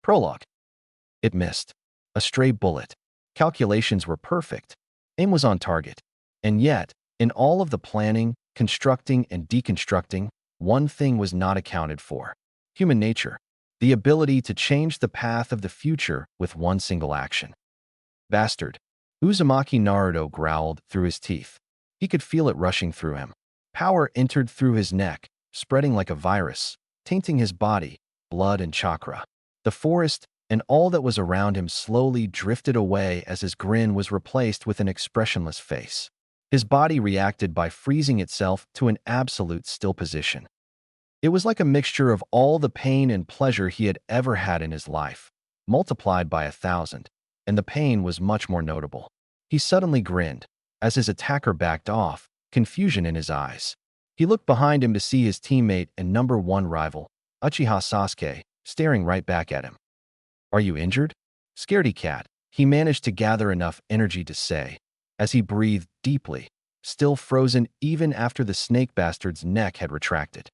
Prologue. It missed. A stray bullet. Calculations were perfect. Aim was on target. And yet, in all of the planning, constructing, and deconstructing, one thing was not accounted for. Human nature. The ability to change the path of the future with one single action. Bastard. Uzumaki Naruto growled through his teeth. He could feel it rushing through him. Power entered through his neck, spreading like a virus, tainting his body, blood, and chakra. The forest and all that was around him slowly drifted away as his grin was replaced with an expressionless face. His body reacted by freezing itself to an absolute still position. It was like a mixture of all the pain and pleasure he had ever had in his life, multiplied by 1,000, and the pain was much more notable. He suddenly grinned, as his attacker backed off, confusion in his eyes. He looked behind him to see his teammate and number one rival, Uchiha Sasuke, staring right back at him. "Are you injured?" "Scaredy cat," he managed to gather enough energy to say, as he breathed deeply, still frozen even after the snake bastard's neck had retracted.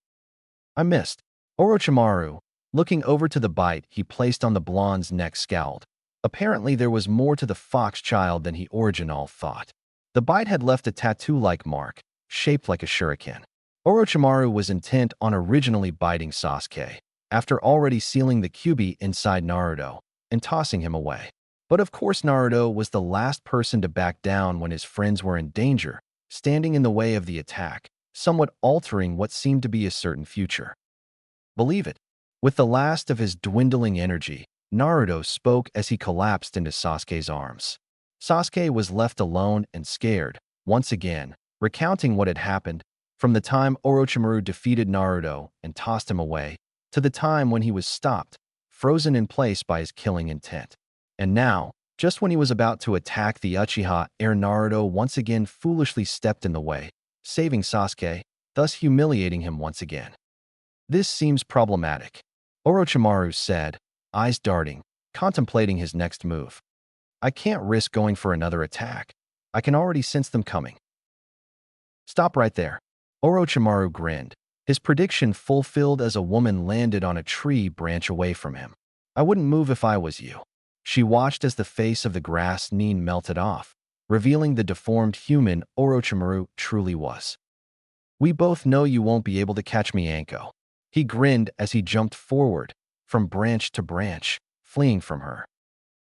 "I missed." Orochimaru, looking over to the bite he placed on the blonde's neck, scowled. Apparently there was more to the fox child than he originally thought. The bite had left a tattoo-like mark, shaped like a shuriken. Orochimaru was intent on originally biting Sasuke, after already sealing the Kyuubi inside Naruto and tossing him away. But of course Naruto was the last person to back down when his friends were in danger, standing in the way of the attack, somewhat altering what seemed to be a certain future. "Believe it." With the last of his dwindling energy, Naruto spoke as he collapsed into Sasuke's arms. Sasuke was left alone and scared, once again, recounting what had happened, from the time Orochimaru defeated Naruto and tossed him away, to the time when he was stopped, frozen in place by his killing intent. And now, just when he was about to attack the Uchiha heir, Naruto once again foolishly stepped in the way, saving Sasuke, thus humiliating him once again. "This seems problematic," Orochimaru said, eyes darting, contemplating his next move. "I can't risk going for another attack. I can already sense them coming." "Stop right there." Orochimaru grinned, his prediction fulfilled as a woman landed on a tree branch away from him. "I wouldn't move if I was you." She watched as the face of the grass Nin melted off, revealing the deformed human Orochimaru truly was. "We both know you won't be able to catch me, Anko." He grinned as he jumped forward, from branch to branch, fleeing from her.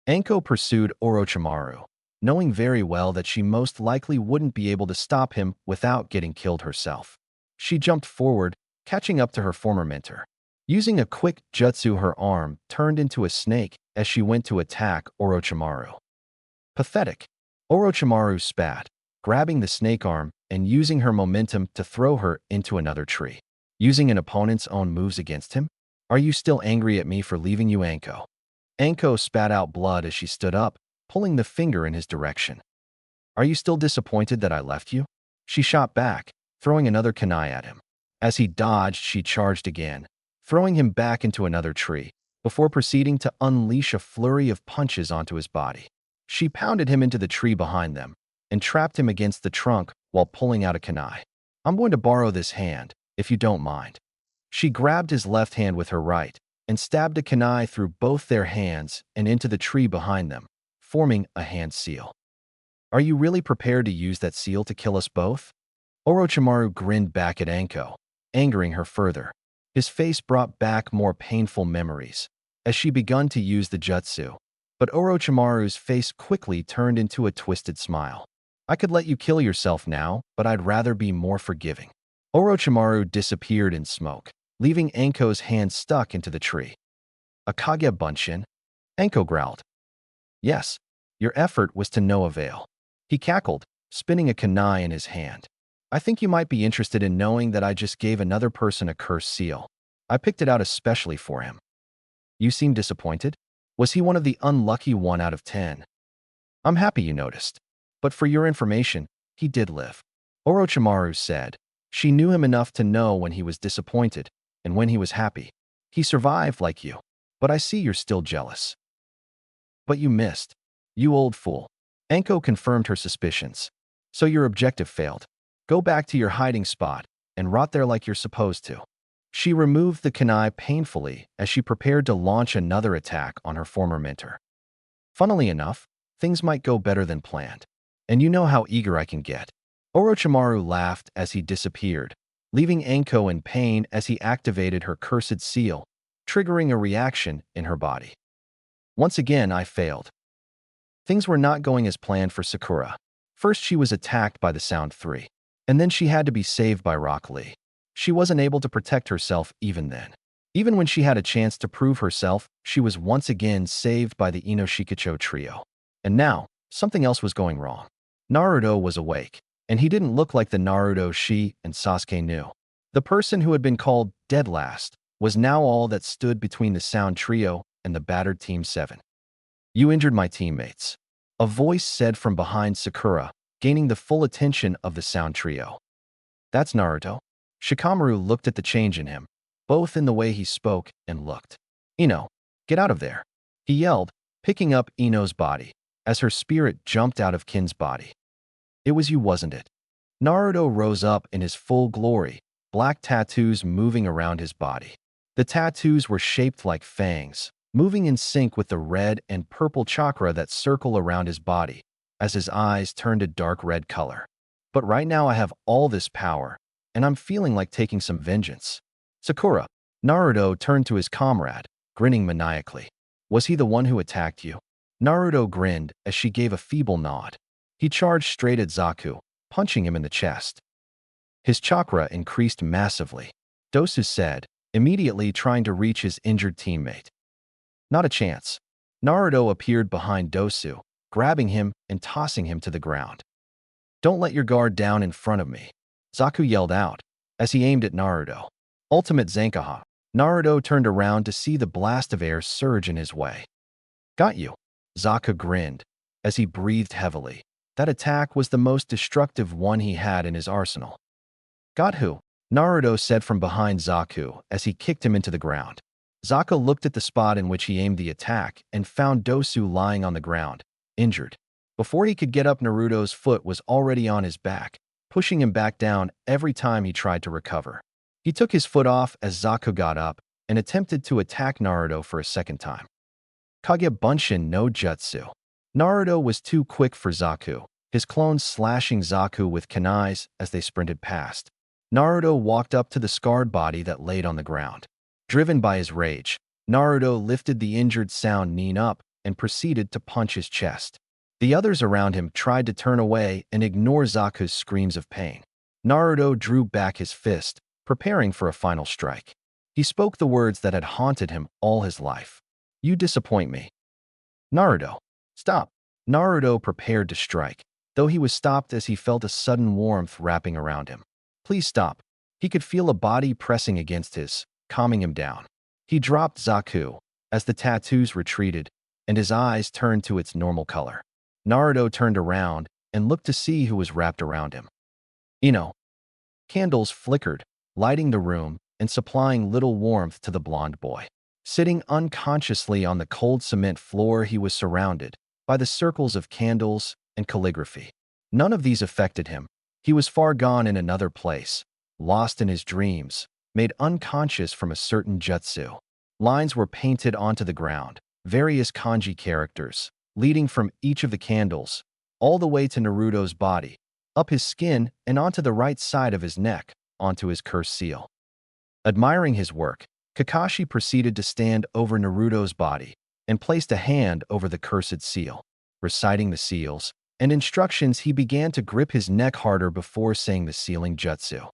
Anko pursued Orochimaru, knowing very well that she most likely wouldn't be able to stop him without getting killed herself. She jumped forward, catching up to her former mentor. Using a quick jutsu, her arm turned into a snake as she went to attack Orochimaru. Pathetic. Orochimaru spat, grabbing the snake arm and using her momentum to throw her into another tree. Using an opponent's own moves against him? "Are you still angry at me for leaving you, Anko?" Anko spat out blood as she stood up, pulling the finger in his direction. "Are you still disappointed that I left you?" She shot back, throwing another kunai at him. As he dodged, she charged again, throwing him back into another tree, before proceeding to unleash a flurry of punches onto his body. She pounded him into the tree behind them and trapped him against the trunk while pulling out a kunai. "I'm going to borrow this hand, if you don't mind." She grabbed his left hand with her right and stabbed a kunai through both their hands and into the tree behind them, forming a hand seal. "Are you really prepared to use that seal to kill us both?" Orochimaru grinned back at Anko, angering her further. His face brought back more painful memories as she begun to use the jutsu, but Orochimaru's face quickly turned into a twisted smile. "I could let you kill yourself now, but I'd rather be more forgiving." Orochimaru disappeared in smoke, leaving Anko's hand stuck into the tree. "A Kage Bunshin?" Anko growled. "Yes, your effort was to no avail." He cackled, spinning a kunai in his hand. "I think you might be interested in knowing that I just gave another person a cursed seal. I picked it out especially for him." "You seem disappointed? Was he one of the unlucky 1 out of 10? "I'm happy you noticed. But for your information, he did live," Orochimaru said. She knew him enough to know when he was disappointed and when he was happy. "He survived like you, but I see you're still jealous." "But you missed. You old fool." Anko confirmed her suspicions. "So your objective failed. Go back to your hiding spot and rot there like you're supposed to." She removed the kunai painfully as she prepared to launch another attack on her former mentor. Funnily enough, things might go better than planned. And you know how eager I can get. Orochimaru laughed as he disappeared, leaving Anko in pain as he activated her cursed seal, triggering a reaction in her body. Once again, I failed. Things were not going as planned for Sakura. First, she was attacked by the Sound 3, and then she had to be saved by Rock Lee. She wasn't able to protect herself even then. Even when she had a chance to prove herself, she was once again saved by the Inoshikacho trio. And now, something else was going wrong. Naruto was awake, and he didn't look like the Naruto she and Sasuke knew. The person who had been called dead last was now all that stood between the Sound trio and the battered Team 7. You injured my teammates. A voice said from behind Sakura, gaining the full attention of the Sound trio. That's Naruto. Shikamaru looked at the change in him, both in the way he spoke and looked. Ino, get out of there, he yelled, picking up Ino's body, as her spirit jumped out of Kin's body. It was you, wasn't it? Naruto rose up in his full glory, black tattoos moving around his body. The tattoos were shaped like fangs, moving in sync with the red and purple chakra that circle around his body, as his eyes turned a dark red color. But right now I have all this power, and I'm feeling like taking some vengeance. Sakura, Naruto turned to his comrade, grinning maniacally. Was he the one who attacked you? Naruto grinned as she gave a feeble nod. He charged straight at Zaku, punching him in the chest. His chakra increased massively, Dosu said, immediately trying to reach his injured teammate. Not a chance. Naruto appeared behind Dosu, grabbing him and tossing him to the ground. Don't let your guard down in front of me, Zaku yelled out as he aimed at Naruto. Ultimate Zankaha. Naruto turned around to see the blast of air surge in his way. Got you. Zaku grinned as he breathed heavily. That attack was the most destructive one he had in his arsenal. Got who? Naruto said from behind Zaku as he kicked him into the ground. Zaku looked at the spot in which he aimed the attack and found Dosu lying on the ground, injured. Before he could get up, Naruto's foot was already on his back, pushing him back down every time he tried to recover. He took his foot off as Zaku got up and attempted to attack Naruto for a second time. Kage Bunshin no Jutsu. Naruto was too quick for Zaku, his clones slashing Zaku with kunais as they sprinted past. Naruto walked up to the scarred body that laid on the ground. Driven by his rage, Naruto lifted the injured Sound Nin up and proceeded to punch his chest. The others around him tried to turn away and ignore Zaku's screams of pain. Naruto drew back his fist, preparing for a final strike. He spoke the words that had haunted him all his life. You disappoint me. Naruto, stop. Naruto prepared to strike, though he was stopped as he felt a sudden warmth wrapping around him. Please stop. He could feel a body pressing against his, calming him down. He dropped Zaku as the tattoos retreated and his eyes turned to its normal color. Naruto turned around and looked to see who was wrapped around him. Ino. Candles flickered, lighting the room and supplying little warmth to the blonde boy. Sitting unconsciously on the cold cement floor, he was surrounded by the circles of candles and calligraphy. None of these affected him. He was far gone in another place, lost in his dreams, made unconscious from a certain jutsu. Lines were painted onto the ground, various kanji characters, leading from each of the candles, all the way to Naruto's body, up his skin and onto the right side of his neck, onto his cursed seal. Admiring his work, Kakashi proceeded to stand over Naruto's body and placed a hand over the cursed seal. Reciting the seals and instructions, he began to grip his neck harder before saying the sealing jutsu.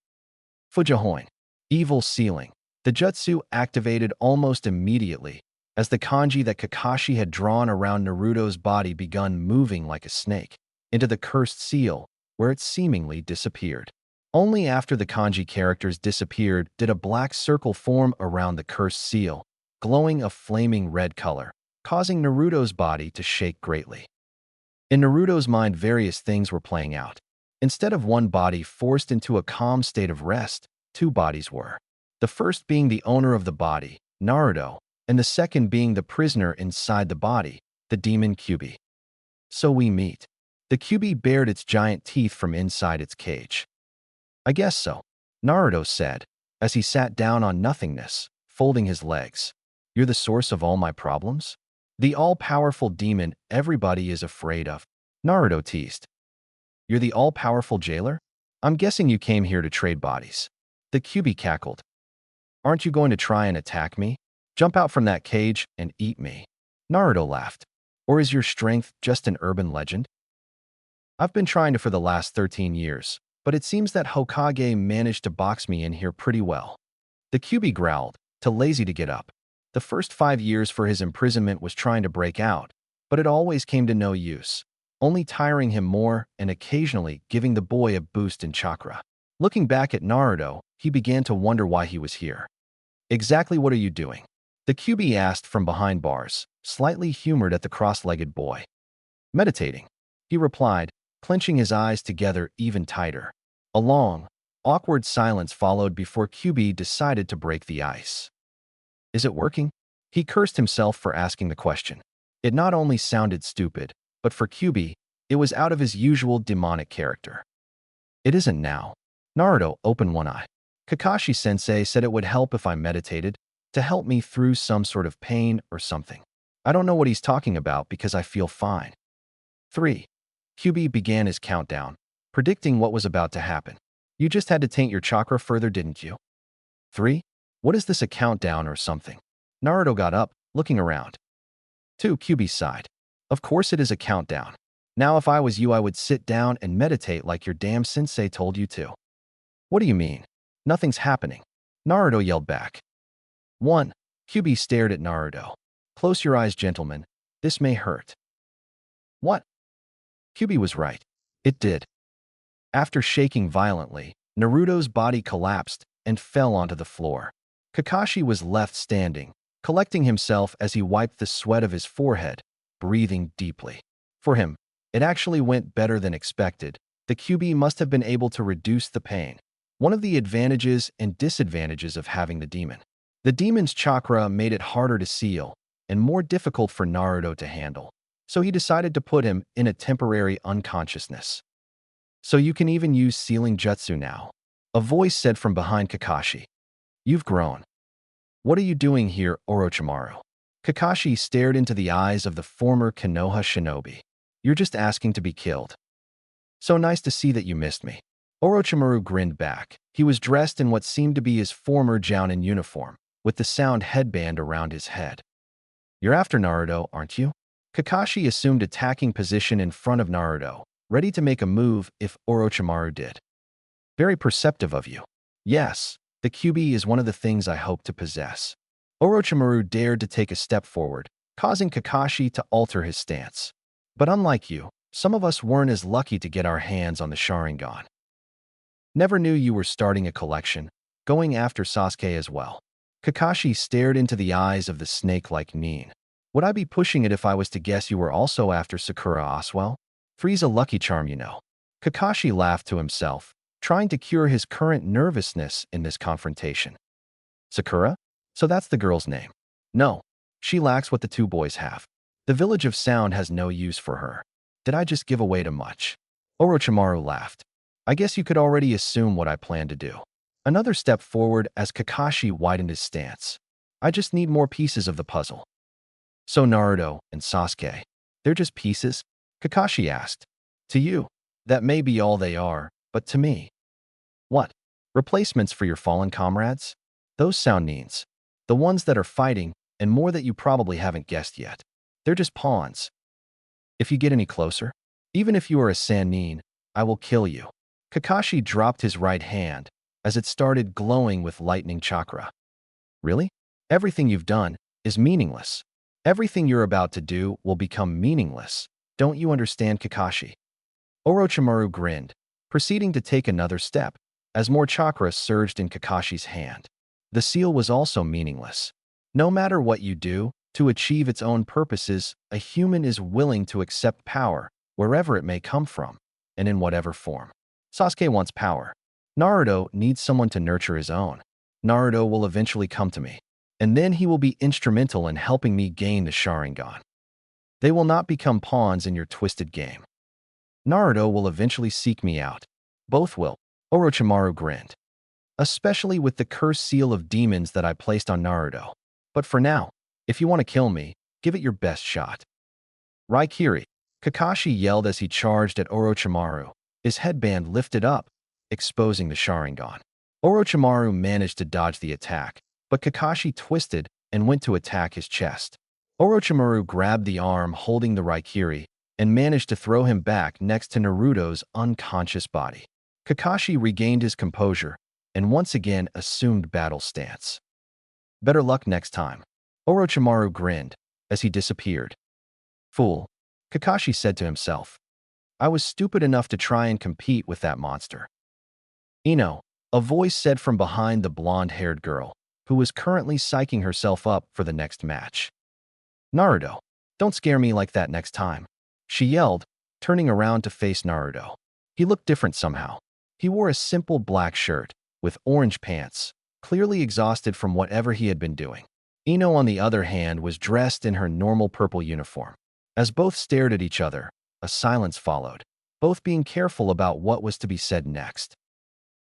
Fujihoin, evil sealing. The jutsu activated almost immediately as the kanji that Kakashi had drawn around Naruto's body begun moving like a snake into the cursed seal, where it seemingly disappeared. Only after the kanji characters disappeared did a black circle form around the cursed seal, glowing a flaming red color, causing Naruto's body to shake greatly. In Naruto's mind, various things were playing out. Instead of one body forced into a calm state of rest, two bodies were. The first being the owner of the body, Naruto, and the second being the prisoner inside the body, the demon Kyuubi. So we meet. The Kyuubi bared its giant teeth from inside its cage. I guess so, Naruto said, as he sat down on nothingness, folding his legs. You're the source of all my problems? The all-powerful demon everybody is afraid of. Naruto teased. You're the all-powerful jailer? I'm guessing you came here to trade bodies. The Kyuubi cackled. Aren't you going to try and attack me? Jump out from that cage and eat me. Naruto laughed. Or is your strength just an urban legend? I've been trying to for the last 13 years, but it seems that Hokage managed to box me in here pretty well. The Kyuubi growled, too lazy to get up. The first 5 years for his imprisonment was trying to break out, but it always came to no use, only tiring him more and occasionally giving the boy a boost in chakra. Looking back at Naruto, he began to wonder why he was here. Exactly what are you doing? The Kyuubi asked from behind bars, slightly humored at the cross-legged boy. Meditating, he replied, clenching his eyes together even tighter. A long, awkward silence followed before Kyuubi decided to break the ice. Is it working? He cursed himself for asking the question. It not only sounded stupid, but for Kyuubi, it was out of his usual demonic character. It isn't now. Naruto opened one eye. Kakashi-sensei said it would help if I meditated, to help me through some sort of pain or something. I don't know what he's talking about because I feel fine. 3. Kyuubi began his countdown, predicting what was about to happen. You just had to taint your chakra further, didn't you? 3. What is this, a countdown or something? Naruto got up, looking around. 2. Kyuubi sighed. Of course it is a countdown. Now if I was you I would sit down and meditate like your damn sensei told you to. What do you mean? Nothing's happening. Naruto yelled back. 1. Kyuubi stared at Naruto. Close your eyes, gentlemen. This may hurt. What? Kyuubi was right. It did. After shaking violently, Naruto's body collapsed and fell onto the floor. Kakashi was left standing, collecting himself as he wiped the sweat of his forehead, breathing deeply. For him, it actually went better than expected. The Kyuubi must have been able to reduce the pain. One of the advantages and disadvantages of having the demon. The demon's chakra made it harder to seal and more difficult for Naruto to handle, so he decided to put him in a temporary unconsciousness. So you can even use sealing jutsu now, a voice said from behind Kakashi. You've grown. What are you doing here, Orochimaru? Kakashi stared into the eyes of the former Konoha shinobi. You're just asking to be killed. So nice to see that you missed me. Orochimaru grinned back. He was dressed in what seemed to be his former Jounin uniform, with the sound headband around his head. You're after Naruto, aren't you? Kakashi assumed attacking position in front of Naruto, ready to make a move if Orochimaru did. Very perceptive of you. Yes, the Kyuubi is one of the things I hope to possess. Orochimaru dared to take a step forward, causing Kakashi to alter his stance. But unlike you, some of us weren't as lucky to get our hands on the Sharingan. Never knew you were starting a collection, going after Sasuke as well. Kakashi stared into the eyes of the snake-like Nin. Would I be pushing it if I was to guess you were also after Sakura as well? Three's a lucky charm, you know. Kakashi laughed to himself, trying to cure his current nervousness in this confrontation. Sakura? So that's the girl's name. No, she lacks what the two boys have. The village of sound has no use for her. Did I just give away too much? Orochimaru laughed. I guess you could already assume what I plan to do. Another step forward as Kakashi widened his stance. I just need more pieces of the puzzle. So Naruto and Sasuke, they're just pieces? Kakashi asked. To you, that may be all they are, but to me. What? Replacements for your fallen comrades? Those sound Nins. The ones that are fighting, and more that you probably haven't guessed yet. They're just pawns. If you get any closer, even if you are a Sannin, I will kill you. Kakashi dropped his right hand as it started glowing with lightning chakra. Really? Everything you've done is meaningless. Everything you're about to do will become meaningless. Don't you understand, Kakashi? Orochimaru grinned, proceeding to take another step as more chakra surged in Kakashi's hand. The seal was also meaningless. No matter what you do, to achieve its own purposes, a human is willing to accept power wherever it may come from, and in whatever form. Sasuke wants power. Naruto needs someone to nurture his own. Naruto will eventually come to me, and then he will be instrumental in helping me gain the Sharingan. They will not become pawns in your twisted game. Naruto will eventually seek me out. Both will. Orochimaru grinned. especially with the cursed seal of demons that I placed on Naruto. But for now, if you want to kill me, give it your best shot. Raikiri, Kakashi yelled as he charged at Orochimaru, his headband lifted up, exposing the Sharingan. Orochimaru managed to dodge the attack, but Kakashi twisted and went to attack his chest. Orochimaru grabbed the arm holding the Raikiri and managed to throw him back next to Naruto's unconscious body. Kakashi regained his composure and once again assumed battle stance. Better luck next time. Orochimaru grinned as he disappeared. Fool, Kakashi said to himself. I was stupid enough to try and compete with that monster. Ino, a voice said from behind the blonde-haired girl, who was currently psyching herself up for the next match. Naruto, don't scare me like that next time, she yelled, turning around to face Naruto. He looked different somehow. He wore a simple black shirt with orange pants, clearly exhausted from whatever he had been doing. Ino, on the other hand, was dressed in her normal purple uniform. As both stared at each other, a silence followed, both being careful about what was to be said next.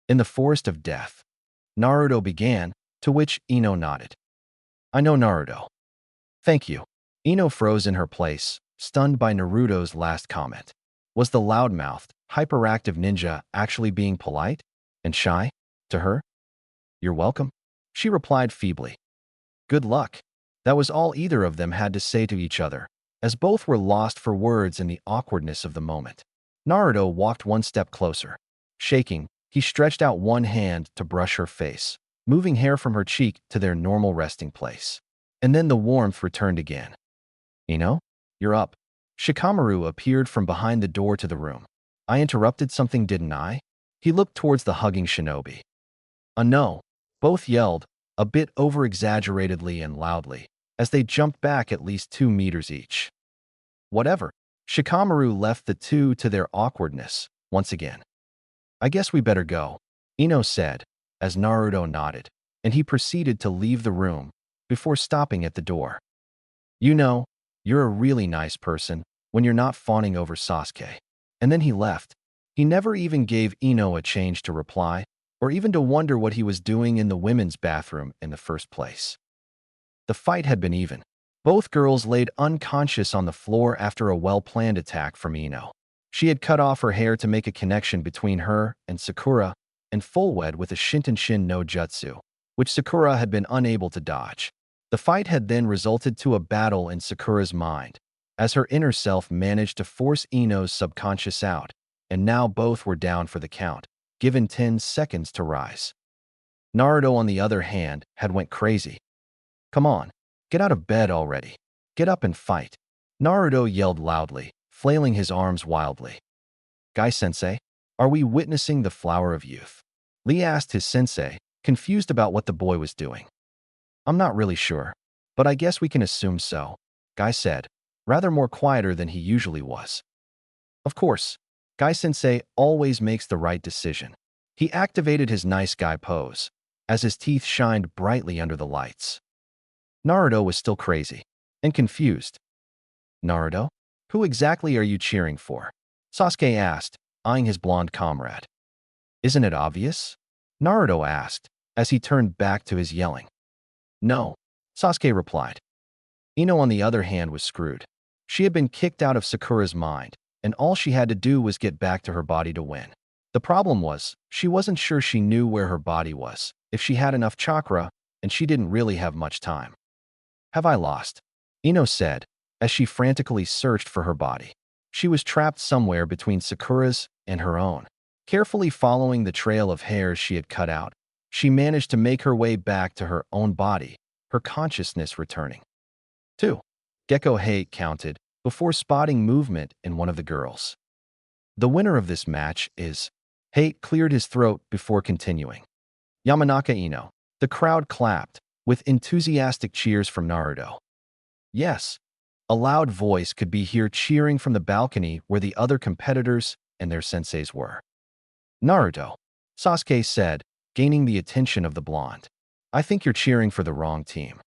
In the Forest of Death, Naruto began, to which Ino nodded. I know Naruto. Thank you. Ino froze in her place, stunned by Naruto's last comment. Was the loudmouthed, hyperactive ninja actually being polite and shy to her? You're welcome, she replied feebly. Good luck. That was all either of them had to say to each other, as both were lost for words in the awkwardness of the moment. Naruto walked one step closer. Shaking, he stretched out one hand to brush her face, moving hair from her cheek to their normal resting place. And then the warmth returned again. Ino, you're up. Shikamaru appeared from behind the door to the room. I interrupted something, didn't I? He looked towards the hugging shinobi. No, both yelled, a bit over-exaggeratedly and loudly, as they jumped back at least 2 meters each. Whatever. Shikamaru left the two to their awkwardness once again. I guess we better go, Ino said, as Naruto nodded, and he proceeded to leave the room before stopping at the door. You know, you're a really nice person when you're not fawning over Sasuke. And then he left. He never even gave Ino a chance to reply, or even to wonder what he was doing in the women's bathroom in the first place. The fight had been even. Both girls laid unconscious on the floor after a well-planned attack from Ino. She had cut off her hair to make a connection between her and Sakura, and full-wed with a Shinton no Jutsu, which Sakura had been unable to dodge. The fight had then resulted to a battle in Sakura's mind, as her inner self managed to force Ino's subconscious out, and now both were down for the count, given 10 seconds to rise. Naruto, on the other hand, had went crazy. Come on, get out of bed already. Get up and fight. Naruto yelled loudly, flailing his arms wildly. Guy-sensei, are we witnessing the flower of youth? Lee asked his sensei, confused about what the boy was doing. I'm not really sure, but I guess we can assume so, Guy said, rather more quieter than he usually was. Of course, Guy-sensei always makes the right decision. He activated his nice guy pose, as his teeth shined brightly under the lights. Naruto was still crazy and confused. Naruto? Who exactly are you cheering for? Sasuke asked, eyeing his blonde comrade. Isn't it obvious? Naruto asked, as he turned back to his yelling. No, Sasuke replied. Ino, on the other hand, was screwed. She had been kicked out of Sakura's mind, and all she had to do was get back to her body to win. The problem was, she wasn't sure she knew where her body was, if she had enough chakra, and she didn't really have much time. Have I lost? Ino said, as she frantically searched for her body. She was trapped somewhere between Sakura's and her own. Carefully following the trail of hairs she had cut out, she managed to make her way back to her own body, her consciousness returning. 2. Gecko Hate counted before spotting movement in one of the girls. The winner of this match is... Hate cleared his throat before continuing. Yamanaka Ino. The crowd clapped, with enthusiastic cheers from Naruto. Yes, a loud voice could be heard cheering from the balcony where the other competitors and their senseis were. Naruto, Sasuke said, gaining the attention of the blonde. I think you're cheering for the wrong team.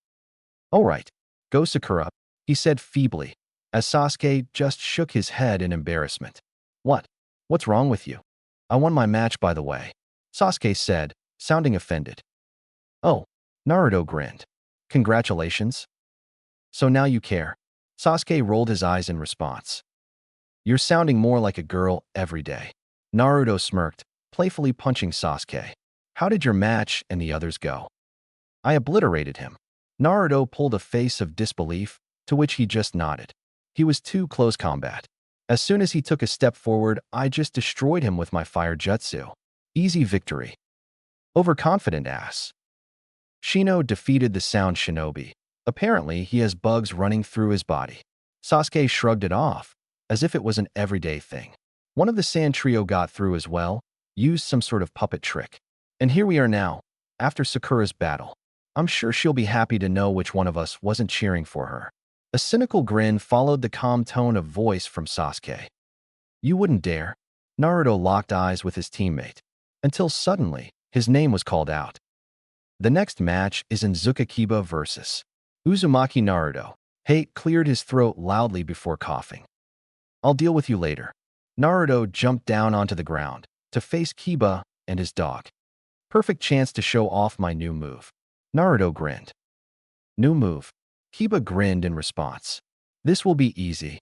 All right, go Sakura, he said feebly, as Sasuke just shook his head in embarrassment. What? What's wrong with you? I won my match, by the way, Sasuke said, sounding offended. Oh, Naruto grinned. Congratulations. So now you care. Sasuke rolled his eyes in response. You're sounding more like a girl every day. Naruto smirked, playfully punching Sasuke. How did your match and the others go? I obliterated him. Naruto pulled a face of disbelief, to which he just nodded. He was too close combat. As soon as he took a step forward, I just destroyed him with my fire jutsu. Easy victory. Overconfident ass. Shino defeated the sound shinobi. Apparently, he has bugs running through his body. Sasuke shrugged it off, as if it was an everyday thing. One of the sand trio got through as well, used some sort of puppet trick. And here we are now, after Sakura's battle. I'm sure she'll be happy to know which one of us wasn't cheering for her. A cynical grin followed the calm tone of voice from Sasuke. You wouldn't dare. Naruto locked eyes with his teammate, until suddenly, his name was called out. The next match is Inuzuka Kiba versus Uzumaki Naruto. Hate cleared his throat loudly before coughing. I'll deal with you later. Naruto jumped down onto the ground to face Kiba and his dog. Perfect chance to show off my new move. Naruto grinned. New move. Kiba grinned in response. This will be easy.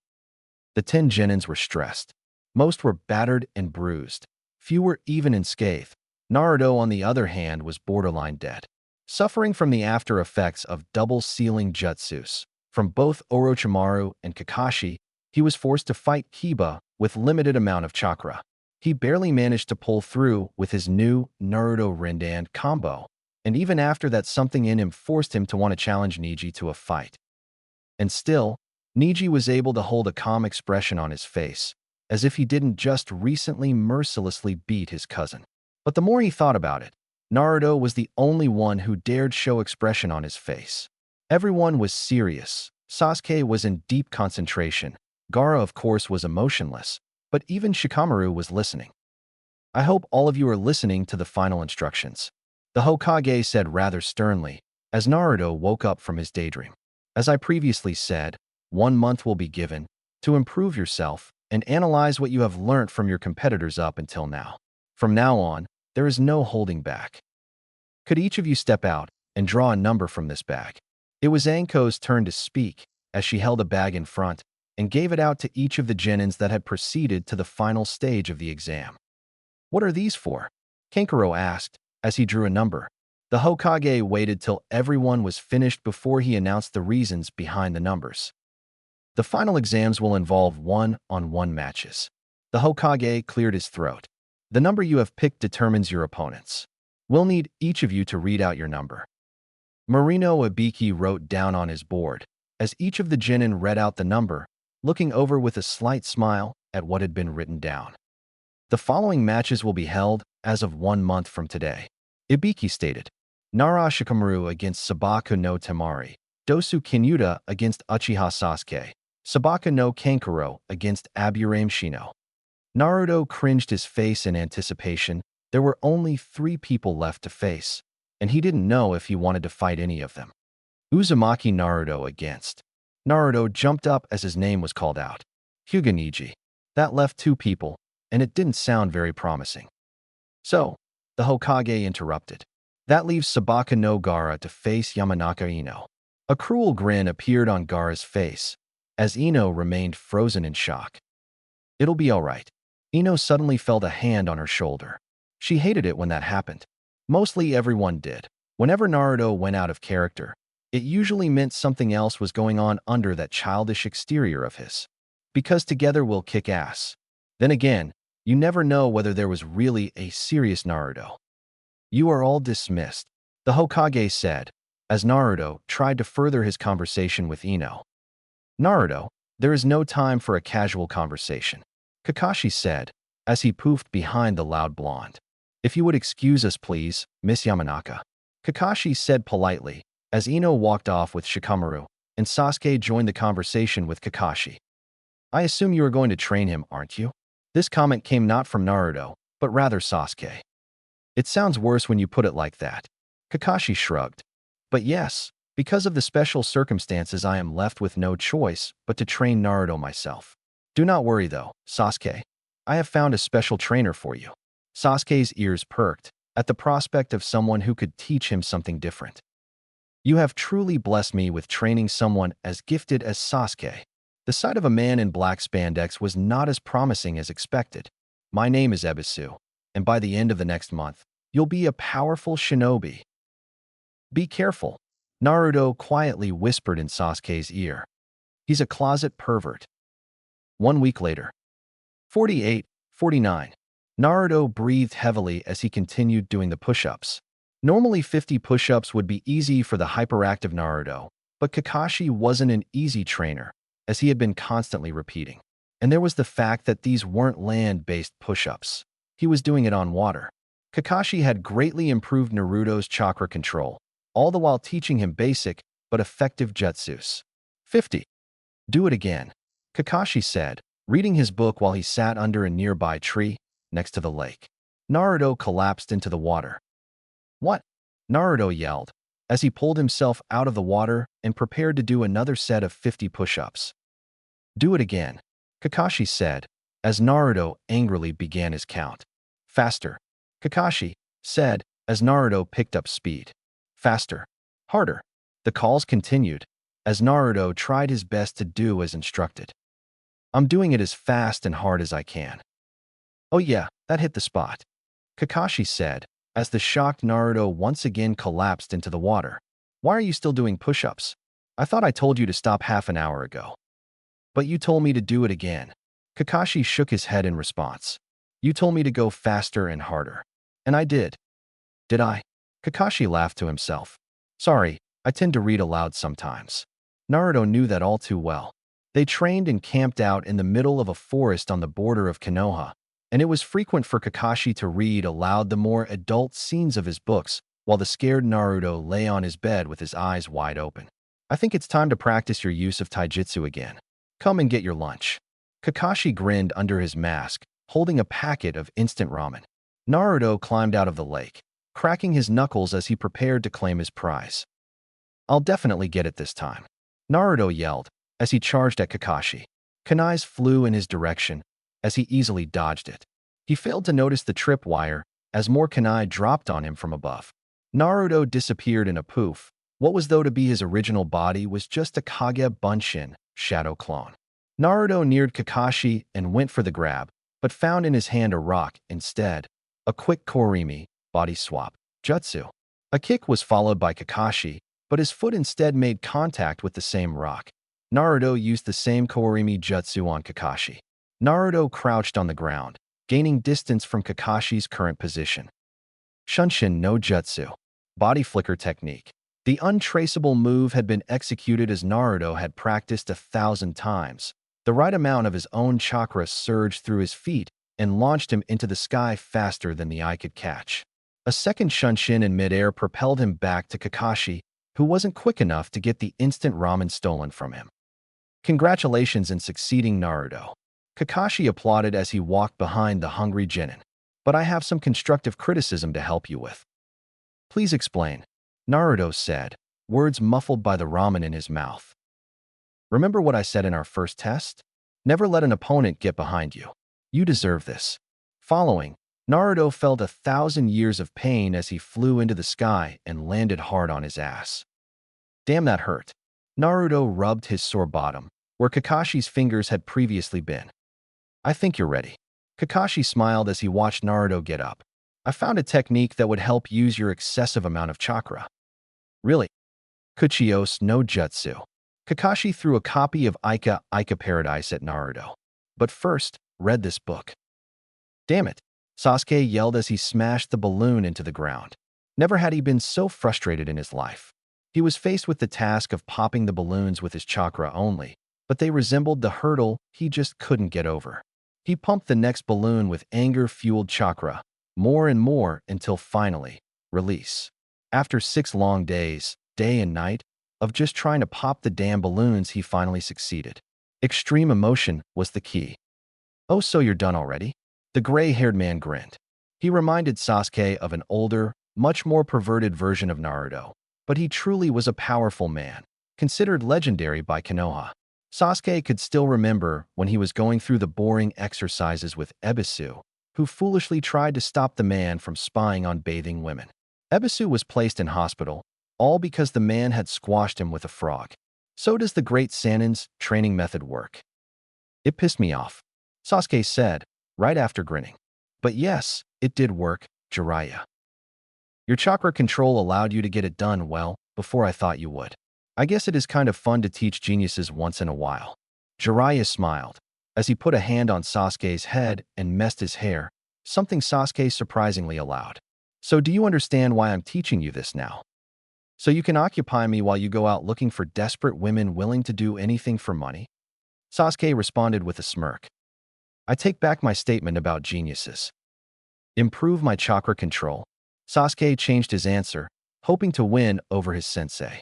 The 10 genins were stressed. Most were battered and bruised. Few were even unscathed. Naruto, on the other hand, was borderline dead. Suffering from the after effects of double sealing jutsus from both Orochimaru and Kakashi, he was forced to fight Kiba with limited amount of chakra. He barely managed to pull through with his new Naruto Rindan combo, and even after that, something in him forced him to want to challenge Neji to a fight. And still, Neji was able to hold a calm expression on his face, as if he didn't just recently mercilessly beat his cousin. But the more he thought about it, Naruto was the only one who dared show expression on his face. Everyone was serious. Sasuke was in deep concentration. Gaara, of course, was emotionless, but even Shikamaru was listening. I hope all of you are listening to the final instructions. The Hokage said rather sternly, as Naruto woke up from his daydream. As I previously said, 1 month will be given to improve yourself and analyze what you have learnt from your competitors up until now. From now on, there is no holding back. Could each of you step out and draw a number from this bag? It was Anko's turn to speak, as she held a bag in front and gave it out to each of the genins that had proceeded to the final stage of the exam. What are these for? Kankuro asked, as he drew a number. The Hokage waited till everyone was finished before he announced the reasons behind the numbers. The final exams will involve one-on-one matches. The Hokage cleared his throat. The number you have picked determines your opponents. We'll need each of you to read out your number. Marino Ibiki wrote down on his board, as each of the genin read out the number, looking over with a slight smile at what had been written down. The following matches will be held as of 1 month from today. Ibiki stated, Nara Shikamaru against Sabaka no Temari, Dosu Kinyuta against Uchiha Sasuke, Sabaka no Kankuro against Aburame Shino. Naruto cringed his face in anticipation. There were only 3 people left to face, and he didn't know if he wanted to fight any of them. Uzumaki Naruto against. Naruto jumped up as his name was called out. Hyuga Neji. That left 2 people, and it didn't sound very promising. So, the Hokage interrupted. That leaves Sabaka no Gaara to face Yamanaka Ino. A cruel grin appeared on Gaara's face, as Ino remained frozen in shock. It'll be all right. Ino suddenly felt a hand on her shoulder. She hated it when that happened. Mostly everyone did. Whenever Naruto went out of character, it usually meant something else was going on under that childish exterior of his. Because together we'll kick ass. Then again, you never know whether there was really a serious Naruto. You are all dismissed, the Hokage said, as Naruto tried to further his conversation with Ino. Naruto, there is no time for a casual conversation, Kakashi said, as he poofed behind the loud blonde. If you would excuse us, please, Miss Yamanaka. Kakashi said politely, as Ino walked off with Shikamaru, and Sasuke joined the conversation with Kakashi. I assume you are going to train him, aren't you? This comment came not from Naruto, but rather Sasuke. It sounds worse when you put it like that. Kakashi shrugged. But yes, because of the special circumstances, I am left with no choice but to train Naruto myself. Do not worry though, Sasuke. I have found a special trainer for you. Sasuke's ears perked, at the prospect of someone who could teach him something different. You have truly blessed me with training someone as gifted as Sasuke. The sight of a man in black spandex was not as promising as expected. My name is Ebisu, and by the end of the next month, you'll be a powerful shinobi. Be careful, Naruto quietly whispered in Sasuke's ear. He's a closet pervert. 1 week later. 48, 49. Naruto breathed heavily as he continued doing the push-ups. Normally 50 push-ups would be easy for the hyperactive Naruto, but Kakashi wasn't an easy trainer, as he had been constantly repeating. And there was the fact that these weren't land-based push-ups. He was doing it on water. Kakashi had greatly improved Naruto's chakra control, all the while teaching him basic but effective jutsus. 50. Do it again, Kakashi said, reading his book while he sat under a nearby tree next to the lake. Naruto collapsed into the water. What? Naruto yelled as he pulled himself out of the water and prepared to do another set of 50 push-ups. Do it again, Kakashi said, as Naruto angrily began his count. Faster, Kakashi said, as Naruto picked up speed. Faster. Harder. The calls continued, as Naruto tried his best to do as instructed. I'm doing it as fast and hard as I can. Oh yeah, that hit the spot, Kakashi said, as the shocked Naruto once again collapsed into the water. Why are you still doing push-ups? I thought I told you to stop half an hour ago. But you told me to do it again. Kakashi shook his head in response. You told me to go faster and harder. And I did. Did I? Kakashi laughed to himself. Sorry, I tend to read aloud sometimes. Naruto knew that all too well. They trained and camped out in the middle of a forest on the border of Konoha, and it was frequent for Kakashi to read aloud the more adult scenes of his books while the scared Naruto lay on his bed with his eyes wide open. I think it's time to practice your use of taijutsu again. Come and get your lunch. Kakashi grinned under his mask, holding a packet of instant ramen. Naruto climbed out of the lake, cracking his knuckles as he prepared to claim his prize. I'll definitely get it this time, Naruto yelled as he charged at Kakashi. Kunais flew in his direction as he easily dodged it. He failed to notice the tripwire as more kunai dropped on him from above. Naruto disappeared in a poof. What was though to be his original body was just a Kage Bunshin shadow clone. Naruto neared Kakashi and went for the grab, but found in his hand a rock instead. A quick Korimi body swap jutsu. A kick was followed by Kakashi, but his foot instead made contact with the same rock. Naruto used the same Korimi jutsu on Kakashi. Naruto crouched on the ground, gaining distance from Kakashi's current position. Shunshin no jutsu. Body flicker technique. The untraceable move had been executed as Naruto had practiced 1,000 times. The right amount of his own chakra surged through his feet and launched him into the sky faster than the eye could catch. A second Shunshin in midair propelled him back to Kakashi, who wasn't quick enough to get the instant ramen stolen from him. Congratulations in succeeding, Naruto. Kakashi applauded as he walked behind the hungry Chunin. But I have some constructive criticism to help you with. Please explain, Naruto said, words muffled by the ramen in his mouth. Remember what I said in our first test? Never let an opponent get behind you. You deserve this. Following, Naruto felt 1,000 years of pain as he flew into the sky and landed hard on his ass. Damn, that hurt. Naruto rubbed his sore bottom, where Kakashi's fingers had previously been. I think you're ready. Kakashi smiled as he watched Naruto get up. I found a technique that would help use your excessive amount of chakra. Really? Kuchios no Jutsu. Kakashi threw a copy of Ika Paradise at Naruto. But first, read this book. Damn it, Sasuke yelled as he smashed the balloon into the ground. Never had he been so frustrated in his life. He was faced with the task of popping the balloons with his chakra only, but they resembled the hurdle he just couldn't get over. He pumped the next balloon with anger-fueled chakra, more and more until finally, release. After 6 long days, day and night, of just trying to pop the damn balloons, he finally succeeded. Extreme emotion was the key. Oh, so you're done already? The gray-haired man grinned. He reminded Sasuke of an older, much more perverted version of Naruto, but he truly was a powerful man, considered legendary by Konoha. Sasuke could still remember when he was going through the boring exercises with Ebisu, who foolishly tried to stop the man from spying on bathing women. Ebisu was placed in hospital, all because the man had squashed him with a frog. So does the great Sanin's training method work? It pissed me off, Sasuke said, right after grinning. But yes, it did work, Jiraiya. Your chakra control allowed you to get it done well before I thought you would. I guess it is kind of fun to teach geniuses once in a while. Jiraiya smiled as he put a hand on Sasuke's head and messed his hair, something Sasuke surprisingly allowed. So do you understand why I'm teaching you this now? So you can occupy me while you go out looking for desperate women willing to do anything for money? Sasuke responded with a smirk. I take back my statement about geniuses. Improve my chakra control. Sasuke changed his answer, hoping to win over his sensei.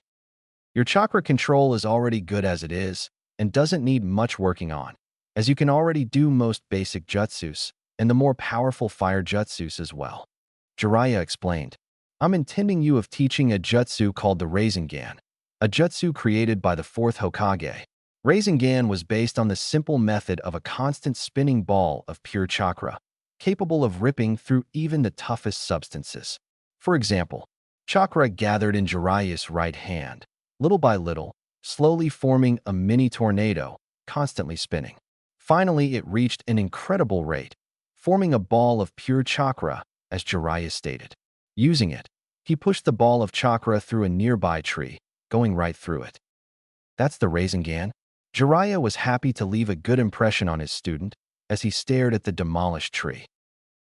Your chakra control is already good as it is and doesn't need much working on, as you can already do most basic jutsus and the more powerful fire jutsus as well. Jiraiya explained, I'm intending you of teaching a jutsu called the Rasengan, a jutsu created by the 4th Hokage. Rasengan was based on the simple method of a constant spinning ball of pure chakra, capable of ripping through even the toughest substances. For example, chakra gathered in Jiraiya's right hand, little by little, slowly forming a mini tornado, constantly spinning. Finally, it reached an incredible rate, forming a ball of pure chakra, as Jiraiya stated. Using it, he pushed the ball of chakra through a nearby tree, going right through it. That's the Rasengan? Jiraiya was happy to leave a good impression on his student as he stared at the demolished tree.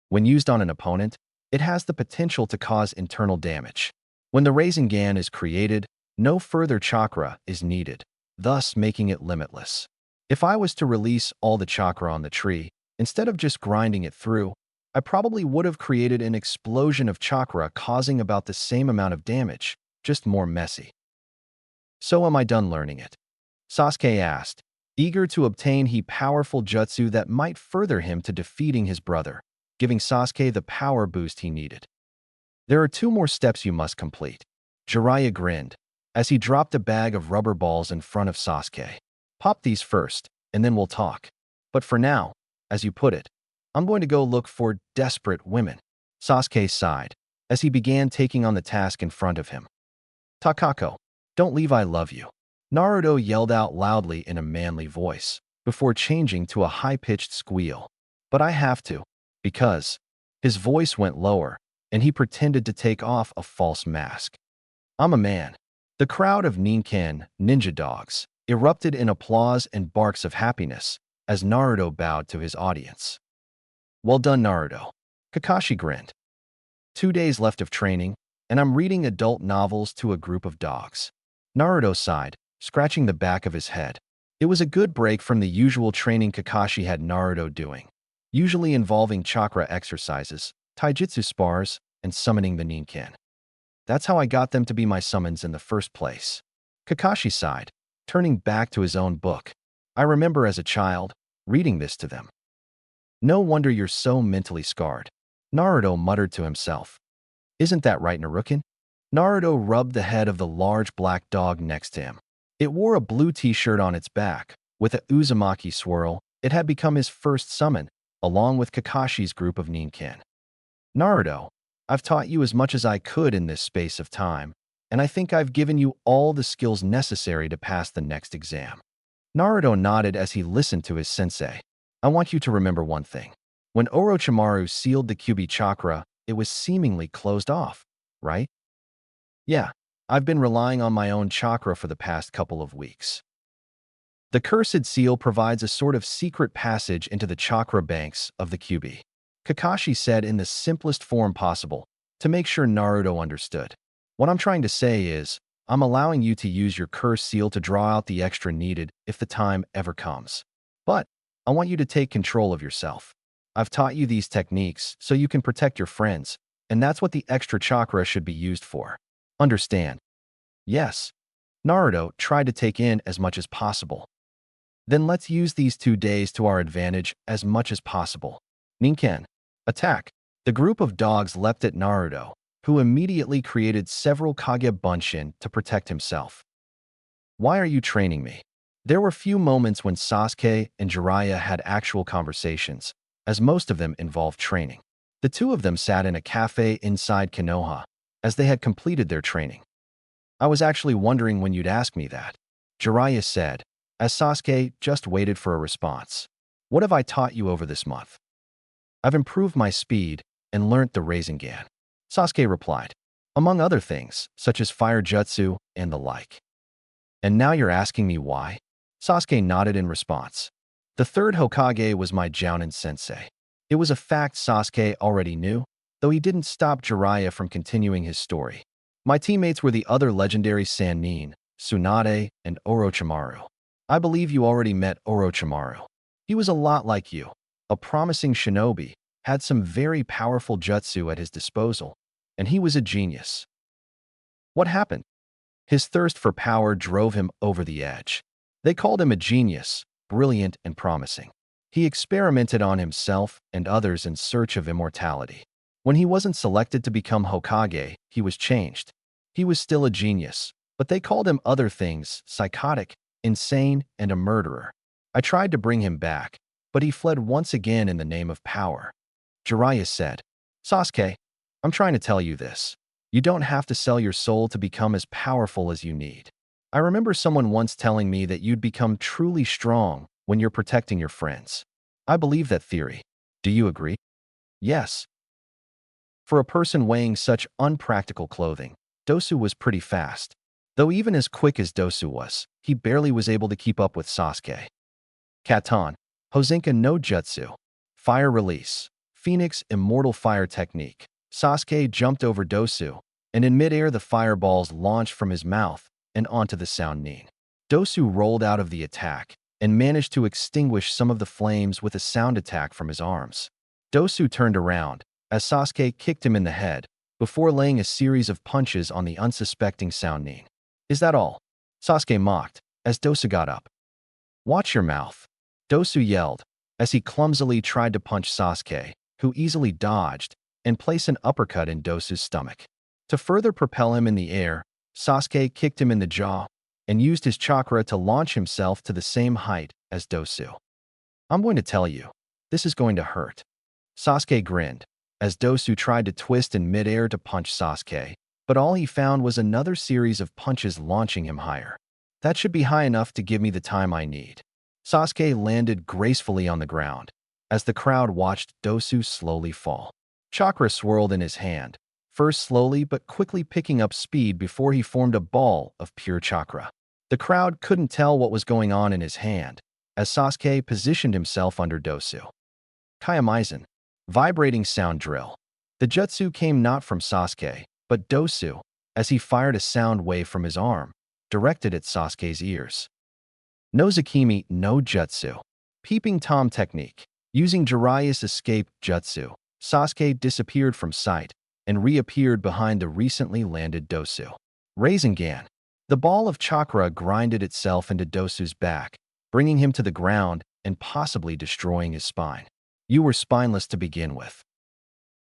When used on an opponent, it has the potential to cause internal damage. When the Rasengan is created, no further chakra is needed, thus making it limitless. If I was to release all the chakra on the tree, instead of just grinding it through, I probably would have created an explosion of chakra causing about the same amount of damage, just more messy. So am I done learning it? Sasuke asked, eager to obtain a powerful jutsu that might further him to defeating his brother, giving Sasuke the power boost he needed. There are 2 more steps you must complete. Jiraiya grinned as he dropped a bag of rubber balls in front of Sasuke. Pop these first, and then we'll talk. But for now, as you put it, I'm going to go look for desperate women. Sasuke sighed as he began taking on the task in front of him. Takako, don't leave, I love you. Naruto yelled out loudly in a manly voice, before changing to a high-pitched squeal. But I have to, because his voice went lower, and he pretended to take off a false mask. I'm a man. The crowd of Ninken ninja dogs erupted in applause and barks of happiness as Naruto bowed to his audience. Well done, Naruto. Kakashi grinned. 2 days left of training, and I'm reading adult novels to a group of dogs. Naruto sighed, scratching the back of his head. It was a good break from the usual training Kakashi had Naruto doing, usually involving chakra exercises, taijutsu spars, and summoning the Ninken. That's how I got them to be my summons in the first place. Kakashi sighed, turning back to his own book. I remember as a child, reading this to them. No wonder you're so mentally scarred, Naruto muttered to himself. Isn't that right, Naruken? Naruto rubbed the head of the large black dog next to him. It wore a blue t-shirt on its back, with a Uzumaki swirl. It had become his first summon, along with Kakashi's group of Ninken. Naruto, I've taught you as much as I could in this space of time, and I think I've given you all the skills necessary to pass the next exam. Naruto nodded as he listened to his sensei. I want you to remember one thing. When Orochimaru sealed the Kyuubi chakra, it was seemingly closed off, right? Yeah, I've been relying on my own chakra for the past couple of weeks. The cursed seal provides a sort of secret passage into the chakra banks of the Kyuubi. Kakashi said in the simplest form possible, to make sure Naruto understood. What I'm trying to say is, I'm allowing you to use your curse seal to draw out the extra needed if the time ever comes. But I want you to take control of yourself. I've taught you these techniques so you can protect your friends, and that's what the extra chakra should be used for. Understand? Yes. Naruto tried to take in as much as possible. Then let's use these 2 days to our advantage as much as possible. Ninken, attack! The group of dogs leapt at Naruto, who immediately created several Kage Bunshin to protect himself. Why are you training me? There were few moments when Sasuke and Jiraiya had actual conversations, as most of them involved training. The two of them sat in a cafe inside Konoha, as they had completed their training. I was actually wondering when you'd ask me that, Jiraiya said, as Sasuke just waited for a response. What have I taught you over this month? I've improved my speed and learnt the Rasengan, Sasuke replied, among other things, such as fire jutsu and the like. And now you're asking me why? Sasuke nodded in response. The third Hokage was my Jounin sensei. It was a fact Sasuke already knew, though he didn't stop Jiraiya from continuing his story. My teammates were the other legendary Sannin, Tsunade, and Orochimaru. I believe you already met Orochimaru. He was a lot like you, a promising shinobi, had some very powerful jutsu at his disposal, and he was a genius. What happened? His thirst for power drove him over the edge. They called him a genius, brilliant and promising. He experimented on himself and others in search of immortality. When he wasn't selected to become Hokage, he was changed. He was still a genius, but they called him other things, psychotic, insane, and a murderer. I tried to bring him back, but he fled once again in the name of power. Jiraiya said, Sasuke, I'm trying to tell you this. You don't have to sell your soul to become as powerful as you need. I remember someone once telling me that you'd become truly strong when you're protecting your friends. I believe that theory. Do you agree? Yes. For a person weighing such unpractical clothing, Dosu was pretty fast. Though even as quick as Dosu was, he barely was able to keep up with Sasuke. Katan, Hozenka no Jutsu, Fire Release, Phoenix Immortal Fire Technique. Sasuke jumped over Dosu, and in midair the fireballs launched from his mouth and onto the Sannin. Dosu rolled out of the attack and managed to extinguish some of the flames with a sound attack from his arms. Dosu turned around as Sasuke kicked him in the head before laying a series of punches on the unsuspecting Sannin. Is that all? Sasuke mocked as Dosu got up. Watch your mouth, Dosu yelled as he clumsily tried to punch Sasuke, who easily dodged and placed an uppercut in Dosu's stomach. To further propel him in the air, Sasuke kicked him in the jaw and used his chakra to launch himself to the same height as Dosu. I'm going to tell you, this is going to hurt. Sasuke grinned as Dosu tried to twist in midair to punch Sasuke, but all he found was another series of punches launching him higher. That should be high enough to give me the time I need. Sasuke landed gracefully on the ground as the crowd watched Dosu slowly fall. Chakra swirled in his hand, first slowly but quickly picking up speed before he formed a ball of pure chakra. The crowd couldn't tell what was going on in his hand as Sasuke positioned himself under Dosu. Kayamaizen, vibrating sound drill. The jutsu came not from Sasuke, but Dosu, as he fired a sound wave from his arm, directed at Sasuke's ears. Nozakimi no Jutsu, Peeping Tom Technique. Using Jiraiya's escape jutsu, Sasuke disappeared from sight and reappeared behind the recently landed Dosu. Rasengan. The ball of chakra grinded itself into Dosu's back, bringing him to the ground and possibly destroying his spine. You were spineless to begin with.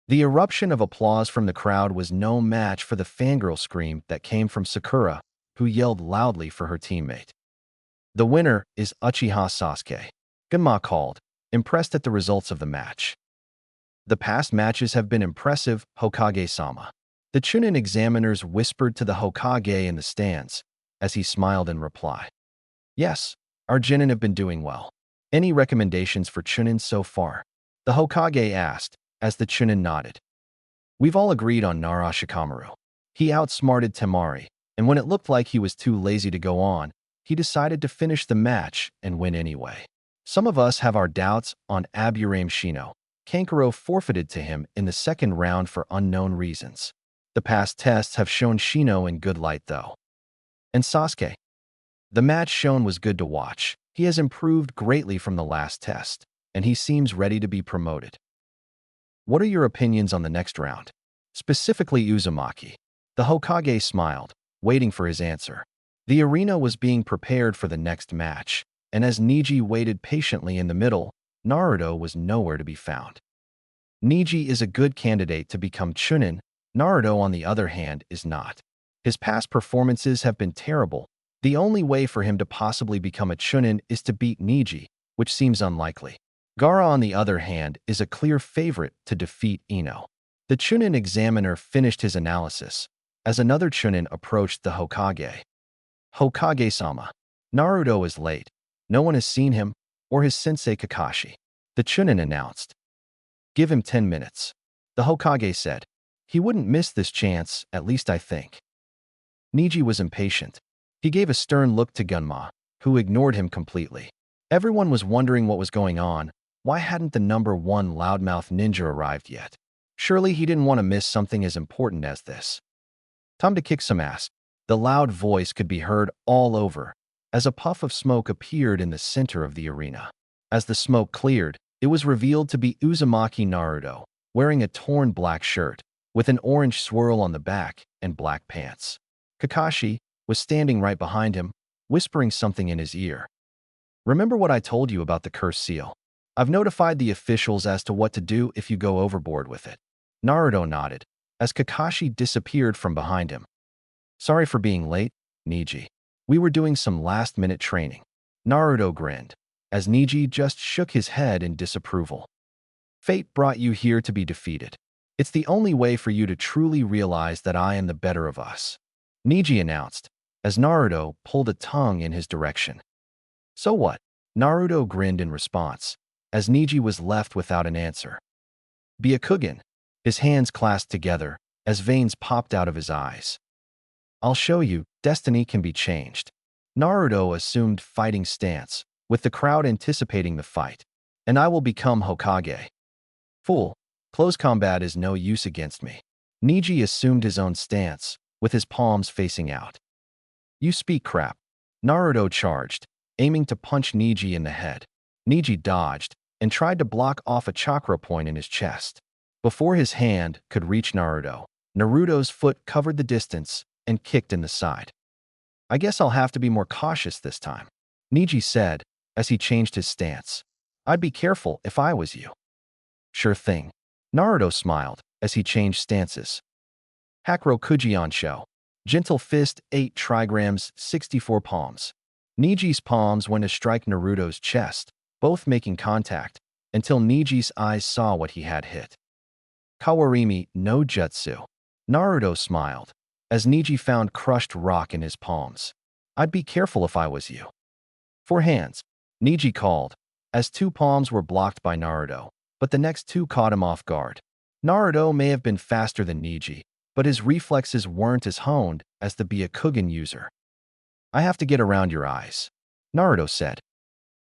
The eruption of applause from the crowd was no match for the fangirl scream that came from Sakura, who yelled loudly for her teammate. The winner is Uchiha Sasuke, Genma called, impressed at the results of the match. The past matches have been impressive, Hokage-sama. The Chunin examiners whispered to the Hokage in the stands, as he smiled in reply. Yes, our Chunin have been doing well. Any recommendations for Chunin so far? The Hokage asked, as the Chunin nodded. We've all agreed on Nara Shikamaru. He outsmarted Temari, and when it looked like he was too lazy to go on, he decided to finish the match and win anyway. Some of us have our doubts on Aburame Shino. Kankuro forfeited to him in the second round for unknown reasons. The past tests have shown Shino in good light though. And Sasuke? The match shown was good to watch. He has improved greatly from the last test, and he seems ready to be promoted. What are your opinions on the next round? Specifically Uzumaki. The Hokage smiled, waiting for his answer. The arena was being prepared for the next match, and as Neji waited patiently in the middle, Naruto was nowhere to be found. Neji is a good candidate to become Chunin. Naruto, on the other hand, is not. His past performances have been terrible. The only way for him to possibly become a Chunin is to beat Neji, which seems unlikely. Gaara, on the other hand, is a clear favorite to defeat Ino. The Chunin examiner finished his analysis as another Chunin approached the Hokage. Hokage-sama, Naruto is late. No one has seen him or his sensei Kakashi. The Chunin announced. Give him 10 minutes. The Hokage said. He wouldn't miss this chance, at least I think. Neji was impatient. He gave a stern look to Gunma, who ignored him completely. Everyone was wondering what was going on. Why hadn't the #1 loudmouth ninja arrived yet? Surely he didn't want to miss something as important as this. Time to kick some ass. The loud voice could be heard all over as a puff of smoke appeared in the center of the arena. As the smoke cleared, it was revealed to be Uzumaki Naruto, wearing a torn black shirt, with an orange swirl on the back and black pants. Kakashi was standing right behind him, whispering something in his ear. Remember what I told you about the cursed seal? I've notified the officials as to what to do if you go overboard with it. Naruto nodded, as Kakashi disappeared from behind him. Sorry for being late, Neji. We were doing some last-minute training. Naruto grinned, as Neji just shook his head in disapproval. Fate brought you here to be defeated. It's the only way for you to truly realize that I am the better of us, Neji announced, as Naruto pulled a tongue in his direction. So what? Naruto grinned in response, as Neji was left without an answer. Byakugan, his hands clasped together, as veins popped out of his eyes. I'll show you, destiny can be changed. Naruto assumed fighting stance, with the crowd anticipating the fight. And I will become Hokage. Fool, close combat is no use against me. Neji assumed his own stance, with his palms facing out. You speak crap. Naruto charged, aiming to punch Neji in the head. Neji dodged and tried to block off a chakra point in his chest. Before his hand could reach Naruto, Naruto's foot covered the distance and kicked in the side. I guess I'll have to be more cautious this time, Neji said as he changed his stance. I'd be careful if I was you. Sure thing. Naruto smiled as he changed stances. Hakro Kujiansho. Gentle fist 8 trigrams 64 palms. Neji's palms went to strike Naruto's chest, both making contact, until Neji's eyes saw what he had hit. Kawarimi no Jutsu. Naruto smiled, as Neji found crushed rock in his palms. I'd be careful if I was you. 4 hands, Neji called, as 2 palms were blocked by Naruto, but the next 2 caught him off guard. Naruto may have been faster than Neji, but his reflexes weren't as honed as the Byakugan user. I have to get around your eyes, Naruto said.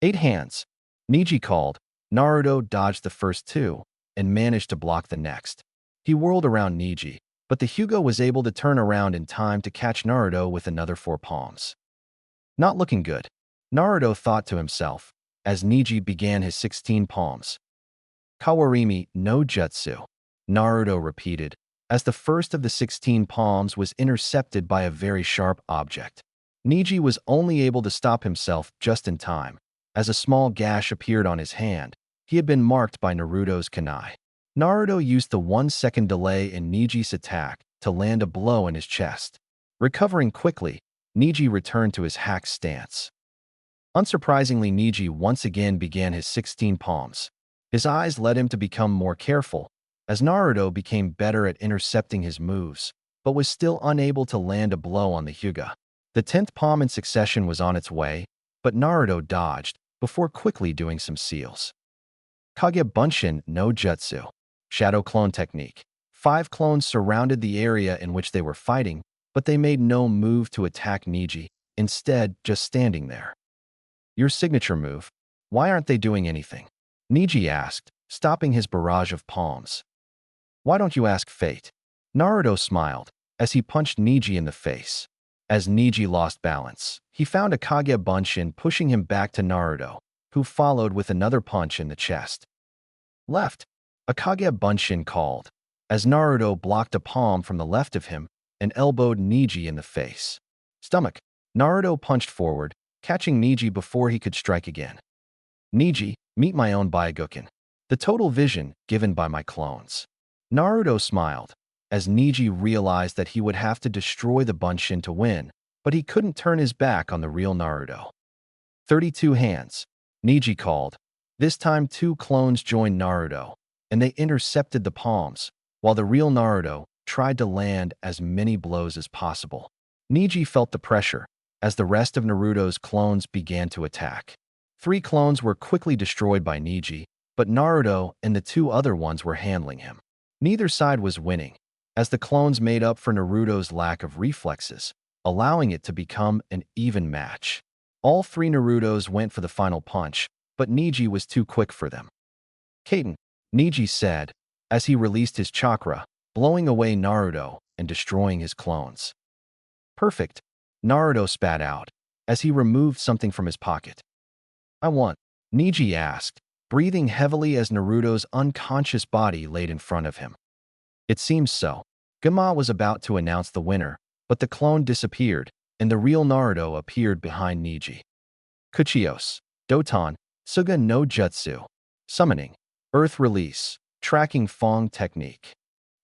8 hands, Neji called. Naruto dodged the first 2 and managed to block the next. He whirled around Neji, but the Hyuga was able to turn around in time to catch Naruto with another 4 palms. Not looking good, Naruto thought to himself, as Neji began his 16 palms. Kawarimi no Jutsu, Naruto repeated, as the first of the 16 palms was intercepted by a very sharp object. Neji was only able to stop himself just in time, as a small gash appeared on his hand. He had been marked by Naruto's kunai. Naruto used the 1-second delay in Neji's attack to land a blow in his chest. Recovering quickly, Neji returned to his hack stance. Unsurprisingly, Neji once again began his 16 palms. His eyes led him to become more careful, as Naruto became better at intercepting his moves, but was still unable to land a blow on the Hyuga. The 10th palm in succession was on its way, but Naruto dodged before quickly doing some seals. Kage Bunshin no Jutsu. Shadow clone technique. 5 clones surrounded the area in which they were fighting, but they made no move to attack Neji, instead just standing there. Your signature move. Why aren't they doing anything? Neji asked, stopping his barrage of palms. Why don't you ask fate? Naruto smiled as he punched Neji in the face. As Neji lost balance, he found a Kage Bunshin pushing him back to Naruto, who followed with another punch in the chest. Left, a Kage Bunshin called, as Naruto blocked a palm from the left of him and elbowed Neji in the face. Stomach, Naruto punched forward, catching Neji before he could strike again. Neji, meet my own Byakugan. The total vision given by my clones. Naruto smiled, as Neji realized that he would have to destroy the Bunshin to win, but he couldn't turn his back on the real Naruto. 32 hands, Neji called, This time, two clones joined Naruto, and they intercepted the palms, while the real Naruto tried to land as many blows as possible. Neji felt the pressure as the rest of Naruto's clones began to attack. Three clones were quickly destroyed by Neji, but Naruto and the two other ones were handling him. Neither side was winning, as the clones made up for Naruto's lack of reflexes, allowing it to become an even match. All three Narutos went for the final punch, but Neji was too quick for them. Kaiten, Neji said, as he released his chakra, blowing away Naruto and destroying his clones. Perfect, Naruto spat out, as he removed something from his pocket. I want, Neji asked, breathing heavily as Naruto's unconscious body laid in front of him. It seems so. Gama was about to announce the winner, but the clone disappeared, and the real Naruto appeared behind Neji. Kuchios, Doton, Suga no Jutsu, Summoning, Earth Release, Tracking Fong Technique.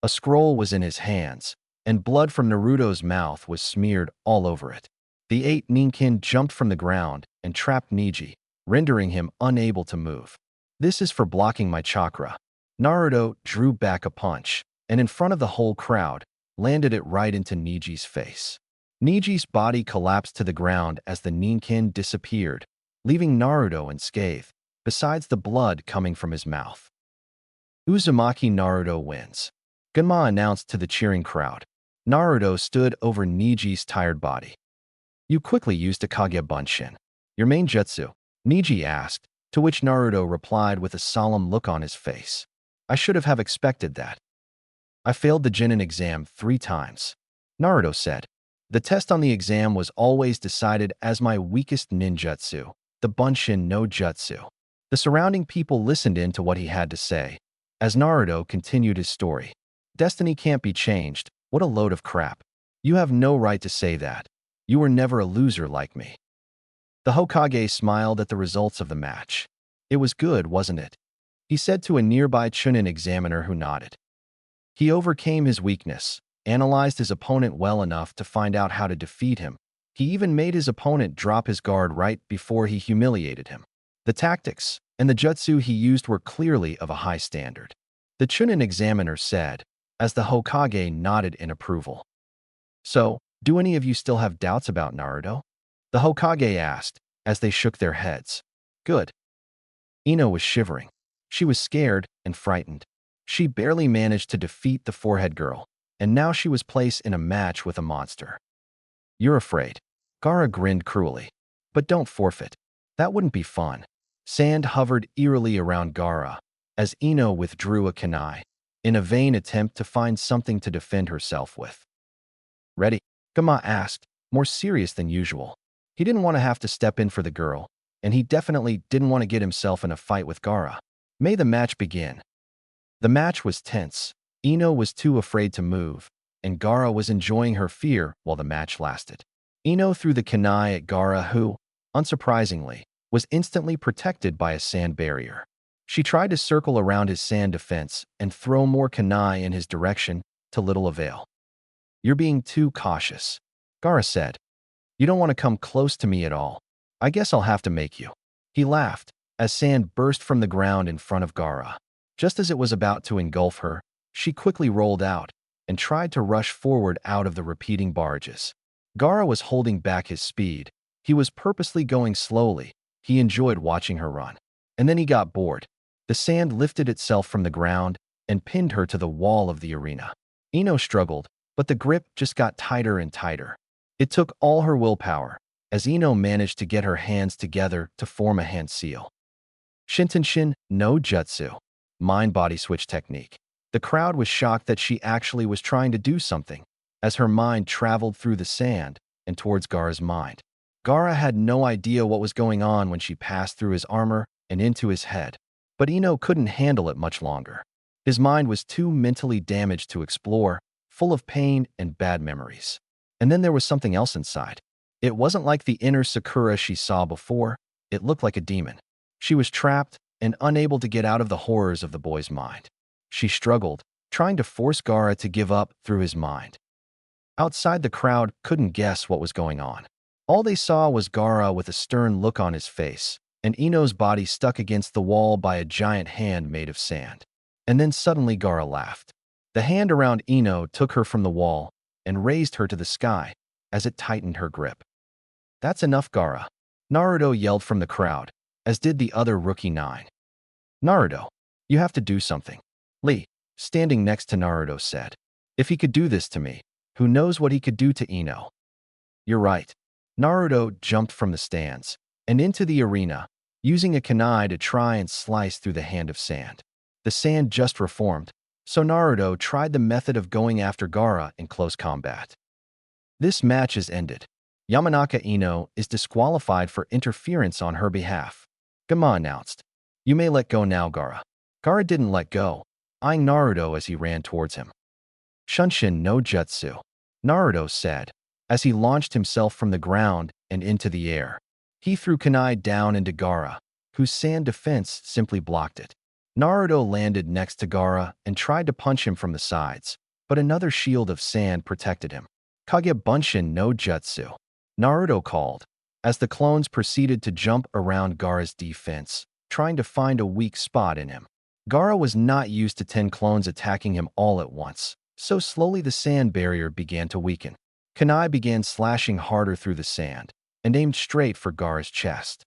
A scroll was in his hands, and blood from Naruto's mouth was smeared all over it. The 8 Ninkin jumped from the ground and trapped Neji, rendering him unable to move. This is for blocking my chakra. Naruto drew back a punch, and in front of the whole crowd, landed it right into Neji's face. Neji's body collapsed to the ground as the Ninkin disappeared, leaving Naruto unscathed, besides the blood coming from his mouth. Uzumaki Naruto wins, Ganma announced to the cheering crowd. Naruto stood over Neji's tired body. You quickly used a Kage Bunshin. Your main jutsu? Neji asked, to which Naruto replied with a solemn look on his face. I should have expected that. I failed the Chunin exam 3 times. Naruto said. The test on the exam was always decided as my weakest ninjutsu, the Bunshin no Jutsu. The surrounding people listened in to what he had to say, as Naruto continued his story. Destiny can't be changed. What a load of crap. You have no right to say that. You were never a loser like me. The Hokage smiled at the results of the match. It was good, wasn't it? He said to a nearby Chunin examiner who nodded. He overcame his weakness, analyzed his opponent well enough to find out how to defeat him. He even made his opponent drop his guard right before he humiliated him. The tactics and the jutsu he used were clearly of a high standard. The Chunin examiner said, as the Hokage nodded in approval. So, do any of you still have doubts about Naruto? The Hokage asked, as they shook their heads. Good. Ino was shivering. She was scared and frightened. She barely managed to defeat the forehead girl, and now she was placed in a match with a monster. You're afraid. Gaara grinned cruelly. But don't forfeit. That wouldn't be fun. Sand hovered eerily around Gaara, as Ino withdrew a kunai, in a vain attempt to find something to defend herself with. Ready? Gama asked, more serious than usual. He didn't want to have to step in for the girl, and he definitely didn't want to get himself in a fight with Gaara. May the match begin. The match was tense. Ino was too afraid to move, and Gaara was enjoying her fear while the match lasted. Ino threw the kunai at Gaara who, unsurprisingly, was instantly protected by a sand barrier. She tried to circle around his sand defense and throw more kunai in his direction, to little avail. You're being too cautious, Gaara said. You don't want to come close to me at all. I guess I'll have to make you. He laughed, as sand burst from the ground in front of Gaara. Just as it was about to engulf her, she quickly rolled out and tried to rush forward out of the repeating barrages. Gaara was holding back his speed. He was purposely going slowly. He enjoyed watching her run. And then he got bored. The sand lifted itself from the ground and pinned her to the wall of the arena. Ino struggled, but the grip just got tighter and tighter. It took all her willpower, as Ino managed to get her hands together to form a hand seal. Shintenshin no Jutsu, mind-body switch technique. The crowd was shocked that she actually was trying to do something, as her mind traveled through the sand and towards Gaara's mind. Gaara had no idea what was going on when she passed through his armor and into his head, but Ino couldn't handle it much longer. His mind was too mentally damaged to explore, full of pain and bad memories. And then there was something else inside. It wasn't like the inner Sakura she saw before. It looked like a demon. She was trapped and unable to get out of the horrors of the boy's mind. She struggled, trying to force Gaara to give up through his mind. Outside, the crowd couldn't guess what was going on. All they saw was Gaara with a stern look on his face, and Ino's body stuck against the wall by a giant hand made of sand. And then suddenly Gaara laughed. The hand around Ino took her from the wall and raised her to the sky as it tightened her grip. "That's enough, Gaara," Naruto yelled from the crowd, as did the other rookie 9. "Naruto, you have to do something," Lee, standing next to Naruto, said. "If he could do this to me, who knows what he could do to Ino?" "You're right." Naruto jumped from the stands and into the arena, using a kunai to try and slice through the hand of sand. The sand just reformed, so Naruto tried the method of going after Gaara in close combat. This match is ended. Yamanaka Ino is disqualified for interference on her behalf. Gama announced. "You may let go now, Gaara." Gaara didn't let go, eyeing Naruto as he ran towards him. "Shunshin no jutsu," Naruto said, as he launched himself from the ground and into the air. He threw kunai down into Gaara, whose sand defense simply blocked it. Naruto landed next to Gaara and tried to punch him from the sides, but another shield of sand protected him. "Kage Bunshin no jutsu," Naruto called, as the clones proceeded to jump around Gaara's defense, trying to find a weak spot in him. Gaara was not used to 10 clones attacking him all at once, so slowly the sand barrier began to weaken. Kunai began slashing harder through the sand and aimed straight for Gaara's chest.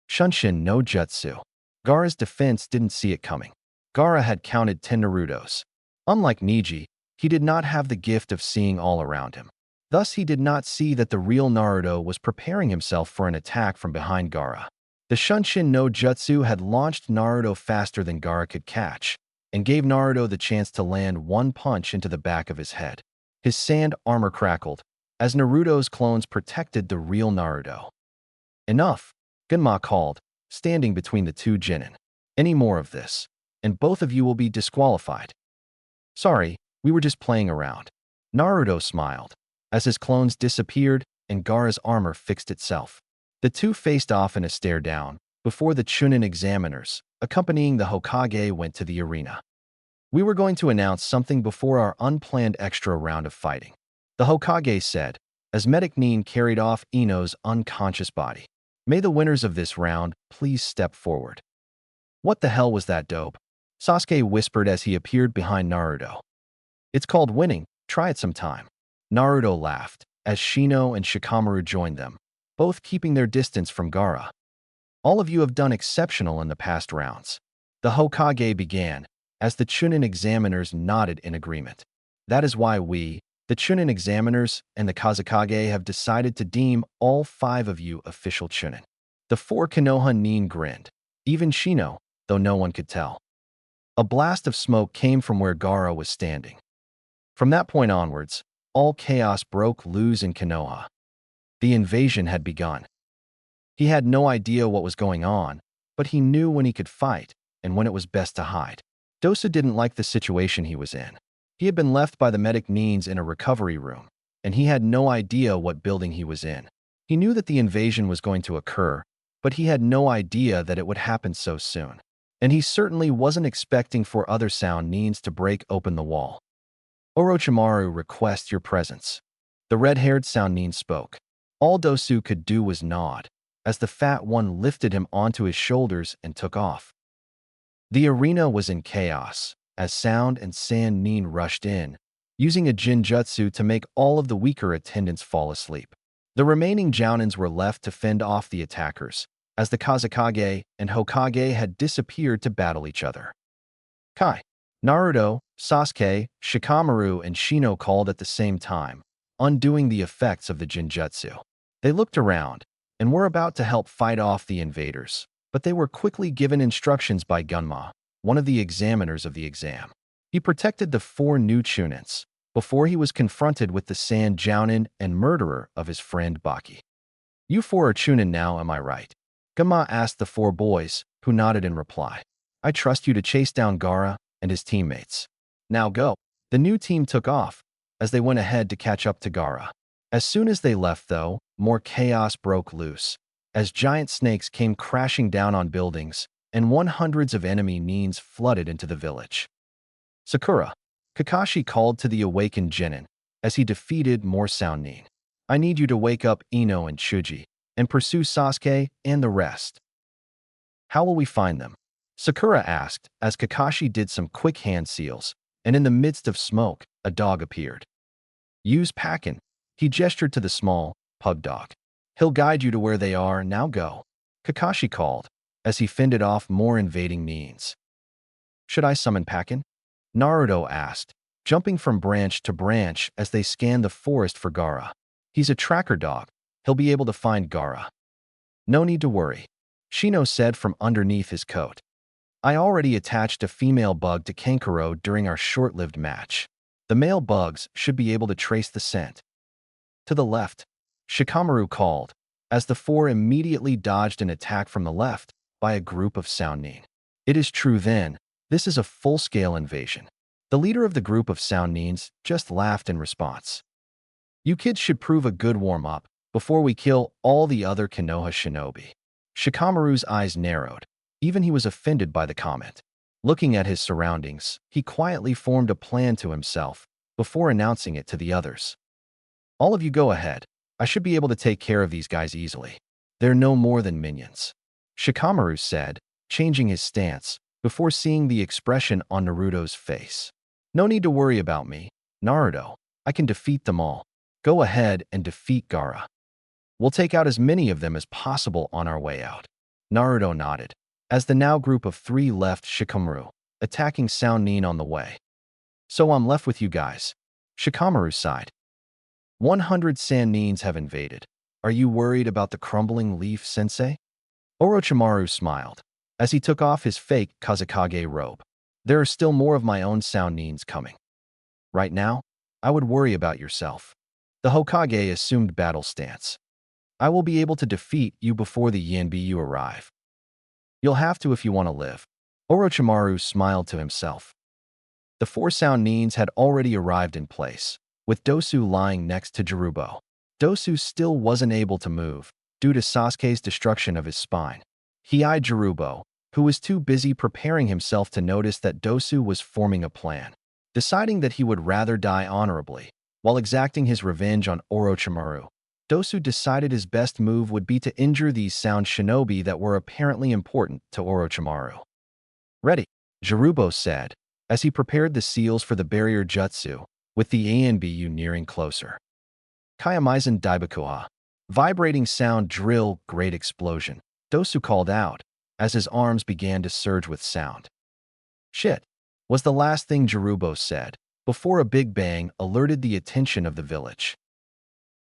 "Shunshin no jutsu." Gaara's defense didn't see it coming. Gaara had counted 10 Narutos. Unlike Neji, he did not have the gift of seeing all around him. Thus, he did not see that the real Naruto was preparing himself for an attack from behind Gaara. The Shunshin no jutsu had launched Naruto faster than Gaara could catch, and gave Naruto the chance to land one punch into the back of his head. His sand armor crackled, as Naruto's clones protected the real Naruto. "Enough," Genma called, standing between the two Chunin. "Any more of this, and both of you will be disqualified." "Sorry, we were just playing around." Naruto smiled, as his clones disappeared and Gaara's armor fixed itself. The two faced off in a stare-down before the Chunin examiners, accompanying the Hokage, went to the arena. "We were going to announce something before our unplanned extra round of fighting," the Hokage said, as Medic Nin carried off Ino's unconscious body. "May the winners of this round please step forward." "What the hell was that dope?" Sasuke whispered as he appeared behind Naruto. "It's called winning. Try it sometime." Naruto laughed, as Shino and Shikamaru joined them, both keeping their distance from Gaara. "All of you have done exceptional in the past rounds," the Hokage began, as the Chunin examiners nodded in agreement. "That is why we, the Chunin examiners and the Kazekage, have decided to deem all 5 of you official Chunin." The 4 Konoha Nin grinned, even Shino, though no one could tell. A blast of smoke came from where Gaara was standing. From that point onwards, all chaos broke loose in Konoha. The invasion had begun. He had no idea what was going on, but he knew when he could fight and when it was best to hide. Dosa didn't like the situation he was in. He had been left by the medic Nins in a recovery room, and he had no idea what building he was in. He knew that the invasion was going to occur, but he had no idea that it would happen so soon. And he certainly wasn't expecting for other sound Nins to break open the wall. "Orochimaru requests your presence." The red-haired sound Nin spoke. All Dosu could do was nod, as the fat one lifted him onto his shoulders and took off. The arena was in chaos, as Sound and Sand Nin rushed in, using a Jinjutsu to make all of the weaker attendants fall asleep. The remaining Jounins were left to fend off the attackers, as the Kazekage and Hokage had disappeared to battle each other. "Kai!" Naruto, Sasuke, Shikamaru, and Shino called at the same time, undoing the effects of the Jinjutsu. They looked around and were about to help fight off the invaders, but they were quickly given instructions by Gunma, one of the examiners of the exam. He protected the 4 new Chunins before he was confronted with the Sand Jounin and murderer of his friend Baki. "You 4 are Chunin now, am I right?" Gunma asked the 4 boys, who nodded in reply. "I trust you to chase down Gaara and his teammates. Now go." The new team took off, as they went ahead to catch up to Gaara. As soon as they left, though, more chaos broke loose, as giant snakes came crashing down on buildings, and hundreds of enemy Nins flooded into the village. "Sakura," Kakashi called to the awakened Genin, as he defeated more sound Nin. "I need you to wake up Ino and Chuji, and pursue Sasuke and the rest." How will we find them? Sakura asked as Kakashi did some quick hand seals, and in the midst of smoke, a dog appeared. Use Pakin. He gestured to the small, pug dog. He'll guide you to where they are, now go. Kakashi called, as he fended off more invading means. Should I summon Pakin? Naruto asked, jumping from branch to branch as they scanned the forest for Gaara. He's a tracker dog. He'll be able to find Gaara. No need to worry, Shino said from underneath his coat. I already attached a female bug to Kankuro during our short-lived match. The male bugs should be able to trace the scent. To the left, Shikamaru called, as the four immediately dodged an attack from the left by a group of Sounin. It is true then, this is a full-scale invasion. The leader of the group of Sounins just laughed in response. You kids should prove a good warm-up before we kill all the other Konoha shinobi. Shikamaru's eyes narrowed. Even he was offended by the comment. Looking at his surroundings, he quietly formed a plan to himself before announcing it to the others. All of you go ahead. I should be able to take care of these guys easily. They're no more than minions. Shikamaru said, changing his stance before seeing the expression on Naruto's face. No need to worry about me, Naruto. I can defeat them all. Go ahead and defeat Gaara. We'll take out as many of them as possible on our way out. Naruto nodded, as the now group of 3 left Shikamaru, attacking Sounin on the way. So I'm left with you guys. Shikamaru sighed. 100 Sanins have invaded. Are you worried about the crumbling leaf, sensei? Orochimaru smiled, as he took off his fake Kazekage robe. There are still more of my own Sounins coming. Right now, I would worry about yourself. The Hokage assumed battle stance. I will be able to defeat you before the Yanbyu arrive. You'll have to if you want to live. Orochimaru smiled to himself. The 4 Sounins had already arrived in place, with Dosu lying next to Jirubo. Dosu still wasn't able to move, due to Sasuke's destruction of his spine. He eyed Jirubo, who was too busy preparing himself to notice that Dosu was forming a plan, deciding that he would rather die honorably, while exacting his revenge on Orochimaru. Dosu decided his best move would be to injure these sound shinobi that were apparently important to Orochimaru. Ready, Jirubo said, as he prepared the seals for the barrier jutsu, with the Anbu nearing closer. Kayamaizen Daibakuha. Vibrating sound drill, great explosion. Dosu called out, as his arms began to surge with sound. Shit, was the last thing Jirubo said, before a big bang alerted the attention of the village.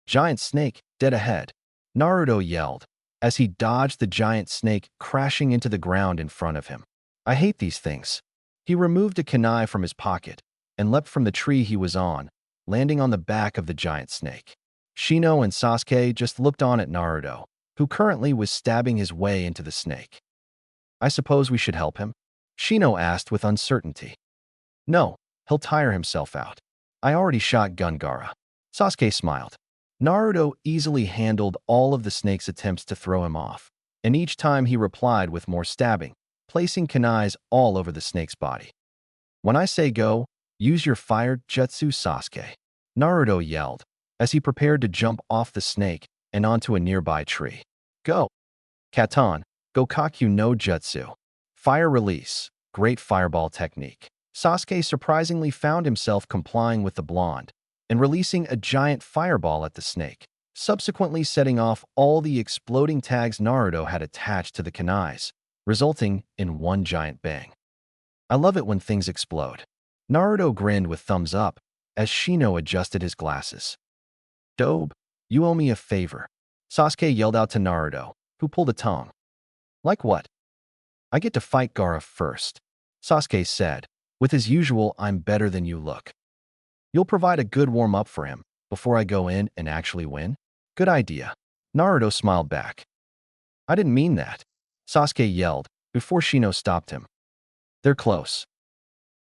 Giant snake, dead ahead, Naruto yelled, as he dodged the giant snake crashing into the ground in front of him. I hate these things. He removed a kunai from his pocket and leapt from the tree he was on, landing on the back of the giant snake. Shino and Sasuke just looked on at Naruto, who currently was stabbing his way into the snake. I suppose we should help him? Shino asked with uncertainty. No, he'll tire himself out. I already shot Gaara. Sasuke smiled. Naruto easily handled all of the snake's attempts to throw him off, and each time he replied with more stabbing, placing kunais all over the snake's body. When I say go, use your fire jutsu, Sasuke, Naruto yelled, as he prepared to jump off the snake and onto a nearby tree. Go! Katan, Gokakyu no Jutsu. Fire release, great fireball technique. Sasuke surprisingly found himself complying with the blonde and releasing a giant fireball at the snake, subsequently setting off all the exploding tags Naruto had attached to the kunais, resulting in one giant bang. I love it when things explode. Naruto grinned with thumbs up as Shino adjusted his glasses. Dobe, you owe me a favor, Sasuke yelled out to Naruto, who pulled a tongue. Like what? I get to fight Gaara first, Sasuke said, with his usual I'm better than you look. You'll provide a good warm-up for him before I go in and actually win? Good idea. Naruto smiled back. I didn't mean that, Sasuke yelled before Shino stopped him. They're close.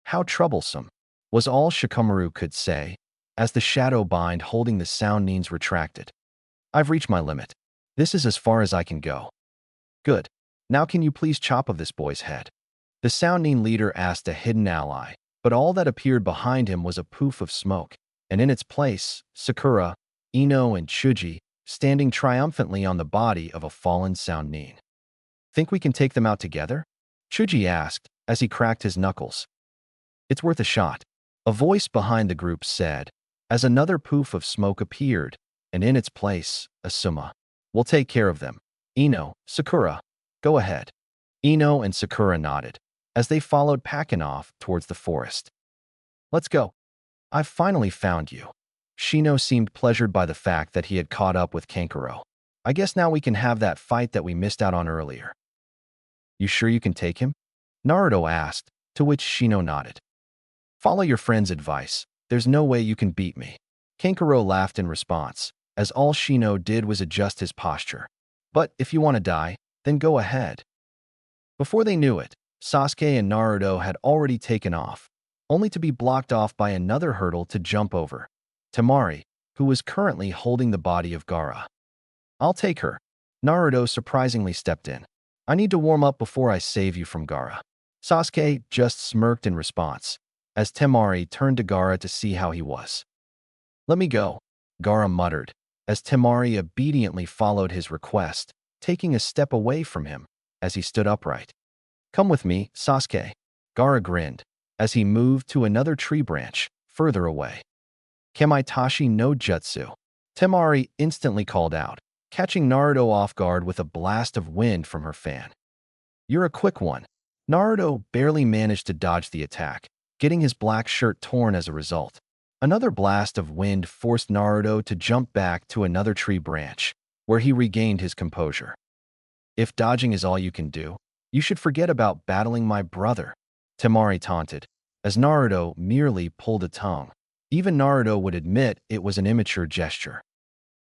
How troublesome, was all Shikamaru could say, as the shadow bind holding the Sounins retracted. I've reached my limit. This is as far as I can go. Good. Now can you please chop off this boy's head? The Sounin leader asked a hidden ally, but all that appeared behind him was a poof of smoke, and in its place, Sakura, Ino, and Chuji standing triumphantly on the body of a fallen Sounin. Think we can take them out together? Chuji asked as he cracked his knuckles. It's worth a shot, a voice behind the group said, as another poof of smoke appeared, and in its place, Asuma. We'll take care of them. Ino, Sakura, go ahead. Ino and Sakura nodded, as they followed Pakin off towards the forest. Let's go. I've finally found you. Shino seemed pleasured by the fact that he had caught up with Kankuro. I guess now we can have that fight that we missed out on earlier. You sure you can take him? Naruto asked, to which Shino nodded. Follow your friend's advice. There's no way you can beat me. Kankuro laughed in response, as all Shino did was adjust his posture. But if you want to die, then go ahead. Before they knew it, Sasuke and Naruto had already taken off, only to be blocked off by another hurdle to jump over. Temari, who was currently holding the body of Gaara. I'll take her. Naruto surprisingly stepped in. I need to warm up before I save you from Gaara. Sasuke just smirked in response, as Temari turned to Gaara to see how he was. Let me go, Gaara muttered, as Temari obediently followed his request, taking a step away from him as he stood upright. Come with me, Sasuke. Gaara grinned, as he moved to another tree branch, further away. Kamaitachi no Jutsu. Temari instantly called out, catching Naruto off guard with a blast of wind from her fan. You're a quick one. Naruto barely managed to dodge the attack, getting his black shirt torn as a result. Another blast of wind forced Naruto to jump back to another tree branch, where he regained his composure. If dodging is all you can do, you should forget about battling my brother, Temari taunted, as Naruto merely pulled a tongue. Even Naruto would admit it was an immature gesture.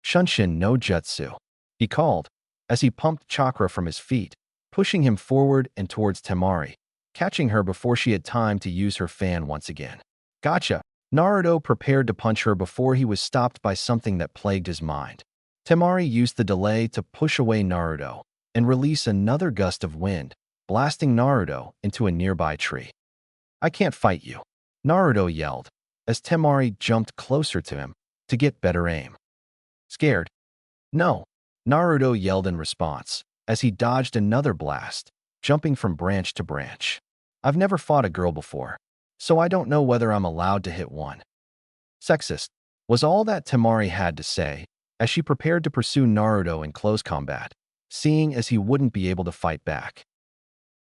Shunshin no Jutsu, he called, as he pumped chakra from his feet, pushing him forward and towards Temari, catching her before she had time to use her fan once again. Gotcha! Naruto prepared to punch her before he was stopped by something that plagued his mind. Temari used the delay to push away Naruto and release another gust of wind, blasting Naruto into a nearby tree. I can't fight you, Naruto yelled, as Temari jumped closer to him to get better aim. Scared? No, Naruto yelled in response, as he dodged another blast, jumping from branch to branch. I've never fought a girl before, so I don't know whether I'm allowed to hit one. Sexist, was all that Temari had to say, as she prepared to pursue Naruto in close combat, seeing as he wouldn't be able to fight back.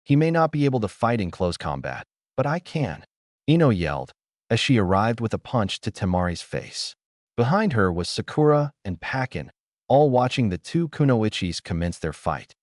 He may not be able to fight in close combat, but I can, Ino yelled, as she arrived with a punch to Temari's face. Behind her was Sakura and Pakin, all watching the two kunoichis commence their fight.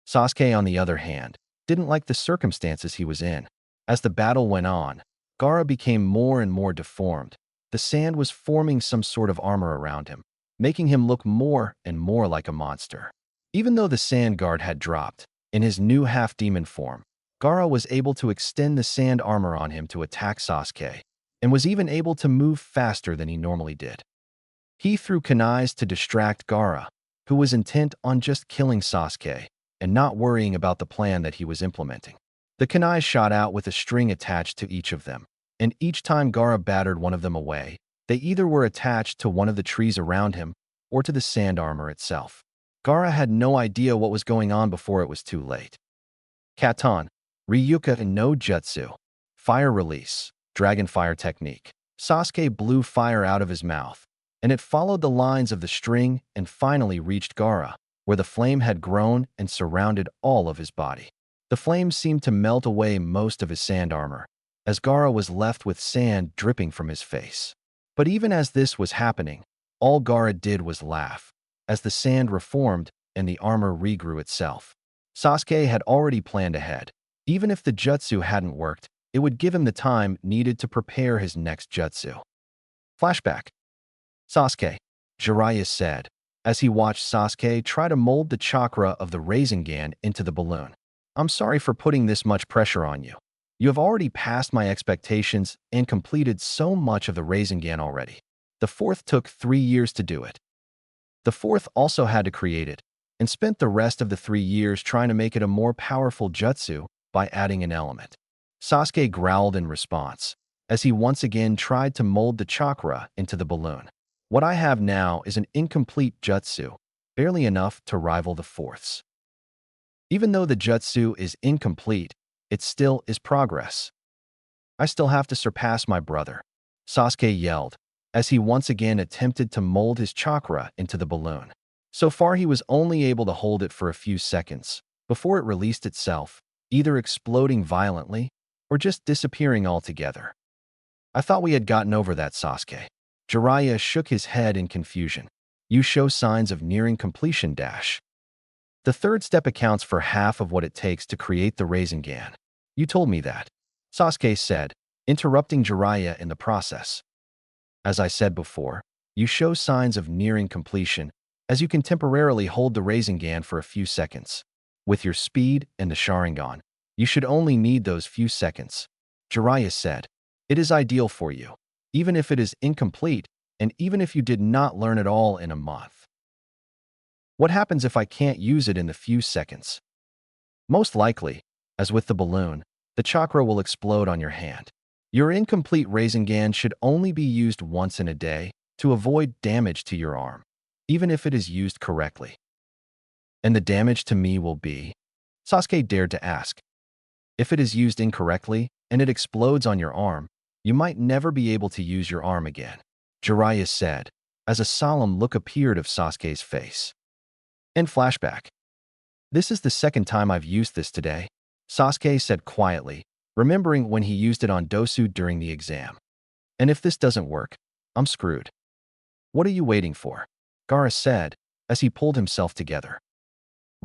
Sasuke, on the other hand, didn't like the circumstances he was in. As the battle went on, Gaara became more and more deformed. The sand was forming some sort of armor around him, making him look more and more like a monster. Even though the sand guard had dropped, in his new half-demon form, Gaara was able to extend the sand armor on him to attack Sasuke, and was even able to move faster than he normally did. He threw kunais to distract Gaara, who was intent on just killing Sasuke and not worrying about the plan that he was implementing. The kunais shot out with a string attached to each of them, and each time Gaara battered one of them away, they either were attached to one of the trees around him or to the sand armor itself. Gaara had no idea what was going on before it was too late. Katon, Ryuka no Jutsu, Fire Release, Dragon Fire Technique. Sasuke blew fire out of his mouth, and it followed the lines of the string and finally reached Gaara, where the flame had grown and surrounded all of his body. The flames seemed to melt away most of his sand armor, as Gaara was left with sand dripping from his face. But even as this was happening, all Gaara did was laugh, as the sand reformed and the armor regrew itself. Sasuke had already planned ahead. Even if the jutsu hadn't worked, it would give him the time needed to prepare his next jutsu. Flashback. Sasuke, Jiraiya said, as he watched Sasuke try to mold the chakra of the Rasengan into the balloon. I'm sorry for putting this much pressure on you. You have already passed my expectations and completed so much of the Rasengan already. The fourth took 3 years to do it. The fourth also had to create it, and spent the rest of the 3 years trying to make it a more powerful jutsu by adding an element. Sasuke growled in response, as he once again tried to mold the chakra into the balloon. What I have now is an incomplete jutsu, barely enough to rival the fourth's. Even though the jutsu is incomplete, it still is progress. I still have to surpass my brother, Sasuke yelled, as he once again attempted to mold his chakra into the balloon. So far, he was only able to hold it for a few seconds before it released itself, either exploding violently or just disappearing altogether. I thought we had gotten over that, Sasuke. Jiraiya shook his head in confusion. You show signs of nearing completion dash. The third step accounts for half of what it takes to create the Rasengan. You told me that, Sasuke said, interrupting Jiraiya in the process. As I said before, you show signs of nearing completion as you can temporarily hold the Rasengan for a few seconds. With your speed and the Sharingan, you should only need those few seconds, Jiraiya said. It is ideal for you, even if it is incomplete and even if you did not learn it all in a month. What happens if I can't use it in the few seconds? Most likely, as with the balloon, the chakra will explode on your hand. Your incomplete Rasengan should only be used once in a day to avoid damage to your arm, even if it is used correctly. And the damage to me will be? Sasuke dared to ask. If it is used incorrectly and it explodes on your arm, you might never be able to use your arm again, Jiraiya said, as a solemn look appeared of Sasuke's face. In flashback. This is the second time I've used this today, Sasuke said quietly, remembering when he used it on Dosu during the exam. And if this doesn't work, I'm screwed. What are you waiting for? Gaara said, as he pulled himself together.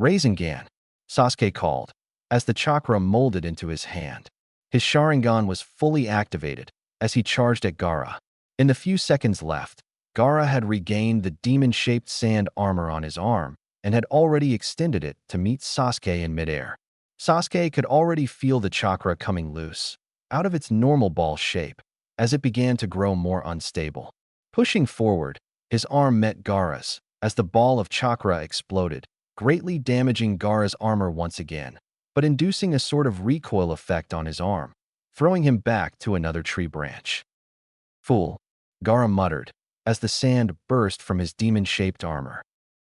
Rasengan, Sasuke called, as the chakra molded into his hand. His Sharingan was fully activated as he charged at Gaara. In the few seconds left, Gaara had regained the demon-shaped sand armor on his arm and had already extended it to meet Sasuke in midair. Sasuke could already feel the chakra coming loose, out of its normal ball shape, as it began to grow more unstable. Pushing forward, his arm met Gaara's as the ball of chakra exploded, greatly damaging Gaara's armor once again, but inducing a sort of recoil effect on his arm, throwing him back to another tree branch. Fool, Gaara muttered, as the sand burst from his demon-shaped armor.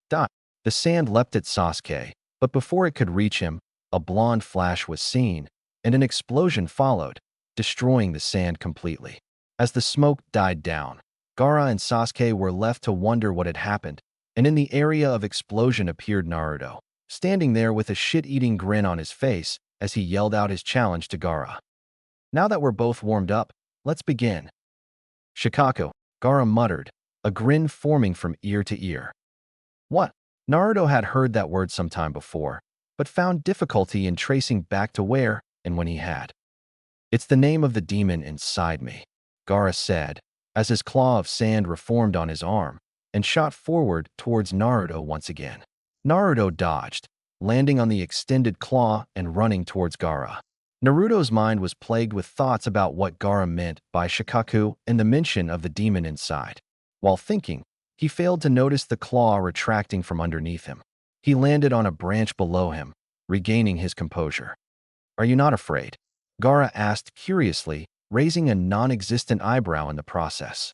The sand leapt at Sasuke, but before it could reach him, a blonde flash was seen, and an explosion followed, destroying the sand completely. As the smoke died down, Gaara and Sasuke were left to wonder what had happened, and in the area of explosion appeared Naruto, standing there with a shit-eating grin on his face as he yelled out his challenge to Gaara. Now that we're both warmed up, let's begin. Shikaku, Gaara muttered, a grin forming from ear to ear. What? Naruto had heard that word sometime before, but found difficulty in tracing back to where and when he had. It's the name of the demon inside me, Gaara said, as his claw of sand reformed on his arm and shot forward towards Naruto once again. Naruto dodged, landing on the extended claw and running towards Gaara. Naruto's mind was plagued with thoughts about what Gaara meant by Shikaku and the mention of the demon inside. While thinking, he failed to notice the claw retracting from underneath him. He landed on a branch below him, regaining his composure. Are you not afraid? Gaara asked curiously, raising a non-existent eyebrow in the process.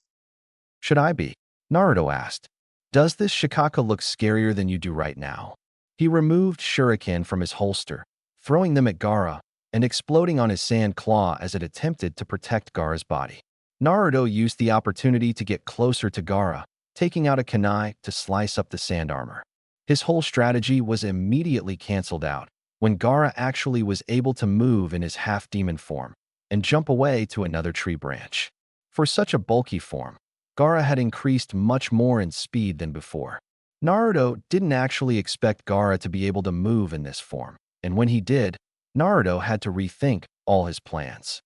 Should I be? Naruto asked. Does this Shikaku look scarier than you do right now? He removed shuriken from his holster, throwing them at Gaara and exploding on his sand claw as it attempted to protect Gaara's body. Naruto used the opportunity to get closer to Gaara, taking out a kunai to slice up the sand armor. His whole strategy was immediately canceled out when Gaara actually was able to move in his half-demon form and jump away to another tree branch. For such a bulky form, Gaara had increased much more in speed than before. Naruto didn't actually expect Gaara to be able to move in this form, and when he did, Naruto had to rethink all his plans.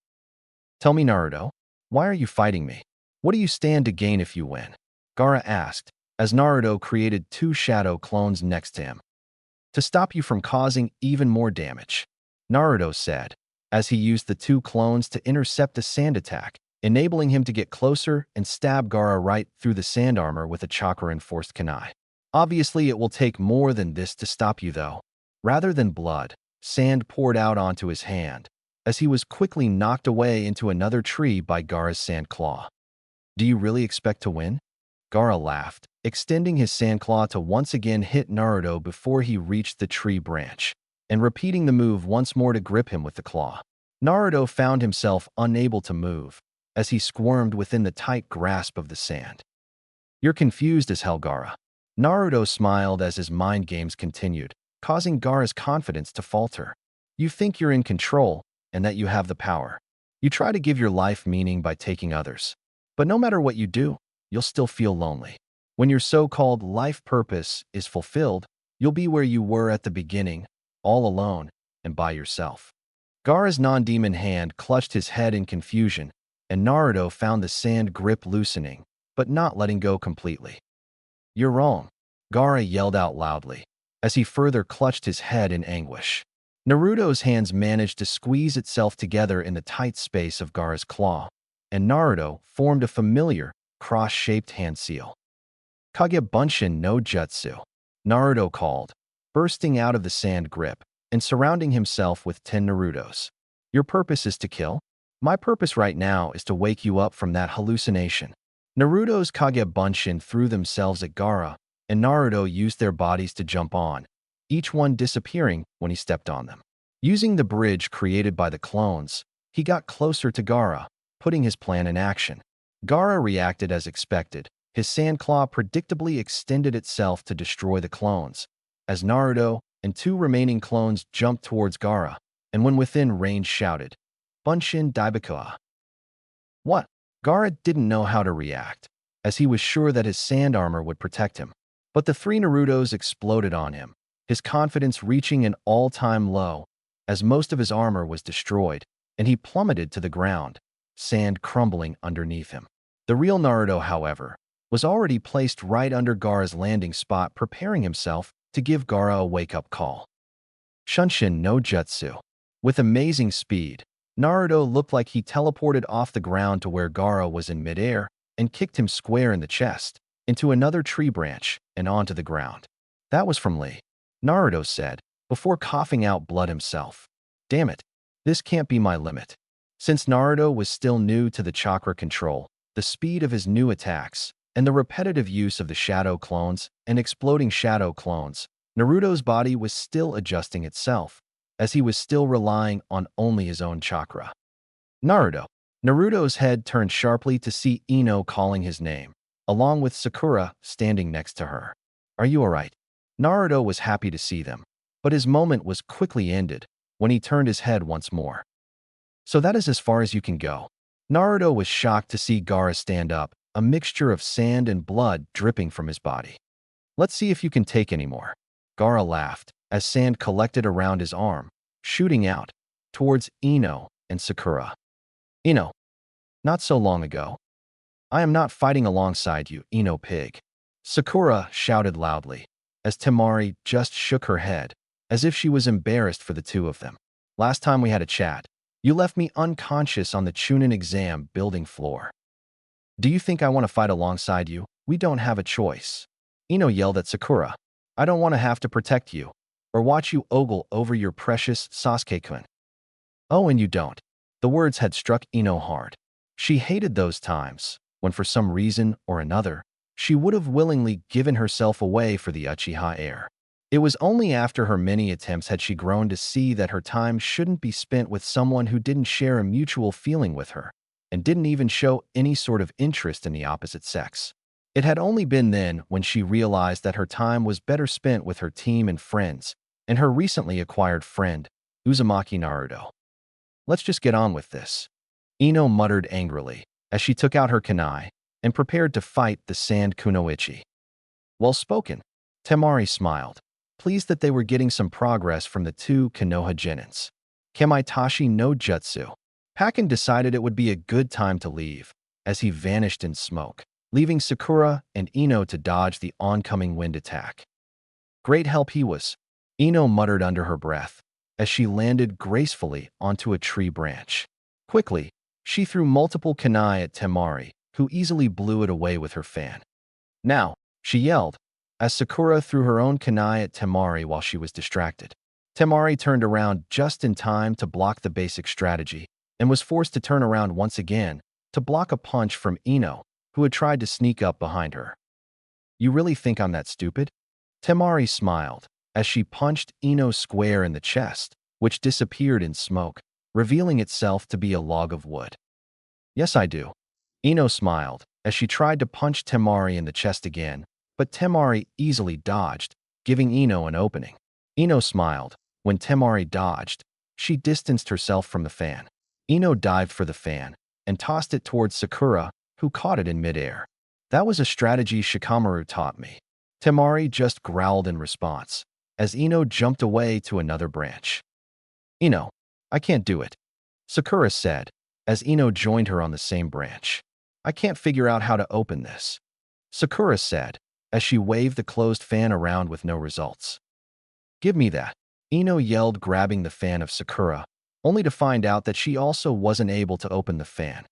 Tell me, Naruto, why are you fighting me? What do you stand to gain if you win? Gaara asked, as Naruto created two shadow clones next to him. To stop you from causing even more damage, Naruto said, as he used the two clones to intercept a sand attack, enabling him to get closer and stab Gaara right through the sand armor with a chakra-enforced kunai. Obviously, it will take more than this to stop you, though. Rather than blood, sand poured out onto his hand, as he was quickly knocked away into another tree by Gaara's sand claw. Do you really expect to win? Gaara laughed, extending his sand claw to once again hit Naruto before he reached the tree branch. and repeating the move once more to grip him with the claw. Naruto found himself unable to move, as he squirmed within the tight grasp of the sand. You're confused as hell, Gaara. Naruto smiled as his mind games continued, causing Gaara's confidence to falter. You think you're in control, and that you have the power. You try to give your life meaning by taking others. But no matter what you do, you'll still feel lonely. When your so-called life purpose is fulfilled, you'll be where you were at the beginning, all alone and by yourself. Gaara's non-demon hand clutched his head in confusion, and Naruto found the sand grip loosening, but not letting go completely. You're wrong, Gaara yelled out loudly, as he further clutched his head in anguish. Naruto's hands managed to squeeze itself together in the tight space of Gaara's claw, and Naruto formed a familiar, cross-shaped hand seal. Kage Bunshin no Jutsu, Naruto called, bursting out of the sand grip and surrounding himself with 10 Narutos. Your purpose is to kill? My purpose right now is to wake you up from that hallucination. Naruto's Kage Bunshin threw themselves at Gaara, and Naruto used their bodies to jump on, each one disappearing when he stepped on them. Using the bridge created by the clones, he got closer to Gaara, putting his plan in action. Gaara reacted as expected. His sand claw predictably extended itself to destroy the clones, as Naruto and 2 remaining clones jumped towards Gaara, and when within range shouted, Bunshin Daibakua. What? Gaara didn't know how to react, as he was sure that his sand armor would protect him. But the 3 Narutos exploded on him, his confidence reaching an all-time low, as most of his armor was destroyed, and he plummeted to the ground, sand crumbling underneath him. The real Naruto, however, was already placed right under Gaara's landing spot, preparing himself to give Gaara a wake-up call. Shunshin no Jutsu. With amazing speed, Naruto looked like he teleported off the ground to where Gaara was in midair and kicked him square in the chest, into another tree branch and onto the ground. That was from Lee, Naruto said, before coughing out blood himself. Damn it, this can't be my limit. Since Naruto was still new to the chakra control, the speed of his new attacks, and the repetitive use of the shadow clones and exploding shadow clones, Naruto's body was still adjusting itself, as he was still relying on only his own chakra. Naruto. Naruto's head turned sharply to see Ino calling his name, along with Sakura standing next to her. Are you alright? Naruto was happy to see them, but his moment was quickly ended when he turned his head once more. So that is as far as you can go. Naruto was shocked to see Gaara stand up, a mixture of sand and blood dripping from his body. Let's see if you can take any more. Gaara laughed as sand collected around his arm, shooting out towards Ino and Sakura. Ino, not so long ago. I am not fighting alongside you, Ino pig. Sakura shouted loudly, as Temari just shook her head, as if she was embarrassed for the two of them. Last time we had a chat, you left me unconscious on the Chunin exam building floor. Do you think I want to fight alongside you? We don't have a choice. Ino yelled at Sakura. I don't want to have to protect you, or watch you ogle over your precious Sasuke-kun. Oh, and you don't. The words had struck Ino hard. She hated those times, when for some reason or another, she would have willingly given herself away for the Uchiha heir. It was only after her many attempts had she grown to see that her time shouldn't be spent with someone who didn't share a mutual feeling with her, and didn't even show any sort of interest in the opposite sex. It had only been then when she realized that her time was better spent with her team and friends, and her recently acquired friend, Uzumaki Naruto. Let's just get on with this, Ino muttered angrily, as she took out her kunai and prepared to fight the sand kunoichi. Well spoken, Temari smiled, pleased that they were getting some progress from the 2 Konoha genins. Kamaitachi no Jutsu. Pakken decided it would be a good time to leave, as he vanished in smoke, leaving Sakura and Ino to dodge the oncoming wind attack. Great help he was, Ino muttered under her breath, as she landed gracefully onto a tree branch. Quickly, she threw multiple kunai at Temari, who easily blew it away with her fan. Now, she yelled, as Sakura threw her own kunai at Temari while she was distracted. Temari turned around just in time to block the basic strategy, and was forced to turn around once again to block a punch from Ino, who had tried to sneak up behind her. You really think I'm that stupid? Temari smiled, as she punched Ino square in the chest, which disappeared in smoke, revealing itself to be a log of wood. Yes, I do. Ino smiled as she tried to punch Temari in the chest again, but Temari easily dodged, giving Ino an opening. Ino smiled. When Temari dodged, she distanced herself from the fan. Ino dived for the fan and tossed it towards Sakura, who caught it in midair. That was a strategy Shikamaru taught me. Temari just growled in response, as Ino jumped away to another branch. Ino, I can't do it, Sakura said, as Ino joined her on the same branch. I can't figure out how to open this, Sakura said, as she waved the closed fan around with no results. Give me that, Ino yelled, grabbing the fan of Sakura, only to find out that she also wasn't able to open the fan.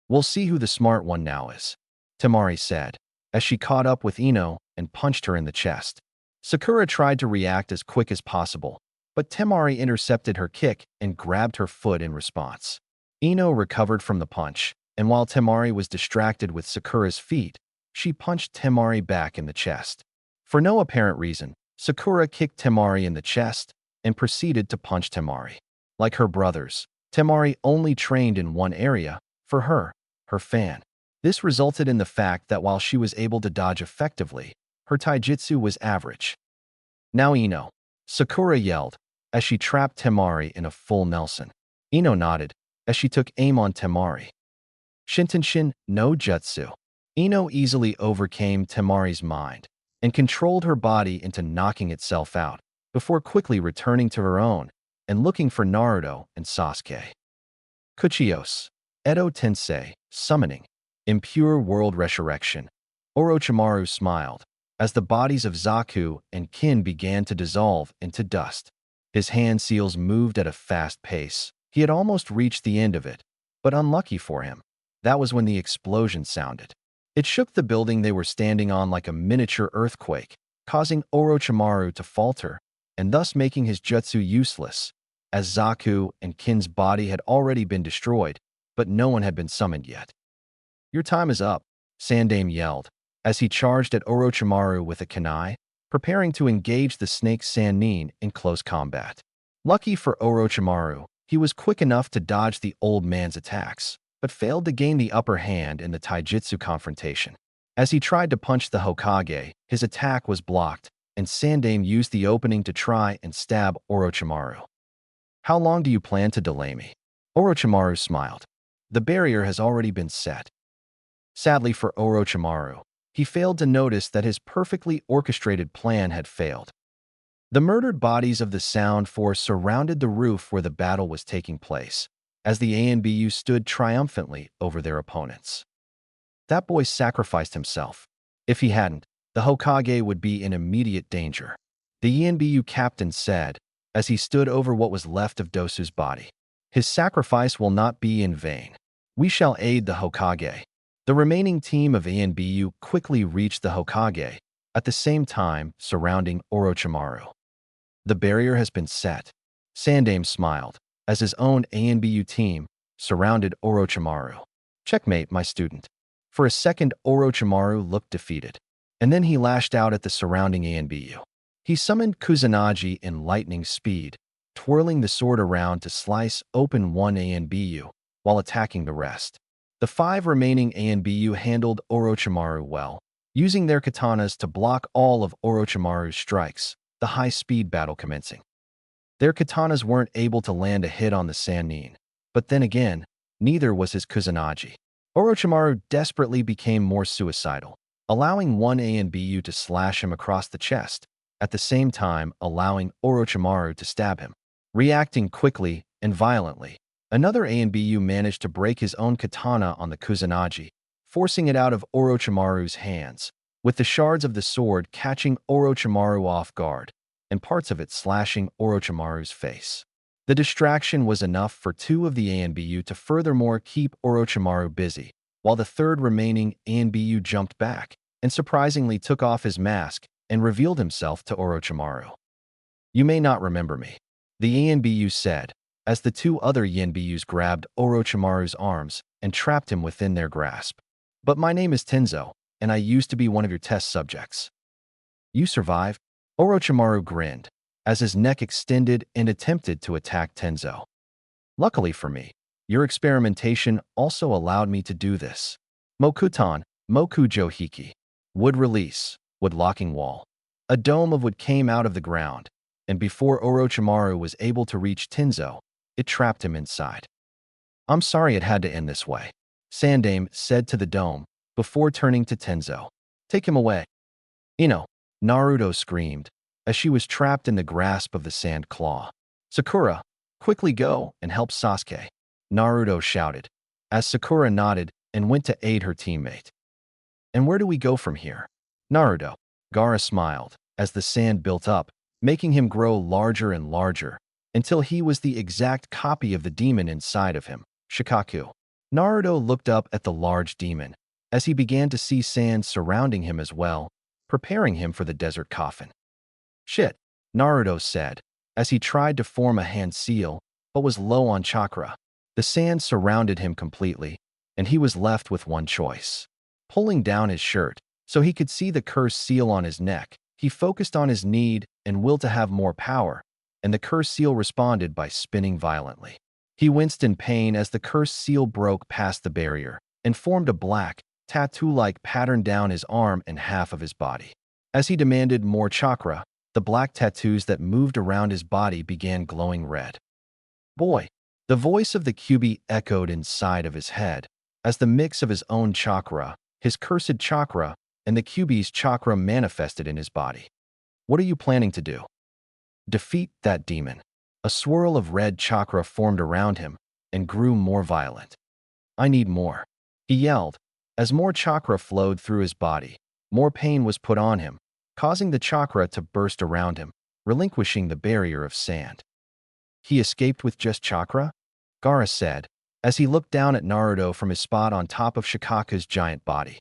We'll see who the smart one now is, Temari said, as she caught up with Ino and punched her in the chest. Sakura tried to react as quick as possible, but Temari intercepted her kick and grabbed her foot in response. Ino recovered from the punch, and while Temari was distracted with Sakura's feet, she punched Temari back in the chest. For no apparent reason, Sakura kicked Temari in the chest and proceeded to punch Temari. Like her brothers, Temari only trained in one area, for her fan. This resulted in the fact that while she was able to dodge effectively, her taijutsu was average. Now Ino, Sakura yelled, as she trapped Temari in a full Nelson. Ino nodded, as she took aim on Temari. Shintenshin no Jutsu. Ino easily overcame Temari's mind and controlled her body into knocking itself out, before quickly returning to her own and looking for Naruto and Sasuke. Kuchiyos, Edo Tensei, summoning, impure world resurrection. Orochimaru smiled, as the bodies of Zaku and Kin began to dissolve into dust. His hand seals moved at a fast pace. He had almost reached the end of it, but unlucky for him, that was when the explosion sounded. It shook the building they were standing on like a miniature earthquake, causing Orochimaru to falter, and thus making his jutsu useless, as Zaku and Kin's body had already been destroyed, but no one had been summoned yet. Your time is up, Sandaime yelled, as he charged at Orochimaru with a kunai, preparing to engage the snake Sannin in close combat. Lucky for Orochimaru, he was quick enough to dodge the old man's attacks, but failed to gain the upper hand in the taijutsu confrontation. As he tried to punch the Hokage, his attack was blocked, and Sandaime used the opening to try and stab Orochimaru. How long do you plan to delay me? Orochimaru smiled. The barrier has already been set. Sadly for Orochimaru, he failed to notice that his perfectly orchestrated plan had failed. The murdered bodies of the Sound Force surrounded the roof where the battle was taking place, as the ANBU stood triumphantly over their opponents. That boy sacrificed himself. If he hadn't, the Hokage would be in immediate danger, the ENBU captain said, as he stood over what was left of Dosu's body. His sacrifice will not be in vain. We shall aid the Hokage. The remaining team of ANBU quickly reached the Hokage, at the same time surrounding Orochimaru. The barrier has been set. Sandaime smiled, as his own ANBU team surrounded Orochimaru. Checkmate, my student. For a second, Orochimaru looked defeated, and then he lashed out at the surrounding ANBU. He summoned Kusanagi in lightning speed, twirling the sword around to slice open one ANBU while attacking the rest. The 5 remaining ANBU handled Orochimaru well, using their katanas to block all of Orochimaru's strikes, the high-speed battle commencing. Their katanas weren't able to land a hit on the Sannin, but then again, neither was his Kusanagi. Orochimaru desperately became more suicidal, allowing one ANBU to slash him across the chest, at the same time allowing Orochimaru to stab him. Reacting quickly and violently, another ANBU managed to break his own katana on the Kusanagi, forcing it out of Orochimaru's hands, with the shards of the sword catching Orochimaru off guard, and parts of it slashing Orochimaru's face. The distraction was enough for 2 of the ANBU to furthermore keep Orochimaru busy, while the 3rd remaining ANBU jumped back and surprisingly took off his mask and revealed himself to Orochimaru. You may not remember me, the ANBU said, as the 2 other Yenbus grabbed Orochimaru's arms and trapped him within their grasp. But my name is Tenzo, and I used to be one of your test subjects. You survived? Orochimaru grinned, as his neck extended and attempted to attack Tenzo. Luckily for me, your experimentation also allowed me to do this. Mokutan, Mokujo Hiki. Wood release, wood locking wall. A dome of wood came out of the ground, and before Orochimaru was able to reach Tenzo, it trapped him inside. I'm sorry it had to end this way, Sandame said to the dome before turning to Tenzo. Take him away. Naruto screamed as she was trapped in the grasp of the sand claw. Sakura, quickly go and help Sasuke, Naruto shouted, as Sakura nodded and went to aid her teammate. And where do we go from here? Naruto. Gaara smiled as the sand built up, making him grow larger and larger, until he was the exact copy of the demon inside of him, Shikaku. Naruto looked up at the large demon, as he began to see sand surrounding him as well, preparing him for the desert coffin. Shit, Naruto said, as he tried to form a hand seal, but was low on chakra. The sand surrounded him completely, and he was left with one choice. Pulling down his shirt, so he could see the cursed seal on his neck, he focused on his need and will to have more power, and the cursed seal responded by spinning violently. He winced in pain as the cursed seal broke past the barrier and formed a black, tattoo-like pattern down his arm and half of his body. As he demanded more chakra, the black tattoos that moved around his body began glowing red. Boy, the voice of the Kyuubi echoed inside of his head, as the mix of his own chakra, his cursed chakra, and the Kyuubi's chakra manifested in his body. What are you planning to do? Defeat that demon. A swirl of red chakra formed around him and grew more violent. I need more, he yelled. As more chakra flowed through his body, more pain was put on him, causing the chakra to burst around him, relinquishing the barrier of sand. He escaped with just chakra? Gaara said, as he looked down at Naruto from his spot on top of Shikaku's giant body.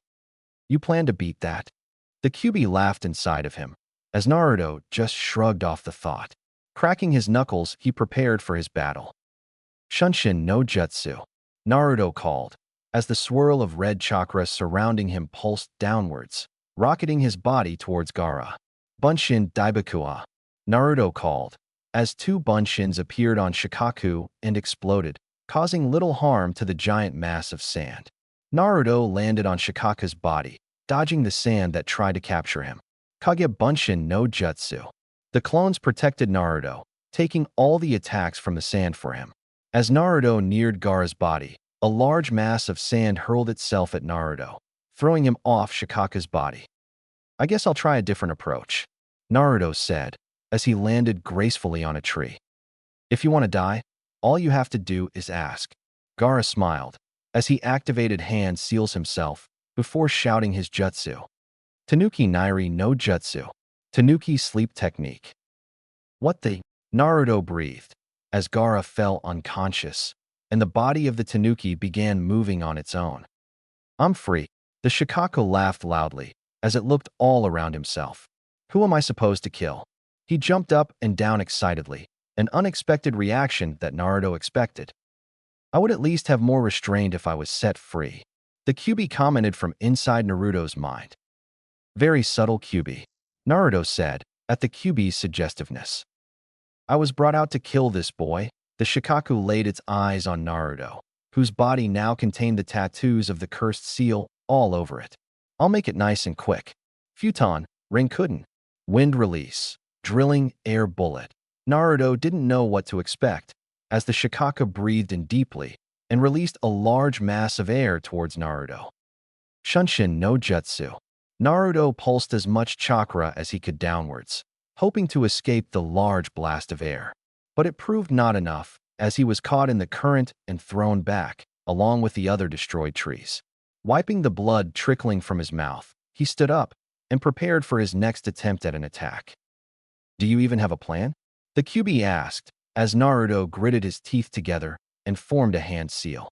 You plan to beat that? The Kyuubi laughed inside of him, as Naruto just shrugged off the thought. Cracking his knuckles, he prepared for his battle. Shunshin no Jutsu, Naruto called, as the swirl of red chakra surrounding him pulsed downwards, rocketing his body towards Gaara. Bunshin Daibakua, Naruto called, as two bunshins appeared on Shikaku and exploded, causing little harm to the giant mass of sand. Naruto landed on Shikaku's body, dodging the sand that tried to capture him. Kage Bunshin no Jutsu. The clones protected Naruto, taking all the attacks from the sand for him. As Naruto neared Gaara's body, a large mass of sand hurled itself at Naruto, throwing him off Shikaku's body. I guess I'll try a different approach, Naruto said, as he landed gracefully on a tree. If you want to die, all you have to do is ask. Gaara smiled, as he activated hand seals himself, before shouting his jutsu. Tanuki Nairi no Jutsu. Tanuki sleep technique. What the? Naruto breathed, as Gaara fell unconscious, and the body of the Tanuki began moving on its own. I'm free. The Shikaku laughed loudly, as it looked all around himself. Who am I supposed to kill? He jumped up and down excitedly, an unexpected reaction that Naruto expected. I would at least have more restraint if I was set free, the Kyuubi commented from inside Naruto's mind. Very subtle Kyuubi, Naruto said, at the Kyuubi's suggestiveness. I was brought out to kill this boy. The Shikaku laid its eyes on Naruto, whose body now contained the tattoos of the cursed seal all over it. I'll make it nice and quick. Futon, Rinkuden, wind release, drilling air bullet. Naruto didn't know what to expect, as the Shikaku breathed in deeply and released a large mass of air towards Naruto. Shunshin no Jutsu. Naruto pulsed as much chakra as he could downwards, hoping to escape the large blast of air. But it proved not enough, as he was caught in the current and thrown back, along with the other destroyed trees. Wiping the blood trickling from his mouth, he stood up and prepared for his next attempt at an attack. Do you even have a plan? The Kyuubi asked, as Naruto gritted his teeth together and formed a hand seal.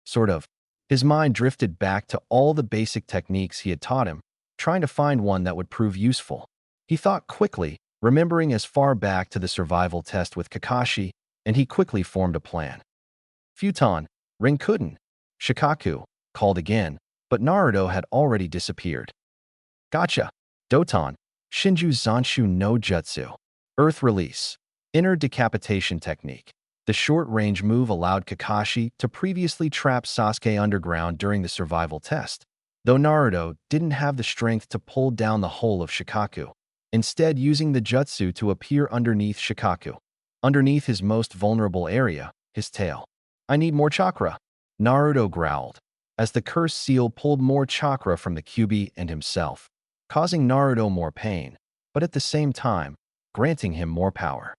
Sort of. His mind drifted back to all the basic techniques he had taught him, trying to find one that would prove useful. He thought quickly, remembering as far back to the survival test with Kakashi, and he quickly formed a plan. Futon, Rinkuden, Shikaku, called again, but Naruto had already disappeared. Gotcha, Doton, Shinju Zanshu no Jutsu. Earth Release. Inner Decapitation Technique. The short-range move allowed Kakashi to previously trap Sasuke underground during the survival test, though Naruto didn't have the strength to pull down the whole of Shikaku, instead using the jutsu to appear underneath Shikaku, underneath his most vulnerable area, his tail. I need more chakra, Naruto growled, as the cursed seal pulled more chakra from the Kyuubi and himself, causing Naruto more pain, but at the same time, granting him more power.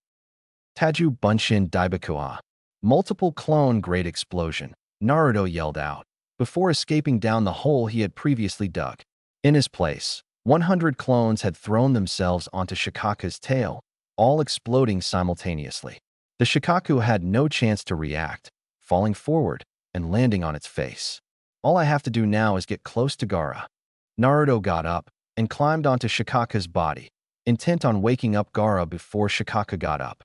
Taju Bunshin Daibakua. Multiple clone great explosion, Naruto yelled out, before escaping down the hole he had previously dug. In his place, 100 clones had thrown themselves onto Shikaku's tail, all exploding simultaneously. The Shikaku had no chance to react, falling forward and landing on its face. All I have to do now is get close to Gaara. Naruto got up and climbed onto Shikaku's body, intent on waking up Gaara before Shikaku got up.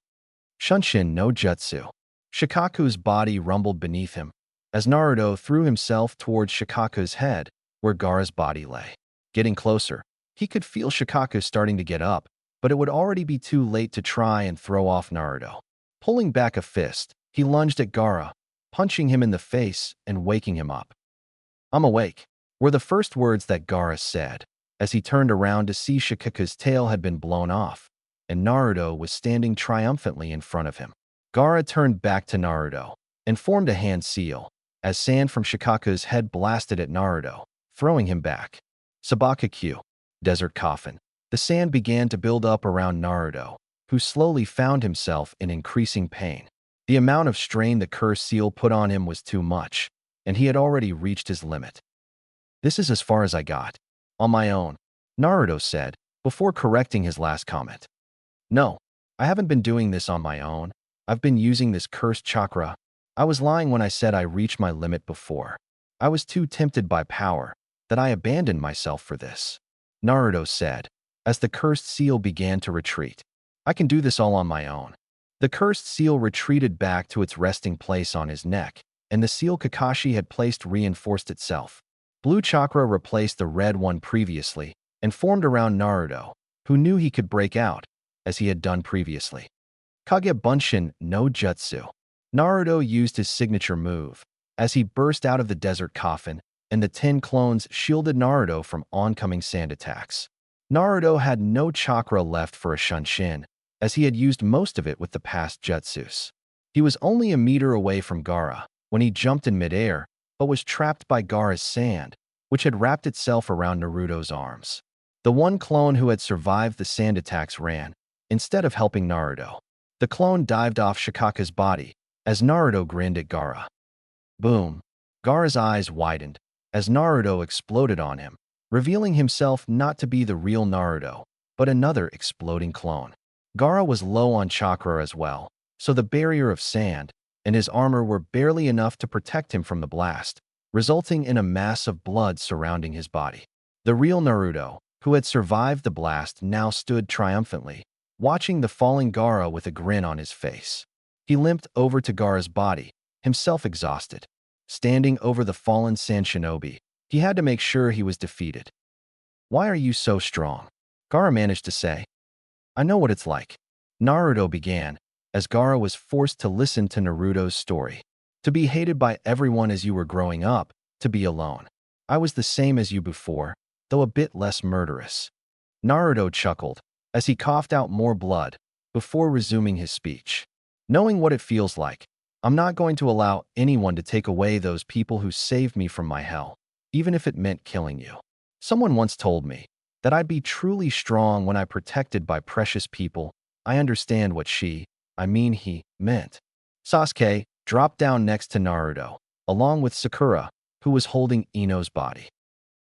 Shunshin no Jutsu. Shikaku's body rumbled beneath him, as Naruto threw himself towards Shikaku's head, where Gaara's body lay. Getting closer, he could feel Shikaku starting to get up, but it would already be too late to try and throw off Naruto. Pulling back a fist, he lunged at Gaara, punching him in the face and waking him up. "I'm awake," were the first words that Gaara said, as he turned around to see Shikaku's tail had been blown off, and Naruto was standing triumphantly in front of him. Gaara turned back to Naruto and formed a hand seal, as sand from Shikaku's head blasted at Naruto, throwing him back. Sabaka Q. Desert Coffin. The sand began to build up around Naruto, who slowly found himself in increasing pain. The amount of strain the cursed seal put on him was too much, and he had already reached his limit. "This is as far as I got. On my own," Naruto said, before correcting his last comment. "No, I haven't been doing this on my own. I've been using this cursed chakra. I was lying when I said I reached my limit before. I was too tempted by power that I abandoned myself for this," Naruto said, as the cursed seal began to retreat. "I can do this all on my own." The cursed seal retreated back to its resting place on his neck, and the seal Kakashi had placed reinforced itself. Blue chakra replaced the red one previously and formed around Naruto, who knew he could break out, as he had done previously. Kage Bunshin no Jutsu. Naruto used his signature move, as he burst out of the desert coffin, and the 10 clones shielded Naruto from oncoming sand attacks. Naruto had no chakra left for a Shunshin, as he had used most of it with the past jutsus. He was only a meter away from Gaara when he jumped in midair, but was trapped by Gaara's sand, which had wrapped itself around Naruto's arms. The one clone who had survived the sand attacks ran, instead of helping Naruto. The clone dived off Shikaku's body, as Naruto grinned at Gaara. Boom! Gaara's eyes widened, as Naruto exploded on him, revealing himself not to be the real Naruto, but another exploding clone. Gaara was low on chakra as well, so the barrier of sand and his armor were barely enough to protect him from the blast, resulting in a mass of blood surrounding his body. The real Naruto, who had survived the blast, now stood triumphantly, watching the falling Gaara with a grin on his face. He limped over to Gaara's body, himself exhausted. Standing over the fallen sand shinobi, he had to make sure he was defeated. "Why are you so strong?" Gaara managed to say. "I know what it's like," Naruto began, as Gaara was forced to listen to Naruto's story. "To be hated by everyone as you were growing up, to be alone. I was the same as you before, though a bit less murderous." Naruto chuckled, as he coughed out more blood, before resuming his speech. "Knowing what it feels like, I'm not going to allow anyone to take away those people who saved me from my hell, even if it meant killing you. Someone once told me that I'd be truly strong when I'm protected by precious people. I understand what he meant." Sasuke dropped down next to Naruto, along with Sakura, who was holding Ino's body.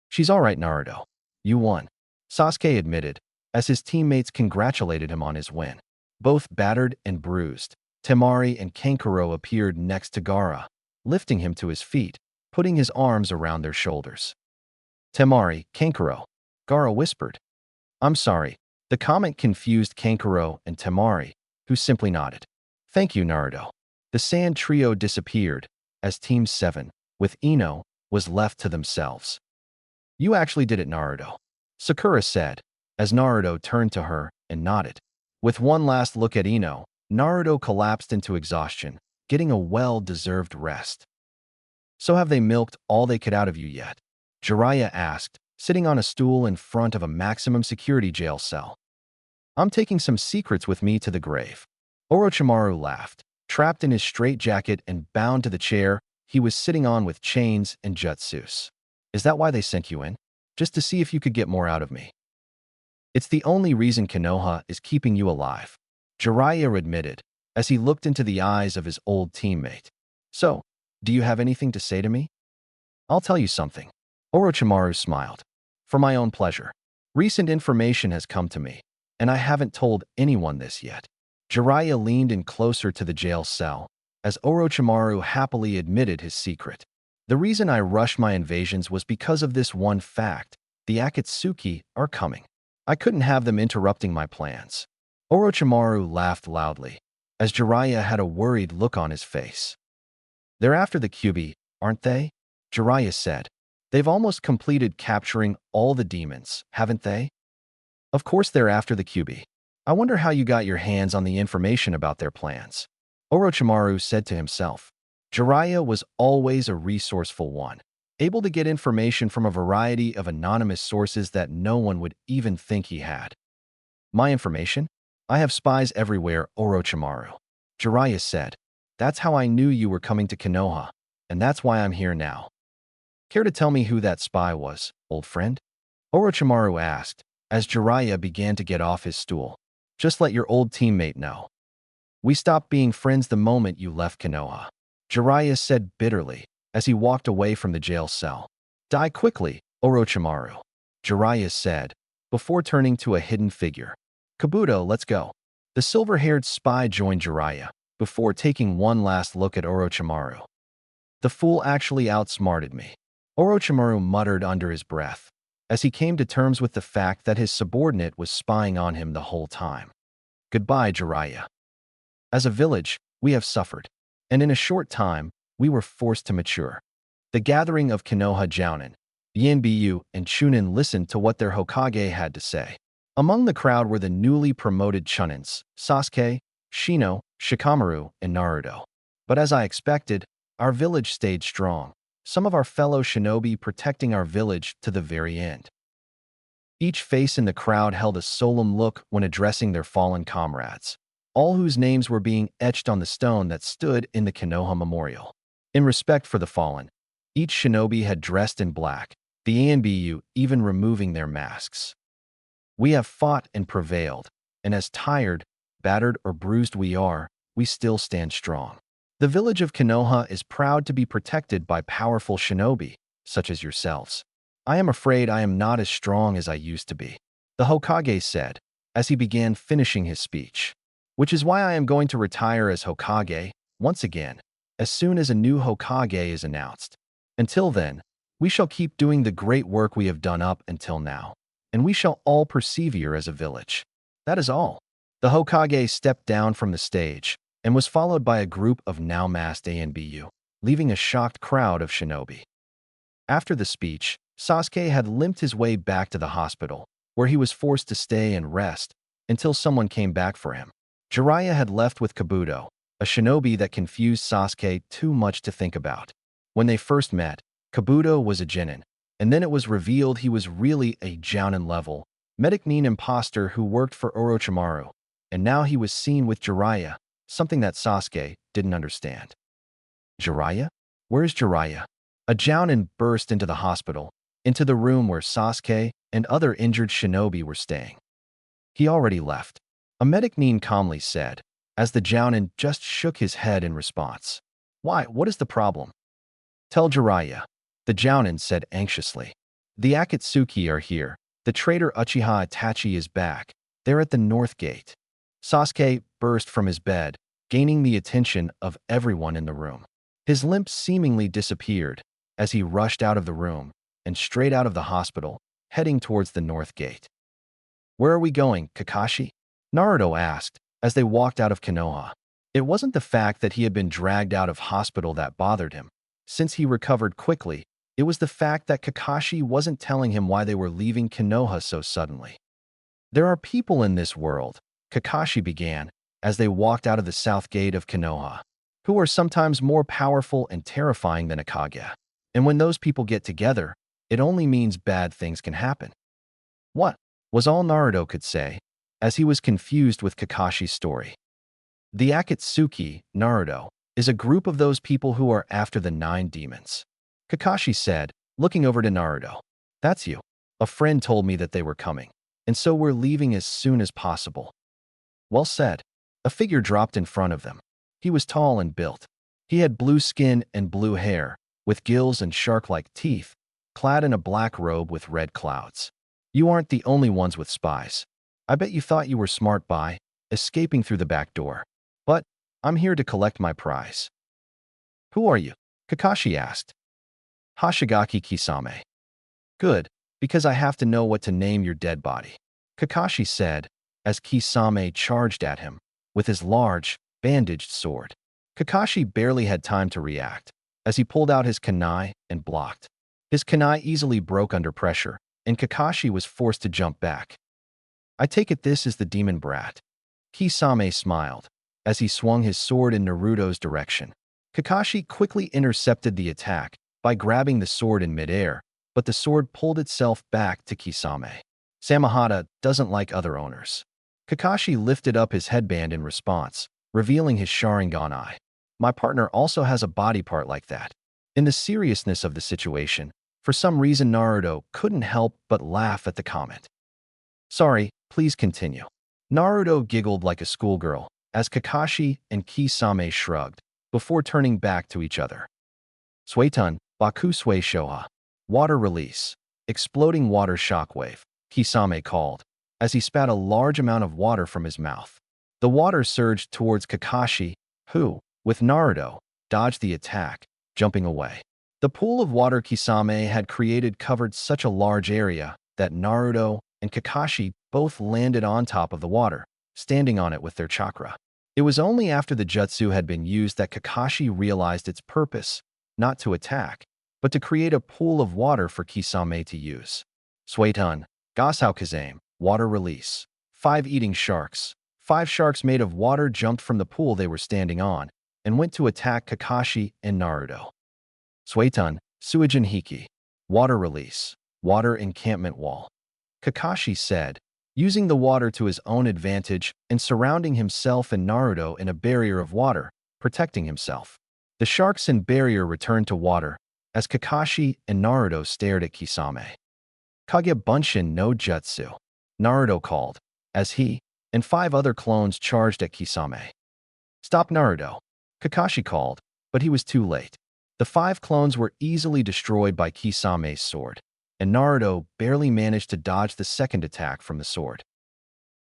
"She's all right, Naruto. You won," Sasuke admitted, as his teammates congratulated him on his win. Both battered and bruised, Temari and Kankuro appeared next to Gaara, lifting him to his feet, putting his arms around their shoulders. "Temari, Kankuro," Gaara whispered. "I'm sorry." The comment confused Kankuro and Temari, who simply nodded. "Thank you, Naruto." The sand trio disappeared, as Team 7, with Ino, was left to themselves. "You actually did it, Naruto," Sakura said, as Naruto turned to her and nodded. With one last look at Ino, Naruto collapsed into exhaustion, getting a well-deserved rest. So have they milked all they could out of you yet? Jiraiya asked, sitting on a stool in front of a maximum security jail cell. I'm taking some secrets with me to the grave. Orochimaru laughed, trapped in his straitjacket and bound to the chair he was sitting on with chains and jutsus. Is that why they sent you in? Just to see if you could get more out of me? It's the only reason Konoha is keeping you alive, Jiraiya admitted, as he looked into the eyes of his old teammate. So, do you have anything to say to me? I'll tell you something. Orochimaru smiled. For my own pleasure. Recent information has come to me, and I haven't told anyone this yet. Jiraiya leaned in closer to the jail cell, as Orochimaru happily admitted his secret. The reason I rushed my invasions was because of this one fact. The Akatsuki are coming. I couldn't have them interrupting my plans. Orochimaru laughed loudly, as Jiraiya had a worried look on his face. They're after the Kyuubi, aren't they? Jiraiya said. They've almost completed capturing all the demons, haven't they? Of course they're after the Kyuubi. I wonder how you got your hands on the information about their plans. Orochimaru said to himself. Jiraiya was always a resourceful one, able to get information from a variety of anonymous sources that no one would even think he had. My information? I have spies everywhere, Orochimaru. Jiraiya said. That's how I knew you were coming to Konoha, and that's why I'm here now. Care to tell me who that spy was, old friend? Orochimaru asked, as Jiraiya began to get off his stool. Just let your old teammate know. We stopped being friends the moment you left Konoha, Jiraiya said bitterly, as he walked away from the jail cell. Die quickly, Orochimaru, Jiraiya said, before turning to a hidden figure. Kabuto, let's go. The silver-haired spy joined Jiraiya, before taking one last look at Orochimaru. The fool actually outsmarted me, Orochimaru muttered under his breath, as he came to terms with the fact that his subordinate was spying on him the whole time. Goodbye, Jiraiya. As a village, we have suffered, and in a short time, we were forced to mature. The gathering of Konoha Jounin, Yanbyu, and Chunin listened to what their Hokage had to say. Among the crowd were the newly promoted Chunins, Sasuke, Shino, Shikamaru, and Naruto. But as I expected, our village stayed strong, some of our fellow shinobi protecting our village to the very end. Each face in the crowd held a solemn look when addressing their fallen comrades, all whose names were being etched on the stone that stood in the Konoha Memorial. In respect for the fallen, each shinobi had dressed in black, the Anbu even removing their masks. We have fought and prevailed, and as tired, battered, or bruised we are, we still stand strong. The village of Konoha is proud to be protected by powerful shinobi, such as yourselves. I am afraid I am not as strong as I used to be, the Hokage said, as he began finishing his speech. Which is why I am going to retire as Hokage, once again, as soon as a new Hokage is announced. Until then, we shall keep doing the great work we have done up until now, and we shall all persevere as a village. That is all. The Hokage stepped down from the stage, and was followed by a group of now masked Anbu, leaving a shocked crowd of shinobi. After the speech, Sasuke had limped his way back to the hospital, where he was forced to stay and rest until someone came back for him. Jiraiya had left with Kabuto, a shinobi that confused Sasuke too much to think about. When they first met, Kabuto was a Chunin, and then it was revealed he was really a Jounin-level, medic-nin imposter who worked for Orochimaru, and now he was seen with Jiraiya, something that Sasuke didn't understand. Jiraiya? Where's Jiraiya? A Jounin burst into the hospital, into the room where Sasuke and other injured shinobi were staying. He already left, a medic-nin calmly said, as the Jounin just shook his head in response. Why, what is the problem? Tell Jiraiya, the Jounin said anxiously. The Akatsuki are here. The traitor Uchiha Itachi is back. They're at the north gate. Sasuke burst from his bed, gaining the attention of everyone in the room. His limp seemingly disappeared as he rushed out of the room and straight out of the hospital, heading towards the north gate. Where are we going, Kakashi? Naruto asked as they walked out of Konoha. It wasn't the fact that he had been dragged out of hospital that bothered him. Since he recovered quickly, it was the fact that Kakashi wasn't telling him why they were leaving Konoha so suddenly. There are people in this world, Kakashi began, as they walked out of the south gate of Konoha, who are sometimes more powerful and terrifying than a Kage. And when those people get together, it only means bad things can happen. What? Was all Naruto could say, as he was confused with Kakashi's story. The Akatsuki, Naruto, is a group of those people who are after the 9 demons. Kakashi said, looking over to Naruto. That's you. A friend told me that they were coming, and so we're leaving as soon as possible. Well said. A figure dropped in front of them. He was tall and built. He had blue skin and blue hair, with gills and shark-like teeth, clad in a black robe with red clouds. You aren't the only ones with spies. I bet you thought you were smart by escaping through the back door. But I'm here to collect my prize. Who are you? Kakashi asked. Hoshigaki Kisame. Good, because I have to know what to name your dead body, Kakashi said, as Kisame charged at him with his large, bandaged sword. Kakashi barely had time to react, as he pulled out his kunai and blocked. His kunai easily broke under pressure, and Kakashi was forced to jump back. I take it this is the demon brat. Kisame smiled, as he swung his sword in Naruto's direction. Kakashi quickly intercepted the attack by grabbing the sword in midair, but the sword pulled itself back to Kisame. Samahata doesn't like other owners. Kakashi lifted up his headband in response, revealing his Sharingan eye. My partner also has a body part like that. In the seriousness of the situation, for some reason Naruto couldn't help but laugh at the comment. Sorry, please continue. Naruto giggled like a schoolgirl, as Kakashi and Kisame shrugged, before turning back to each other. Suetun, Baku Sui Shoha. Water release. Exploding water shockwave, Kisame called, as he spat a large amount of water from his mouth. The water surged towards Kakashi, who, with Naruto, dodged the attack, jumping away. The pool of water Kisame had created covered such a large area that Naruto and Kakashi both landed on top of the water, standing on it with their chakra. It was only after the jutsu had been used that Kakashi realized its purpose, not to attack, but to create a pool of water for Kisame to use. Suetun, Gasao Kazame, water release. 5 eating sharks. 5 sharks made of water jumped from the pool they were standing on and went to attack Kakashi and Naruto. Suetun, Suijin Hiki, water release. Water encampment wall. Kakashi said, using the water to his own advantage and surrounding himself and Naruto in a barrier of water, protecting himself. The sharks and barrier returned to water as Kakashi and Naruto stared at Kisame. Kage Bunshin no Jutsu, Naruto called, as he and 5 other clones charged at Kisame. Stop Naruto, Kakashi called, but he was too late. The 5 clones were easily destroyed by Kisame's sword, and Naruto barely managed to dodge the second attack from the sword.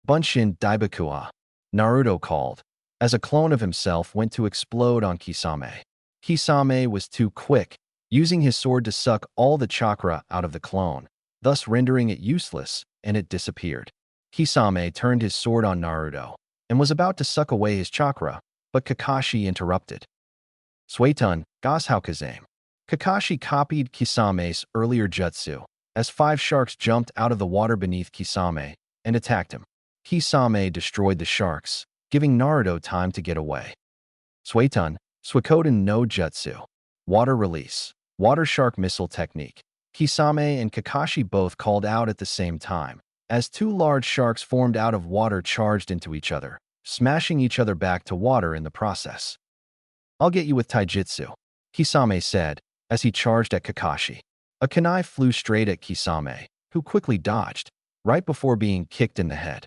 Bunshin Daibakua, Naruto called, as a clone of himself went to explode on Kisame. Kisame was too quick, using his sword to suck all the chakra out of the clone, thus rendering it useless, and it disappeared. Kisame turned his sword on Naruto and was about to suck away his chakra, but Kakashi interrupted. Suetun, Gasao Kazame. Kakashi copied Kisame's earlier jutsu, as 5 sharks jumped out of the water beneath Kisame and attacked him. Kisame destroyed the sharks, giving Naruto time to get away. Suetun, Suikoden no Jutsu. Water release. Water shark missile technique. Kisame and Kakashi both called out at the same time, as 2 large sharks formed out of water charged into each other, smashing each other back to water in the process. I'll get you with taijutsu, Kisame said, as he charged at Kakashi. A kunai flew straight at Kisame, who quickly dodged, right before being kicked in the head.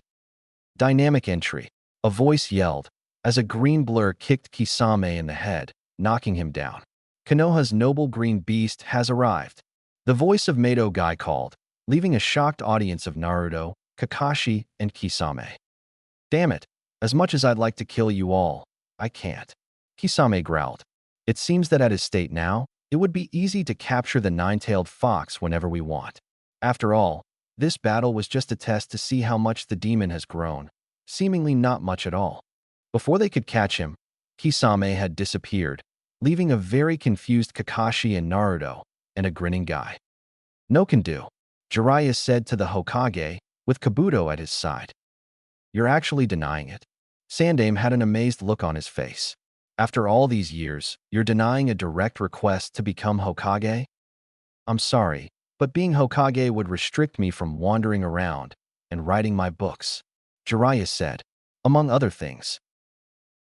Dynamic entry. A voice yelled, as a green blur kicked Kisame in the head, knocking him down. Konoha's noble green beast has arrived. The voice of Mato Guy called, leaving a shocked audience of Naruto, Kakashi, and Kisame. Damn it, as much as I'd like to kill you all, I can't. Kisame growled. It seems that at his state now, it would be easy to capture the 9-tailed fox whenever we want. After all, this battle was just a test to see how much the demon has grown, seemingly not much at all. Before they could catch him, Kisame had disappeared, leaving a very confused Kakashi and Naruto, and a grinning guy. No can do, Jiraiya said to the Hokage, with Kabuto at his side. You're actually denying it? Sandaime had an amazed look on his face. After all these years, you're denying a direct request to become Hokage? I'm sorry, but being Hokage would restrict me from wandering around and writing my books, Jiraiya said, among other things.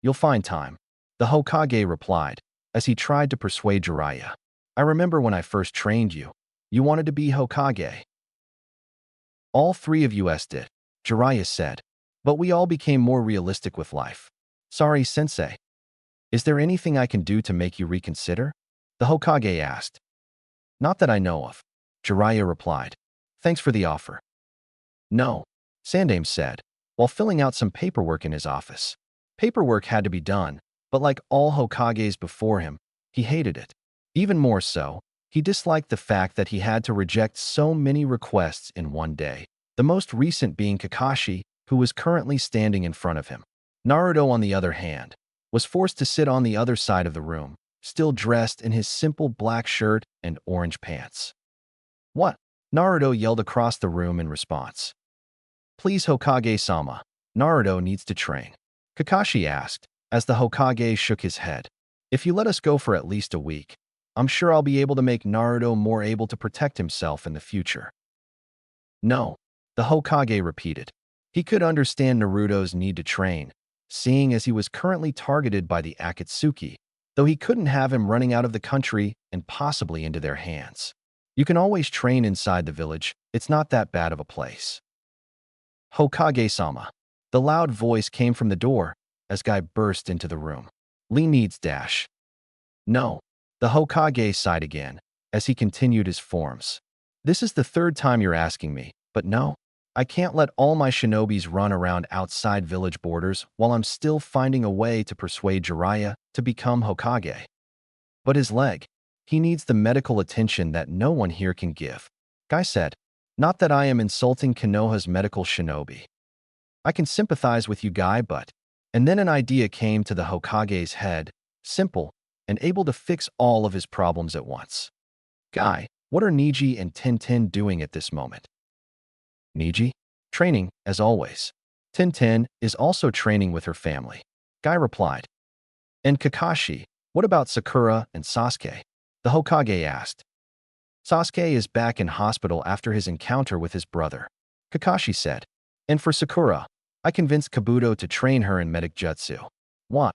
You'll find time, the Hokage replied, as he tried to persuade Jiraiya. I remember when I first trained you. You wanted to be Hokage. All three of us did, Jiraiya said, but we all became more realistic with life. Sorry, Sensei. Is there anything I can do to make you reconsider? The Hokage asked. Not that I know of, Jiraiya replied. Thanks for the offer. No, Sandaime said, while filling out some paperwork in his office. Paperwork had to be done, but like all Hokages before him, he hated it. Even more so, he disliked the fact that he had to reject so many requests in one day, the most recent being Kakashi, who was currently standing in front of him. Naruto, on the other hand, was forced to sit on the other side of the room, still dressed in his simple black shirt and orange pants. What? Naruto yelled across the room in response. Please, Hokage-sama, Naruto needs to train. Kakashi asked, as the Hokage shook his head. If you let us go for at least a week, I'm sure I'll be able to make Naruto more able to protect himself in the future. No, the Hokage repeated. He could understand Naruto's need to train, seeing as he was currently targeted by the Akatsuki, though he couldn't have him running out of the country and possibly into their hands. You can always train inside the village. It's not that bad of a place. Hokage-sama. The loud voice came from the door as Guy burst into the room. Lee needs dash. No. The Hokage sighed again as he continued his forms. This is the third time you're asking me, but no. I can't let all my shinobis run around outside village borders while I'm still finding a way to persuade Jiraiya to become Hokage. But his leg. He needs the medical attention that no one here can give. Guy said, not that I am insulting Konoha's medical shinobi. I can sympathize with you, Guy, but… And then an idea came to the Hokage's head, simple, and able to fix all of his problems at once. Guy, what are Niji and Tintin doing at this moment? Niji? Training, as always. Tintin is also training with her family. Guy replied. And Kakashi, what about Sakura and Sasuke? The Hokage asked. Sasuke is back in hospital after his encounter with his brother, Kakashi said. And for Sakura, I convinced Kabuto to train her in medic jutsu. What?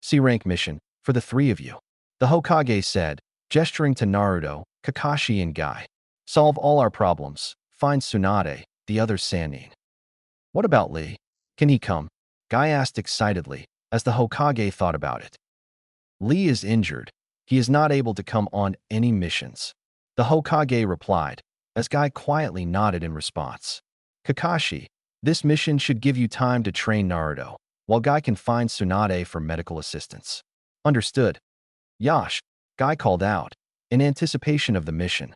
C-rank mission, for the three of you. The Hokage said, gesturing to Naruto, Kakashi and Guy. Solve all our problems. Find Tsunade, the other Sannin. What about Lee? Can he come? Guy asked excitedly, as the Hokage thought about it. Lee is injured. He is not able to come on any missions. The Hokage replied, as Guy quietly nodded in response. Kakashi, this mission should give you time to train Naruto, while Guy can find Tsunade for medical assistance. Understood. Yash, Guy called out, in anticipation of the mission.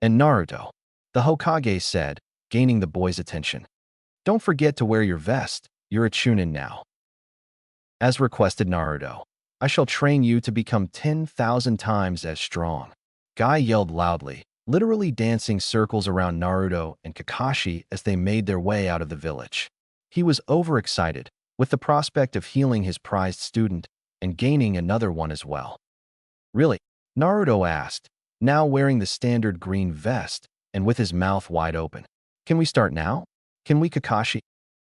And Naruto, the Hokage said, gaining the boy's attention. Don't forget to wear your vest, you're a Chunin now. As requested, Naruto, I shall train you to become 10,000 times as strong. Guy yelled loudly, literally dancing circles around Naruto and Kakashi as they made their way out of the village. He was overexcited, with the prospect of healing his prized student and gaining another one as well. Really? Naruto asked, now wearing the standard green vest and with his mouth wide open. Can we start now? Can we, Kakashi?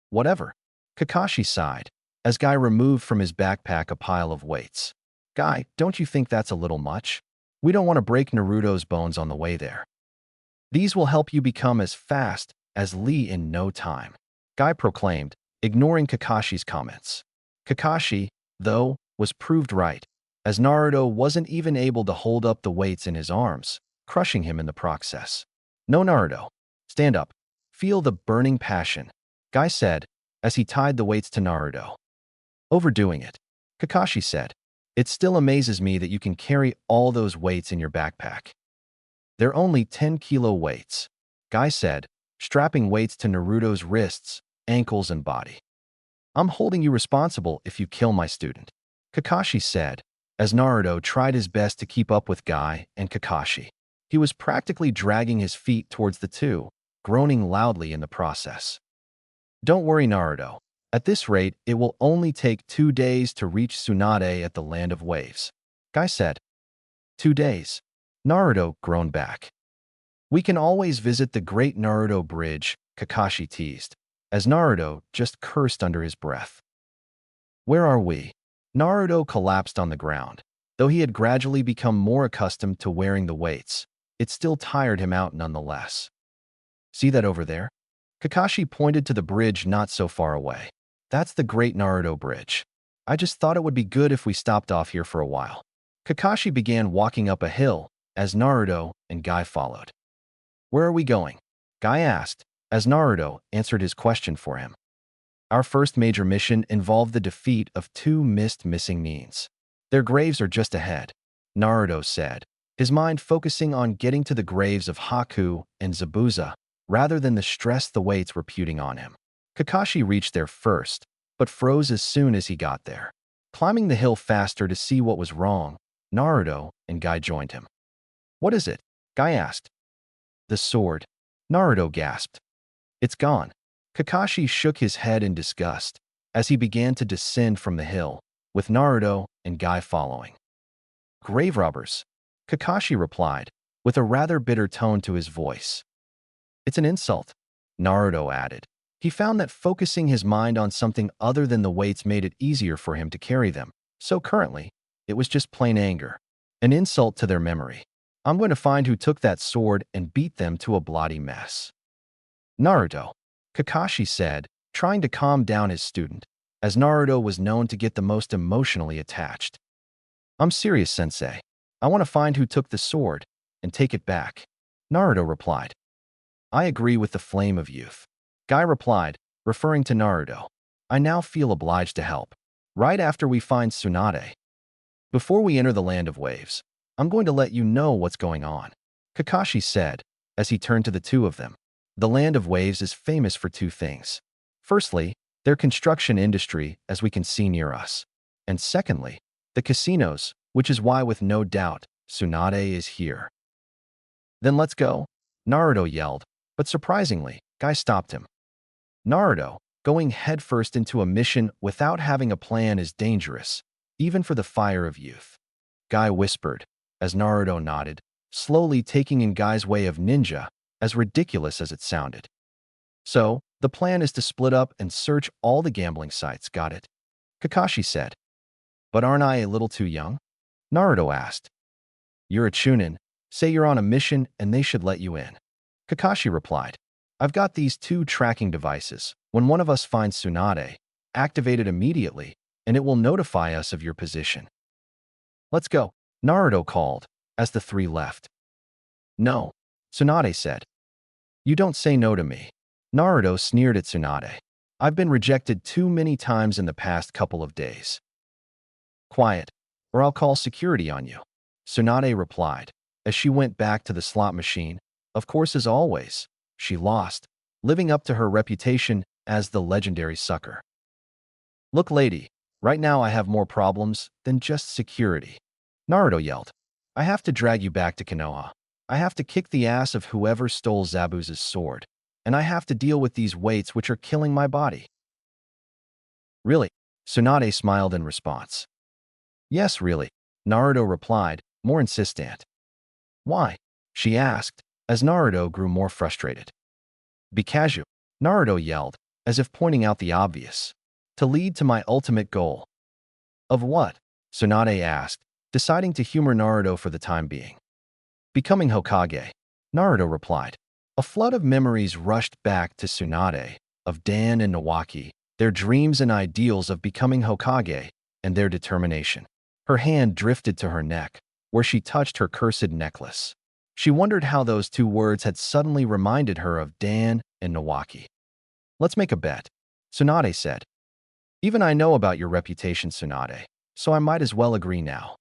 Whatever. Kakashi sighed, as Guy removed from his backpack a pile of weights. Guy, don't you think that's a little much? We don't want to break Naruto's bones on the way there. These will help you become as fast as Lee in no time, Guy proclaimed, ignoring Kakashi's comments. Kakashi, though, was proved right, as Naruto wasn't even able to hold up the weights in his arms, crushing him in the process. No, Naruto. Stand up. Feel the burning passion, Guy said, as he tied the weights to Naruto. Overdoing it, Kakashi said. It still amazes me that you can carry all those weights in your backpack. They're only 10-kilo weights, Guy said, strapping weights to Naruto's wrists, ankles, and body. I'm holding you responsible if you kill my student, Kakashi said, as Naruto tried his best to keep up with Guy and Kakashi. He was practically dragging his feet towards the two, groaning loudly in the process. Don't worry, Naruto. At this rate, it will only take 2 days to reach Tsunade at the Land of Waves. Guy said. 2 days. Naruto groaned back. We can always visit the Great Naruto Bridge, Kakashi teased, as Naruto just cursed under his breath. Where are we? Naruto collapsed on the ground. Though he had gradually become more accustomed to wearing the weights, it still tired him out nonetheless. See that over there? Kakashi pointed to the bridge not so far away. That's the Great Naruto Bridge. I just thought it would be good if we stopped off here for a while. Kakashi began walking up a hill as Naruto and Guy followed. Where are we going? Guy asked, as Naruto answered his question for him. Our first major mission involved the defeat of 2 missing Nins. Their graves are just ahead, Naruto said, his mind focusing on getting to the graves of Haku and Zabuza rather than the stress the weights were putting on him. Kakashi reached there first, but froze as soon as he got there. Climbing the hill faster to see what was wrong, Naruto and Guy joined him. What is it? Guy asked. The sword, Naruto gasped. It's gone. Kakashi shook his head in disgust as he began to descend from the hill, with Naruto and Guy following. Grave robbers, Kakashi replied, with a rather bitter tone to his voice. It's an insult, Naruto added. He found that focusing his mind on something other than the weights made it easier for him to carry them, so currently, it was just plain anger. An insult to their memory. I'm going to find who took that sword and beat them to a bloody mess. Naruto, Kakashi said, trying to calm down his student, as Naruto was known to get the most emotionally attached. I'm serious, sensei. I want to find who took the sword and take it back, Naruto replied. I agree with the flame of youth, Guy replied, referring to Naruto. I now feel obliged to help. Right after we find Tsunade. Before we enter the Land of Waves, I'm going to let you know what's going on, Kakashi said, as he turned to the two of them. The Land of Waves is famous for 2 things. Firstly, their construction industry, as we can see near us. And secondly, the casinos, which is why with no doubt, Tsunade is here. Then let's go, Naruto yelled, but surprisingly, Guy stopped him. Naruto, going headfirst into a mission without having a plan is dangerous, even for the fire of youth. Guy whispered, as Naruto nodded, slowly taking in Guy's way of ninja, as ridiculous as it sounded. So, the plan is to split up and search all the gambling sites, got it? Kakashi said. But aren't I a little too young? Naruto asked. You're a Chunin. Say you're on a mission and they should let you in. Kakashi replied. I've got these 2 tracking devices. When one of us finds Tsunade, activate it immediately, and it will notify us of your position. Let's go, Naruto called, as the 3 left. No, Tsunade said. You don't say no to me. Naruto sneered at Tsunade. I've been rejected too many times in the past couple of days. Quiet, or I'll call security on you, Tsunade replied, as she went back to the slot machine. Of course, as always, she lost, living up to her reputation as the legendary sucker. Look, lady, right now I have more problems than just security, Naruto yelled. I have to drag you back to Konoha. I have to kick the ass of whoever stole Zabuza's sword, and I have to deal with these weights which are killing my body. Really? Tsunade smiled in response. Yes, really, Naruto replied, more insistent. Why? She asked, as Naruto grew more frustrated. Because you, Naruto yelled, as if pointing out the obvious. To lead to my ultimate goal. Of what? Tsunade asked, deciding to humor Naruto for the time being. Becoming Hokage, Naruto replied. A flood of memories rushed back to Tsunade, of Dan and Nawaki, their dreams and ideals of becoming Hokage, and their determination. Her hand drifted to her neck, where she touched her cursed necklace. She wondered how those 2 words had suddenly reminded her of Dan and Nawaki. Let's make a bet, Tsunade said. Even I know about your reputation, Tsunade, so I might as well agree now.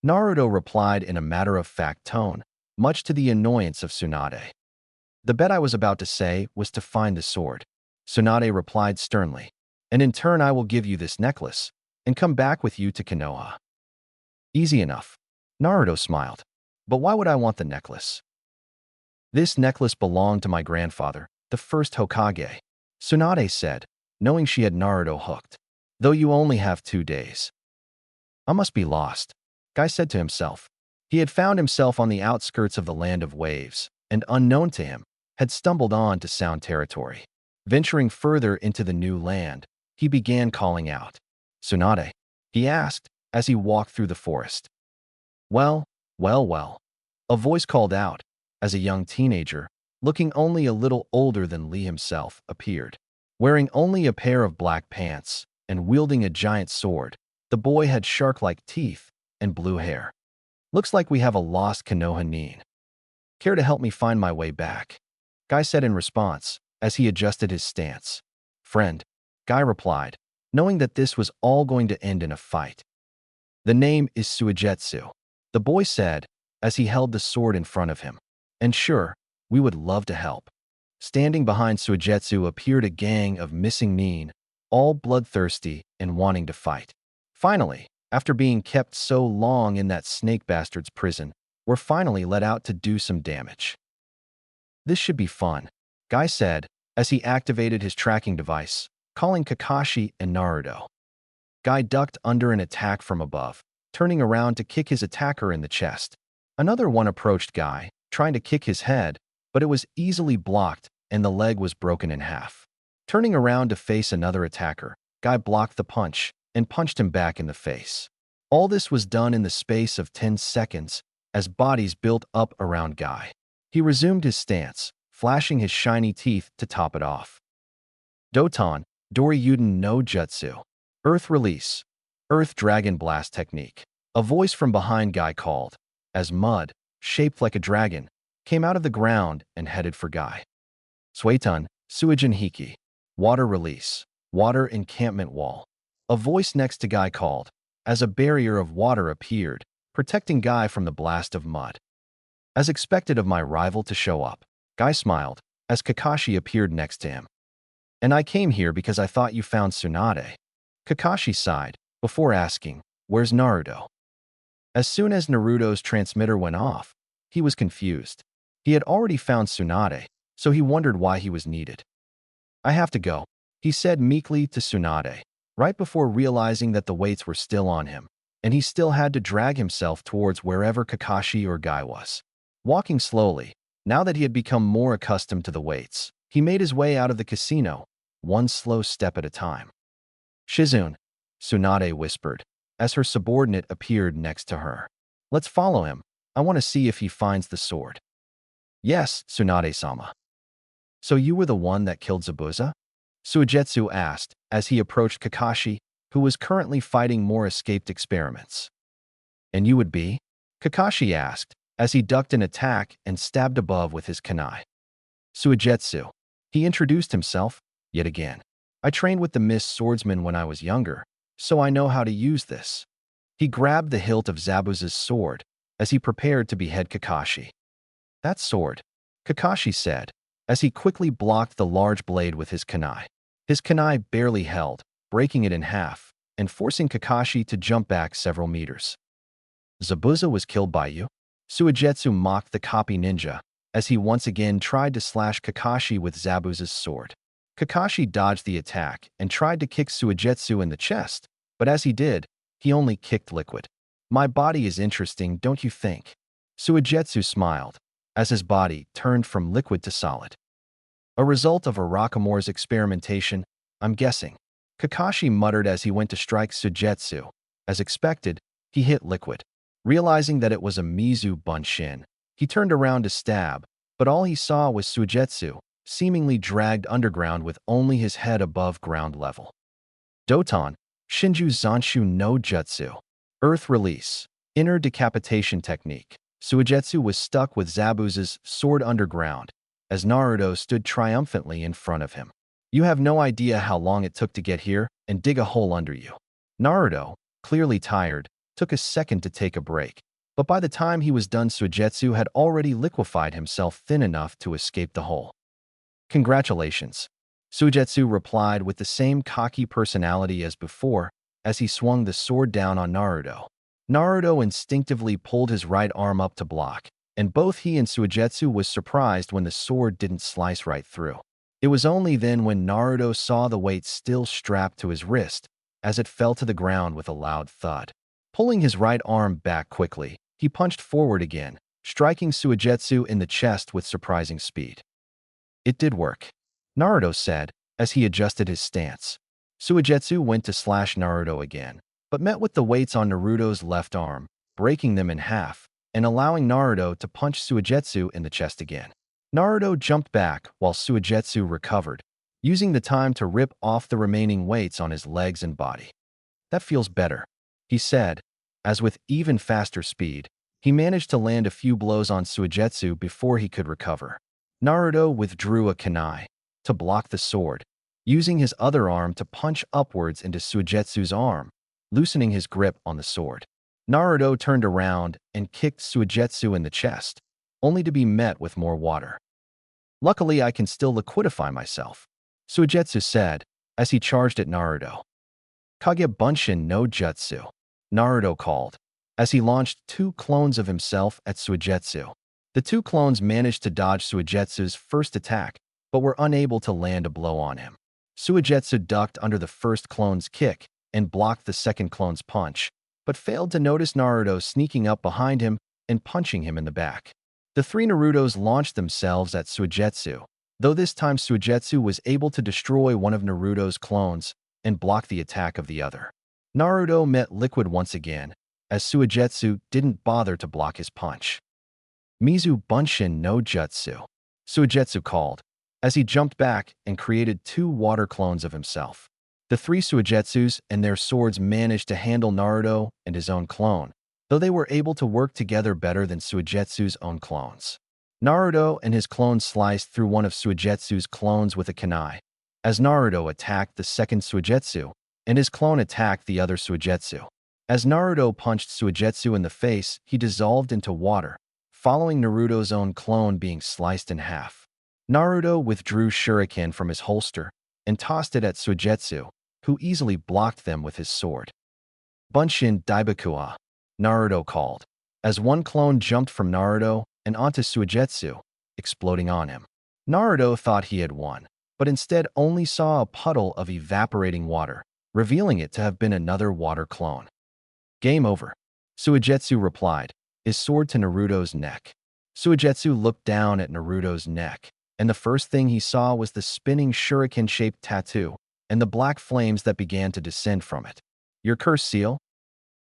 Naruto replied in a matter-of-fact tone, much to the annoyance of Tsunade. The bet I was about to say was to find the sword, Tsunade replied sternly, and in turn I will give you this necklace, and come back with you to Konoha. Easy enough, Naruto smiled. But why would I want the necklace? This necklace belonged to my grandfather, the first Hokage. Tsunade said, knowing she had Naruto hooked. Though you only have 2 days. I must be lost, Guy said to himself. He had found himself on the outskirts of the land of waves, and unknown to him, had stumbled on to Sound territory. Venturing further into the new land, he began calling out. Tsunade, he asked as he walked through the forest. Well, well. A voice called out as a young teenager, looking only a little older than Lee himself, appeared. Wearing only a pair of black pants and wielding a giant sword, the boy had shark-like teeth and blue hair. Looks like we have a lost Konoha Nin. Care to help me find my way back? Guy said in response as he adjusted his stance. Friend, Guy replied, knowing that this was all going to end in a fight. The name is Suigetsu, the boy said as he held the sword in front of him. And sure, we would love to help. Standing behind Suigetsu appeared a gang of missing Nin, all bloodthirsty and wanting to fight. Finally, after being kept so long in that snake bastard's prison, were finally let out to do some damage. This should be fun, Guy said as he activated his tracking device, calling Kakashi and Naruto. Guy ducked under an attack from above, turning around to kick his attacker in the chest. Another one approached Guy, trying to kick his head, but it was easily blocked and the leg was broken in half. Turning around to face another attacker, Guy blocked the punch and punched him back in the face. All this was done in the space of 10 seconds as bodies built up around Guy. He resumed his stance, flashing his shiny teeth to top it off. Doton, Doryuden no Jutsu. Earth Release. Earth Dragon Blast Technique. A voice from behind Guy called, as mud, shaped like a dragon, came out of the ground and headed for Guy. Suetun, Suijin Hiki. Water Release. Water Encampment Wall. A voice next to Guy called, as a barrier of water appeared, protecting Guy from the blast of mud. As expected of my rival to show up, Guy smiled as Kakashi appeared next to him. And I came here because I thought you found Tsunade. Kakashi sighed before asking, where's Naruto? As soon as Naruto's transmitter went off, he was confused. He had already found Tsunade, so he wondered why he was needed. I have to go, he said meekly to Tsunade, right before realizing that the weights were still on him, and he still had to drag himself towards wherever Kakashi or Guy was. Walking slowly, now that he had become more accustomed to the weights, he made his way out of the casino, one slow step at a time. Shizune, Tsunade whispered, as her subordinate appeared next to her. Let's follow him. I want to see if he finds the sword. Yes, Tsunade-sama. So you were the one that killed Zabuza? Suigetsu asked as he approached Kakashi, who was currently fighting more escaped experiments. And you would be? Kakashi asked as he ducked an attack and stabbed above with his kunai. Suigetsu. He introduced himself, yet again. I trained with the Mist Swordsman when I was younger, so I know how to use this. He grabbed the hilt of Zabuza's sword as he prepared to behead Kakashi. That sword, Kakashi said, as he quickly blocked the large blade with his kunai. His kunai barely held, breaking it in half and forcing Kakashi to jump back several meters. Zabuza was killed by you? Suigetsu mocked the copy ninja as he once again tried to slash Kakashi with Zabuza's sword. Kakashi dodged the attack and tried to kick Suigetsu in the chest, but as he did, he only kicked liquid. My body is interesting, don't you think? Suigetsu smiled as his body turned from liquid to solid. A result of Arakamura's experimentation, I'm guessing. Kakashi muttered as he went to strike Suigetsu. As expected, he hit liquid. Realizing that it was a Mizu Bunshin, he turned around to stab, but all he saw was Suigetsu, seemingly dragged underground with only his head above ground level. Doton, Shinju Zanshu no Jutsu. Earth Release. Inner Decapitation Technique. Suigetsu was stuck with Zabuza's sword underground, as Naruto stood triumphantly in front of him. You have no idea how long it took to get here and dig a hole under you. Naruto, clearly tired, took a second to take a break, but by the time he was done, Suigetsu had already liquefied himself thin enough to escape the hole. Congratulations. Suigetsu replied with the same cocky personality as before as he swung the sword down on Naruto. Naruto instinctively pulled his right arm up to block, and both he and Suigetsu was surprised when the sword didn't slice right through. It was only then when Naruto saw the weight still strapped to his wrist, as it fell to the ground with a loud thud. Pulling his right arm back quickly, he punched forward again, striking Suigetsu in the chest with surprising speed. It did work, Naruto said, as he adjusted his stance. Suigetsu went to slash Naruto again, but met with the weights on Naruto's left arm, breaking them in half, and allowing Naruto to punch Suigetsu in the chest again. Naruto jumped back while Suigetsu recovered, using the time to rip off the remaining weights on his legs and body. That feels better, he said, as with even faster speed, he managed to land a few blows on Suigetsu before he could recover. Naruto withdrew a kunai to block the sword, using his other arm to punch upwards into Suigetsu's arm, loosening his grip on the sword. Naruto turned around and kicked Suigetsu in the chest, only to be met with more water. Luckily, I can still liquidify myself, Suigetsu said as he charged at Naruto. Kage Bunshin no Jutsu, Naruto called, as he launched 2 clones of himself at Suigetsu. The 2 clones managed to dodge Suigetsu's first attack, but were unable to land a blow on him. Suigetsu ducked under the first clone's kick and blocked the second clone's punch, but failed to notice Naruto sneaking up behind him and punching him in the back. The 3 Narutos launched themselves at Suigetsu, though this time Suigetsu was able to destroy one of Naruto's clones and block the attack of the other. Naruto met liquid once again, as Suigetsu didn't bother to block his punch. Mizu Bunshin no Jutsu, Suigetsu called, as he jumped back and created 2 water clones of himself. The 3 Suigetsus and their swords managed to handle Naruto and his own clone, though they were able to work together better than Suigetsu's own clones. Naruto and his clone sliced through one of Suigetsu's clones with a kunai, as Naruto attacked the second Suigetsu, and his clone attacked the other Suigetsu. As Naruto punched Suigetsu in the face, he dissolved into water, following Naruto's own clone being sliced in half. Naruto withdrew shuriken from his holster and tossed it at Suigetsu, who easily blocked them with his sword. Bunshin Daibakua, Naruto called, as one clone jumped from Naruto and onto Suigetsu, exploding on him. Naruto thought he had won, but instead only saw a puddle of evaporating water, revealing it to have been another water clone. Game over, Suigetsu replied, his sword to Naruto's neck. Suigetsu looked down at Naruto's neck, and the first thing he saw was the spinning shuriken-shaped tattoo and the black flames that began to descend from it. Your curse seal?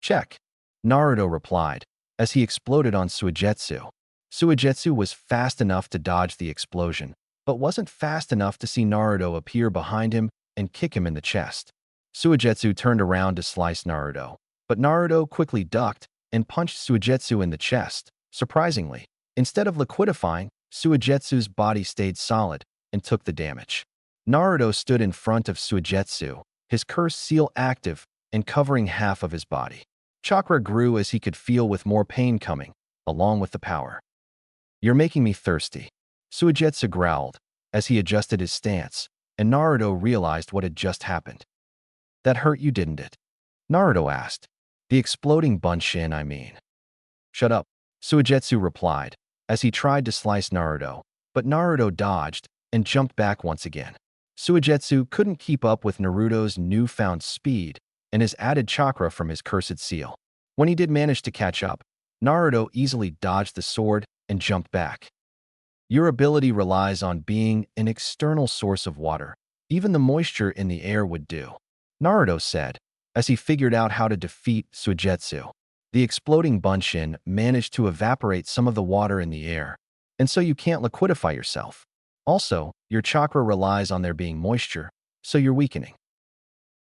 Check, Naruto replied, as he exploded on Suigetsu. Suigetsu was fast enough to dodge the explosion, but wasn't fast enough to see Naruto appear behind him and kick him in the chest. Suigetsu turned around to slice Naruto, but Naruto quickly ducked and punched Suigetsu in the chest. Surprisingly, instead of liquidifying, Suigetsu's body stayed solid and took the damage. Naruto stood in front of Suigetsu, his curse seal active and covering half of his body. Chakra grew as he could feel with more pain coming, along with the power. You're making me thirsty, Suigetsu growled as he adjusted his stance, and Naruto realized what had just happened. That hurt you, didn't it? Naruto asked. The exploding Bunshin, I mean. Shut up, Suigetsu replied, as he tried to slice Naruto, but Naruto dodged and jumped back once again. Suigetsu couldn't keep up with Naruto's newfound speed and his added chakra from his cursed seal. When he did manage to catch up, Naruto easily dodged the sword and jumped back. Your ability relies on being an external source of water. Even the moisture in the air would do, Naruto said, as he figured out how to defeat Suigetsu. The exploding Bunshin managed to evaporate some of the water in the air, and so you can't liquidify yourself. Also, your chakra relies on there being moisture, so you're weakening.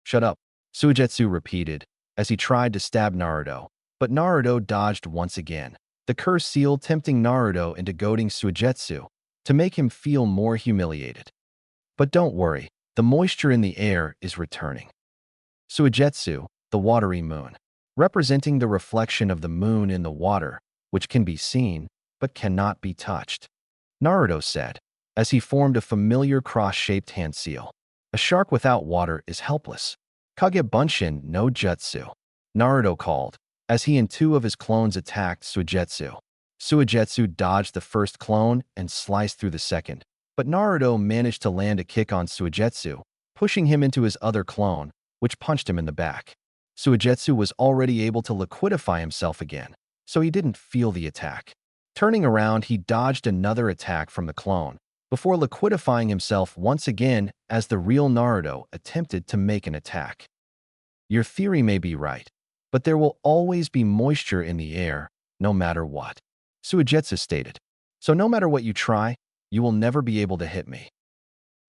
Shut up, Suigetsu repeated, as he tried to stab Naruto, but Naruto dodged once again, the curse seal tempting Naruto into goading Suigetsu to make him feel more humiliated. But don't worry, the moisture in the air is returning. Suigetsu, the watery moon, representing the reflection of the moon in the water, which can be seen but cannot be touched, Naruto said, as he formed a familiar cross-shaped hand seal. A shark without water is helpless. Kage Bunshin no Jutsu, Naruto called, as he and 2 of his clones attacked Suigetsu. Suigetsu dodged the first clone and sliced through the second, But Naruto managed to land a kick on Suigetsu, pushing him into his other clone, which punched him in the back. Suigetsu was already able to liquidify himself again, so he didn't feel the attack. Turning around, he dodged another attack from the clone, before liquidifying himself once again as the real Naruto attempted to make an attack. Your theory may be right, but there will always be moisture in the air, no matter what, Suigetsu stated. So no matter what you try, you will never be able to hit me.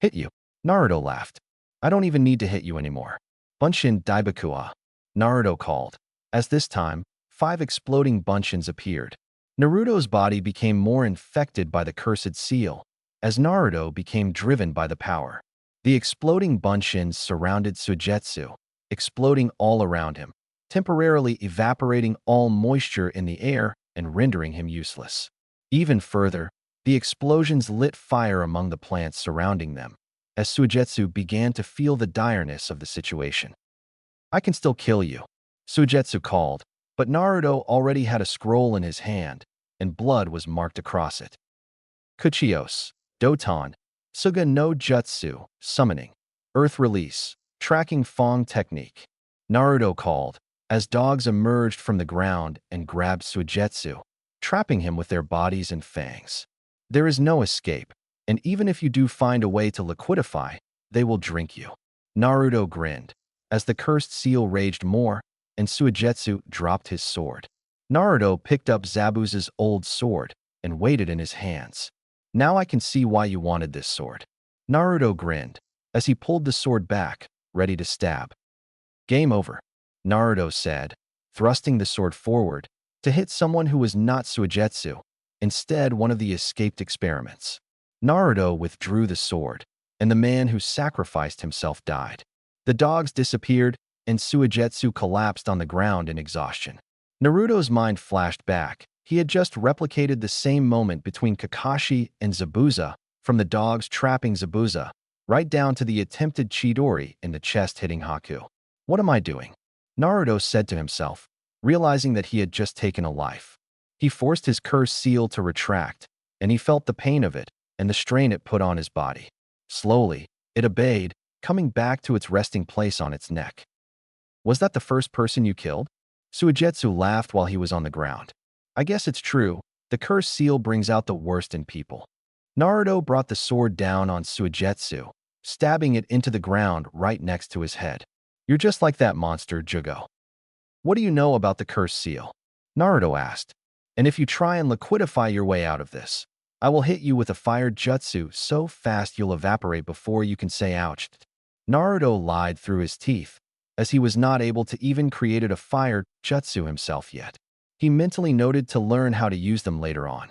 Hit you? Naruto laughed. I don't even need to hit you anymore. Bunshin Daibakua, Naruto called, as this time, 5 exploding bunshins appeared. Naruto's body became more infected by the cursed seal, as Naruto became driven by the power. The exploding bunshins surrounded Suigetsu, exploding all around him, temporarily evaporating all moisture in the air and rendering him useless. Even further, the explosions lit fire among the plants surrounding them, as Suigetsu began to feel the direness of the situation. I can still kill you, Suigetsu called, but Naruto already had a scroll in his hand, and blood was marked across it. Kuchios, Doton, Suga no Jutsu, Summoning, Earth Release, Tracking Fong Technique, Naruto called, as dogs emerged from the ground and grabbed Suigetsu, trapping him with their bodies and fangs. There is no escape, and even if you do find a way to liquidify, they will drink you. Naruto grinned, as the cursed seal raged more, and Suigetsu dropped his sword. Naruto picked up Zabuza's old sword and weighed it in his hands. Now I can see why you wanted this sword. Naruto grinned, as he pulled the sword back, ready to stab. Game over, Naruto said, thrusting the sword forward to hit someone who was not Suigetsu, instead one of the escaped experiments. Naruto withdrew the sword, and the man who sacrificed himself died. The dogs disappeared, and Suigetsu collapsed on the ground in exhaustion. Naruto's mind flashed back. He had just replicated the same moment between Kakashi and Zabuza, from the dogs trapping Zabuza, right down to the attempted Chidori in the chest hitting Haku. What am I doing? Naruto said to himself, realizing that he had just taken a life. He forced his cursed seal to retract, and he felt the pain of it and the strain it put on his body. Slowly, it obeyed, coming back to its resting place on its neck. Was that the first person you killed? Suigetsu laughed while he was on the ground. I guess it's true. The cursed seal brings out the worst in people. Naruto brought the sword down on Suigetsu, stabbing it into the ground right next to his head. You're just like that monster, Jugo. What do you know about the cursed seal? Naruto asked. And if you try and liquidify your way out of this, I will hit you with a fire jutsu so fast you'll evaporate before you can say ouch. Naruto lied through his teeth, as he was not able to even create a fire jutsu himself yet. He mentally noted to learn how to use them later on.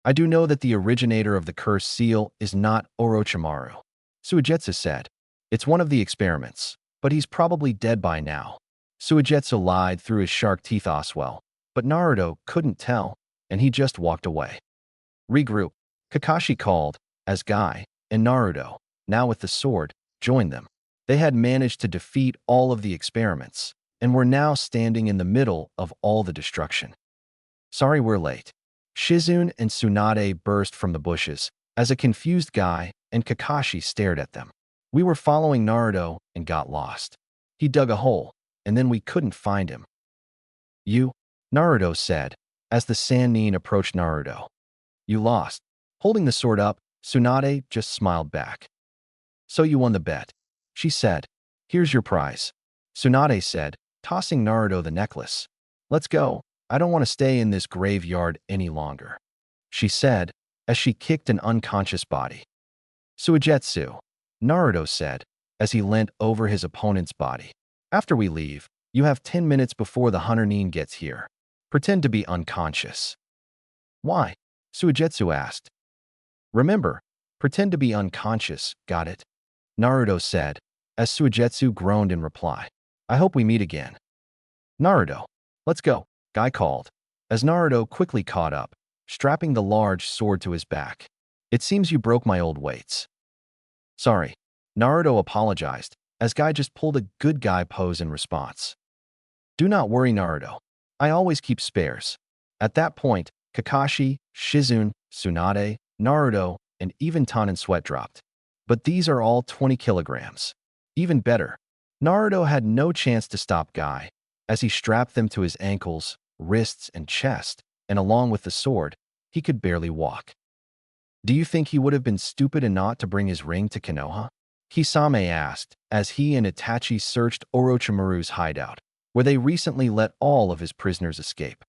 I do know that the originator of the cursed seal is not Orochimaru, Suigetsu said. It's one of the experiments, but he's probably dead by now. Suigetsu lied through his shark teeth as well, but Naruto couldn't tell, and he just walked away. Regroup, Kakashi called, as Guy and Naruto, now with the sword, joined them. They had managed to defeat all of the experiments, and were now standing in the middle of all the destruction. Sorry we're late. Shizune and Tsunade burst from the bushes, as a confused Guy and Kakashi stared at them. We were following Naruto and got lost. He dug a hole, and then we couldn't find him. You? Naruto said, as the Sannin approached Naruto. You lost. Holding the sword up, Tsunade just smiled back. So you won the bet, she said. Here's your prize. Tsunade said, tossing Naruto the necklace. Let's go. I don't want to stay in this graveyard any longer, she said, as she kicked an unconscious body. Suigetsu, Naruto said, as he leant over his opponent's body. After we leave, you have 10 minutes before the Chunin gets here. Pretend to be unconscious. Why? Suigetsu asked. Remember, pretend to be unconscious, got it? Naruto said, as Suigetsu groaned in reply. I hope we meet again. Naruto, let's go, Guy called, as Naruto quickly caught up, strapping the large sword to his back. It seems you broke my old weights. Sorry, Naruto apologized, as Guy just pulled a good guy pose in response. Do not worry, Naruto. I always keep spares. At that point, Kakashi, Shizune, Tsunade, Naruto, and even Tonnin's sweat dropped. But these are all 20 kilograms. Even better, Naruto had no chance to stop Guy, as he strapped them to his ankles, wrists, and chest, and along with the sword, he could barely walk. Do you think he would have been stupid and not to bring his ring to Konoha? Kisame asked, as he and Itachi searched Orochimaru's hideout, where they recently let all of his prisoners escape.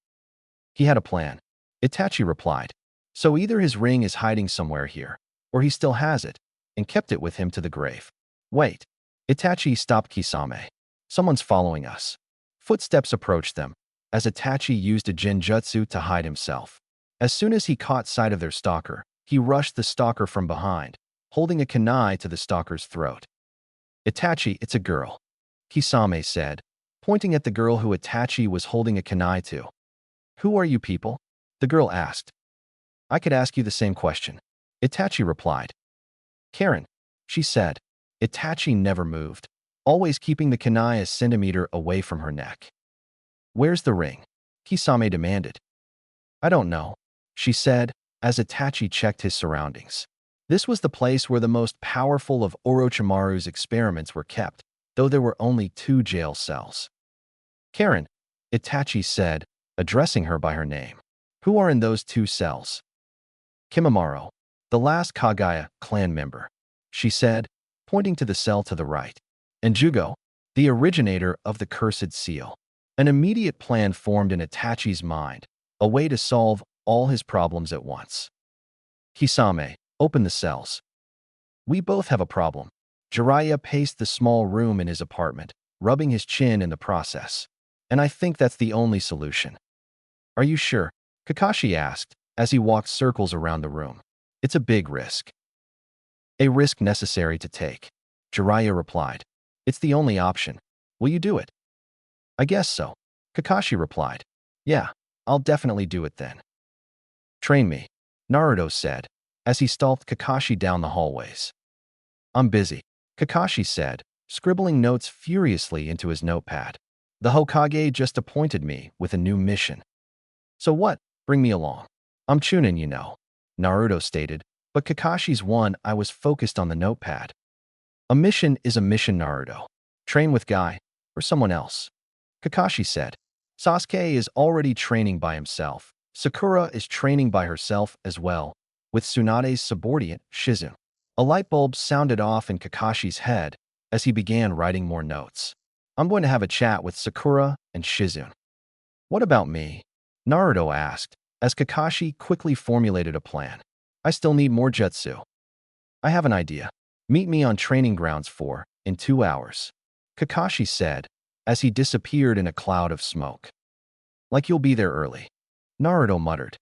He had a plan, Itachi replied. So either his ring is hiding somewhere here, or he still has it, and kept it with him to the grave. Wait. Itachi stopped Kisame. Someone's following us. Footsteps approached them, as Itachi used a genjutsu to hide himself. As soon as he caught sight of their stalker, he rushed the stalker from behind, holding a kunai to the stalker's throat. Itachi, it's a girl, Kisame said, pointing at the girl who Itachi was holding a kunai to. Who are you people? The girl asked. I could ask you the same question, Itachi replied. Karen, she said. Itachi never moved, always keeping the kunai a centimeter away from her neck. Where's the ring? Kisame demanded. I don't know, she said, as Itachi checked his surroundings. This was the place where the most powerful of Orochimaru's experiments were kept, though there were only 2 jail cells. Karen, Itachi said, addressing her by her name. Who are in those 2 cells? Kimimaro, the last Kagaya clan member, she said, pointing to the cell to the right. And Jugo, the originator of the cursed seal. An immediate plan formed in Itachi's mind, a way to solve all his problems at once. Kisame, open the cells. We both have a problem. Jiraiya paced the small room in his apartment, rubbing his chin in the process. And I think that's the only solution. Are you sure? Kakashi asked, as he walked circles around the room. It's a big risk. A risk necessary to take, Jiraiya replied. It's the only option. Will you do it? I guess so, Kakashi replied. Yeah, I'll definitely do it then. Train me, Naruto said, as he stalked Kakashi down the hallways. I'm busy, Kakashi said, scribbling notes furiously into his notepad. The Hokage just appointed me with a new mission. So what? Bring me along. I'm Chunin, you know, Naruto stated, but Kakashi's one I was focused on the notepad. A mission is a mission, Naruto. Train with Guy, or someone else. Kakashi said. Sasuke is already training by himself. Sakura is training by herself as well, with Tsunade's subordinate, Shizune. A light bulb sounded off in Kakashi's head as he began writing more notes. I'm going to have a chat with Sakura and Shizune. What about me? Naruto asked, as Kakashi quickly formulated a plan. I still need more jutsu. I have an idea. Meet me on training grounds in 2 hours, Kakashi said, as he disappeared in a cloud of smoke. Like you'll be there early, Naruto muttered.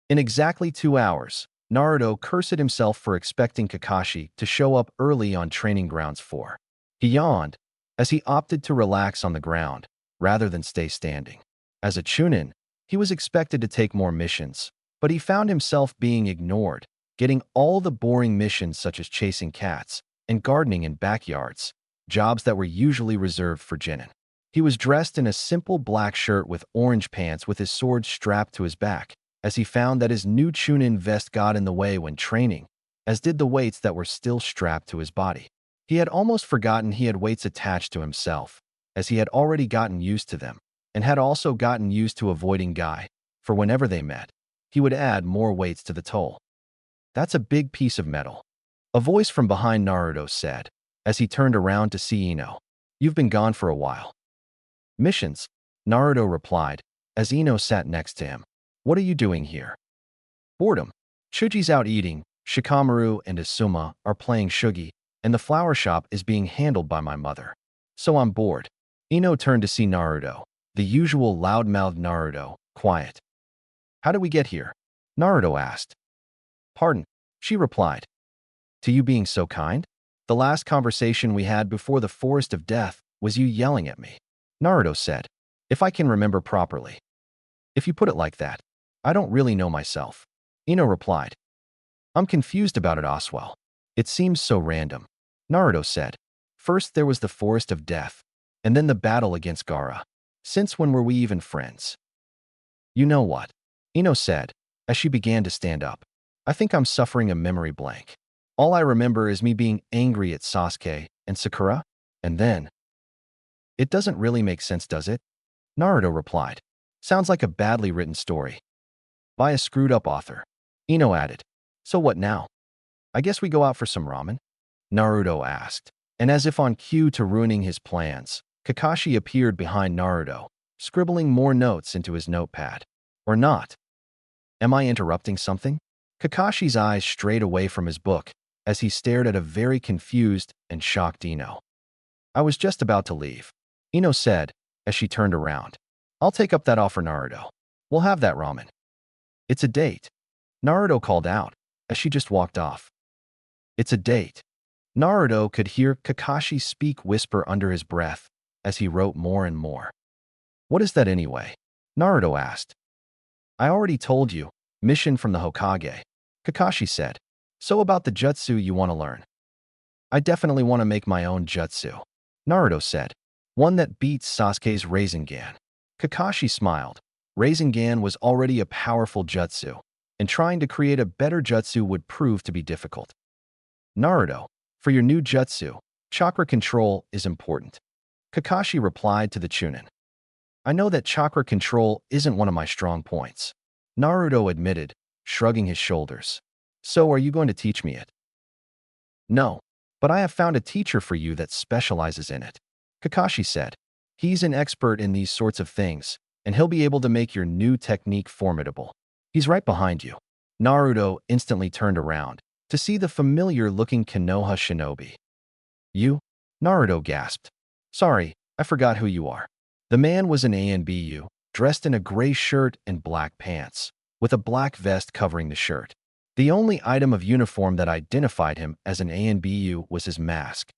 In exactly 2 hours, Naruto cursed himself for expecting Kakashi to show up early on training grounds 4. He yawned, as he opted to relax on the ground, rather than stay standing. As a Chunin, he was expected to take more missions, but he found himself being ignored, getting all the boring missions such as chasing cats and gardening in backyards, jobs that were usually reserved for genin. He was dressed in a simple black shirt with orange pants with his sword strapped to his back, as he found that his new Chunin vest got in the way when training, as did the weights that were still strapped to his body. He had almost forgotten he had weights attached to himself, as he had already gotten used to them, and had also gotten used to avoiding Guy, for whenever they met, he would add more weights to the toll. That's a big piece of metal, a voice from behind Naruto said, as he turned around to see Ino. You've been gone for a while. Missions, Naruto replied, as Ino sat next to him. What are you doing here? Boredom. Chuji's out eating, Shikamaru and Asuma are playing shugi, and the flower shop is being handled by my mother. So I'm bored. Ino turned to see Naruto, the usual loud-mouthed Naruto, quiet. How did we get here? Naruto asked. Pardon, she replied. To you being so kind? The last conversation we had before the Forest of Death was you yelling at me, Naruto said. If I can remember properly. If you put it like that, I don't really know myself, Ino replied. I'm confused about it, Oswell. It seems so random, Naruto said. First there was the Forest of Death, and then the battle against Gaara. Since when were we even friends? You know what? Ino said, as she began to stand up. I think I'm suffering a memory blank. All I remember is me being angry at Sasuke and Sakura, and then, it doesn't really make sense, does it? Naruto replied. Sounds like a badly written story. By a screwed-up author. Ino added. So what now? I guess we go out for some ramen? Naruto asked. And as if on cue to ruining his plans, Kakashi appeared behind Naruto, scribbling more notes into his notepad. Or not. Am I interrupting something? Kakashi's eyes strayed away from his book as he stared at a very confused and shocked Ino. I was just about to leave, Ino said as she turned around. I'll take up that offer, Naruto. We'll have that ramen. It's a date, Naruto called out as she just walked off. It's a date. Naruto could hear Kakashi speak whisper under his breath as he wrote more and more. What is that anyway? Naruto asked. I already told you, mission from the Hokage, Kakashi said. So about the jutsu you want to learn? I definitely want to make my own jutsu, Naruto said. One that beats Sasuke's Rasengan. Kakashi smiled. Rasengan was already a powerful jutsu, and trying to create a better jutsu would prove to be difficult. Naruto, for your new jutsu, chakra control is important. Kakashi replied to the Chunin. I know that chakra control isn't one of my strong points, Naruto admitted, shrugging his shoulders. So are you going to teach me it? No, but I have found a teacher for you that specializes in it, Kakashi said. He's an expert in these sorts of things, and he'll be able to make your new technique formidable. He's right behind you. Naruto instantly turned around to see the familiar-looking Konoha shinobi. You? Naruto gasped. Sorry, I forgot who you are. The man was an ANBU, dressed in a gray shirt and black pants, with a black vest covering the shirt. The only item of uniform that identified him as an ANBU was his mask.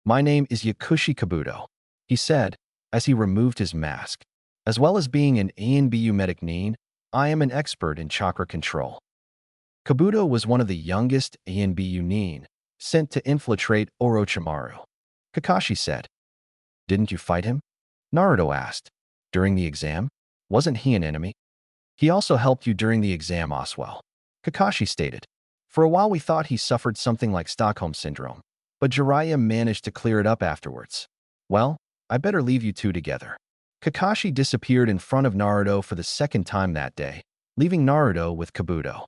My name is Yakushi Kabuto, he said, as he removed his mask. As well as being an ANBU medic nin, I am an expert in chakra control. Kabuto was one of the youngest ANBU nin sent to infiltrate Orochimaru. Kakashi said. Didn't you fight him? Naruto asked. During the exam? Wasn't he an enemy? He also helped you during the exam, Oswell. Kakashi stated. For a while we thought he suffered something like Stockholm Syndrome, but Jiraiya managed to clear it up afterwards. Well, I better leave you two together. Kakashi disappeared in front of Naruto for the second time that day, leaving Naruto with Kabuto.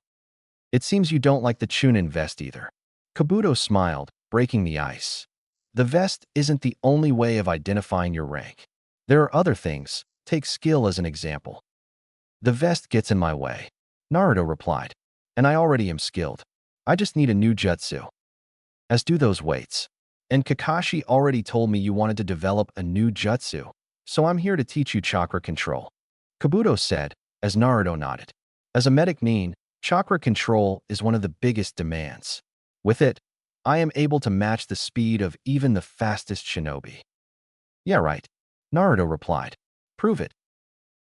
It seems you don't like the Chunin vest either. Kabuto smiled, breaking the ice. The vest isn't the only way of identifying your rank. There are other things. Take skill as an example. The vest gets in my way, Naruto replied. And I already am skilled. I just need a new jutsu. As do those weights. And Kakashi already told me you wanted to develop a new jutsu, so I'm here to teach you chakra control. Kabuto said, as Naruto nodded. As a medic nin, chakra control is one of the biggest demands. With it, I am able to match the speed of even the fastest shinobi. Yeah, right, Naruto replied. Prove it.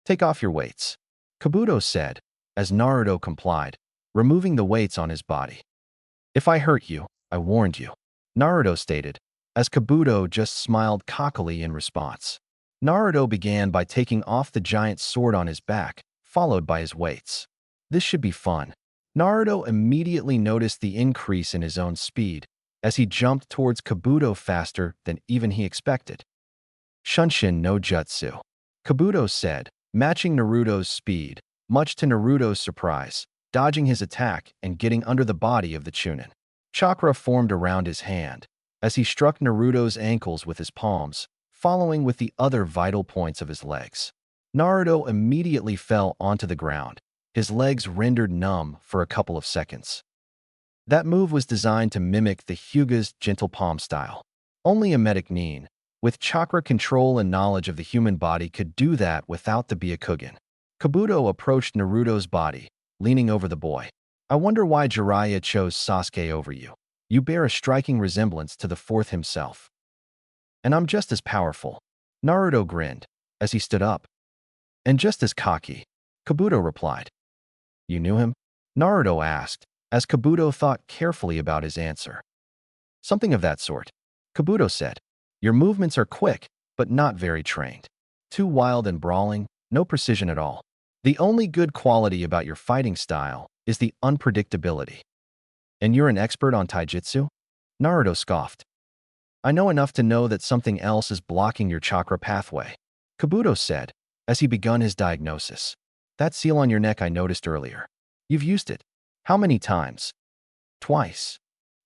Take off your weights, Kabuto said, as Naruto complied, removing the weights on his body. If I hurt you, I warned you, Naruto stated, as Kabuto just smiled cockily in response. Naruto began by taking off the giant sword on his back, followed by his weights. This should be fun. Naruto immediately noticed the increase in his own speed as he jumped towards Kabuto faster than even he expected. Shunshin no jutsu, Kabuto said, matching Naruto's speed, much to Naruto's surprise, dodging his attack and getting under the body of the Chunin. Chakra formed around his hand as he struck Naruto's ankles with his palms, following with the other vital points of his legs. Naruto immediately fell onto the ground, his legs rendered numb for a couple of seconds. That move was designed to mimic the Hyuga's gentle palm style. Only a medic nin, with chakra control and knowledge of the human body, could do that without the Byakugan. Kabuto approached Naruto's body, leaning over the boy. I wonder why Jiraiya chose Sasuke over you. You bear a striking resemblance to the fourth himself. And I'm just as powerful. Naruto grinned as he stood up. And just as cocky, Kabuto replied. You knew him? Naruto asked, as Kabuto thought carefully about his answer. Something of that sort, Kabuto said. Your movements are quick, but not very trained. Too wild and brawling, no precision at all. The only good quality about your fighting style is the unpredictability. And you're an expert on taijutsu? Naruto scoffed. I know enough to know that something else is blocking your chakra pathway, Kabuto said, as he begun his diagnosis. That seal on your neck I noticed earlier. You've used it. How many times? Twice,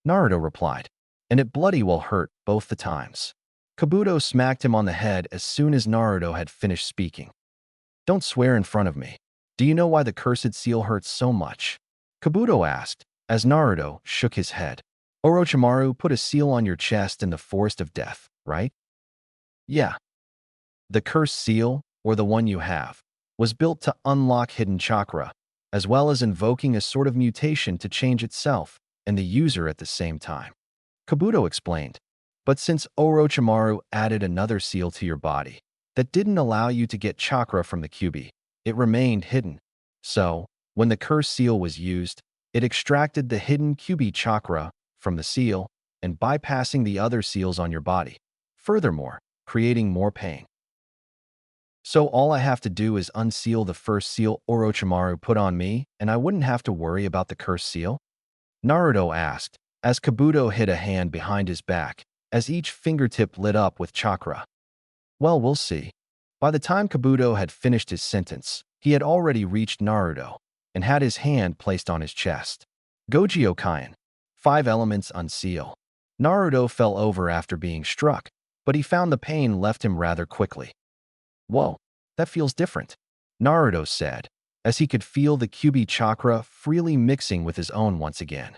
Naruto replied, and it bloody well hurt both the times. Kabuto smacked him on the head as soon as Naruto had finished speaking. Don't swear in front of me. Do you know why the cursed seal hurts so much? Kabuto asked, as Naruto shook his head. Orochimaru put a seal on your chest in the Forest of Death, right? Yeah. The cursed seal, or the one you have, was built to unlock hidden chakra, as well as invoking a sort of mutation to change itself and the user at the same time. Kabuto explained. But since Orochimaru added another seal to your body that didn't allow you to get chakra from the Kyuubi, it remained hidden. So, when the cursed seal was used, it extracted the hidden Kyuubi chakra from the seal and bypassing the other seals on your body, furthermore, creating more pain. So all I have to do is unseal the first seal Orochimaru put on me, and I wouldn't have to worry about the cursed seal? Naruto asked, as Kabuto hid a hand behind his back, as each fingertip lit up with chakra. Well, we'll see. By the time Kabuto had finished his sentence, he had already reached Naruto and had his hand placed on his chest. Gojio Kaien. 5 elements unseal. Naruto fell over after being struck, but he found the pain left him rather quickly. Whoa, that feels different, Naruto said, as he could feel the Kyuubi chakra freely mixing with his own once again.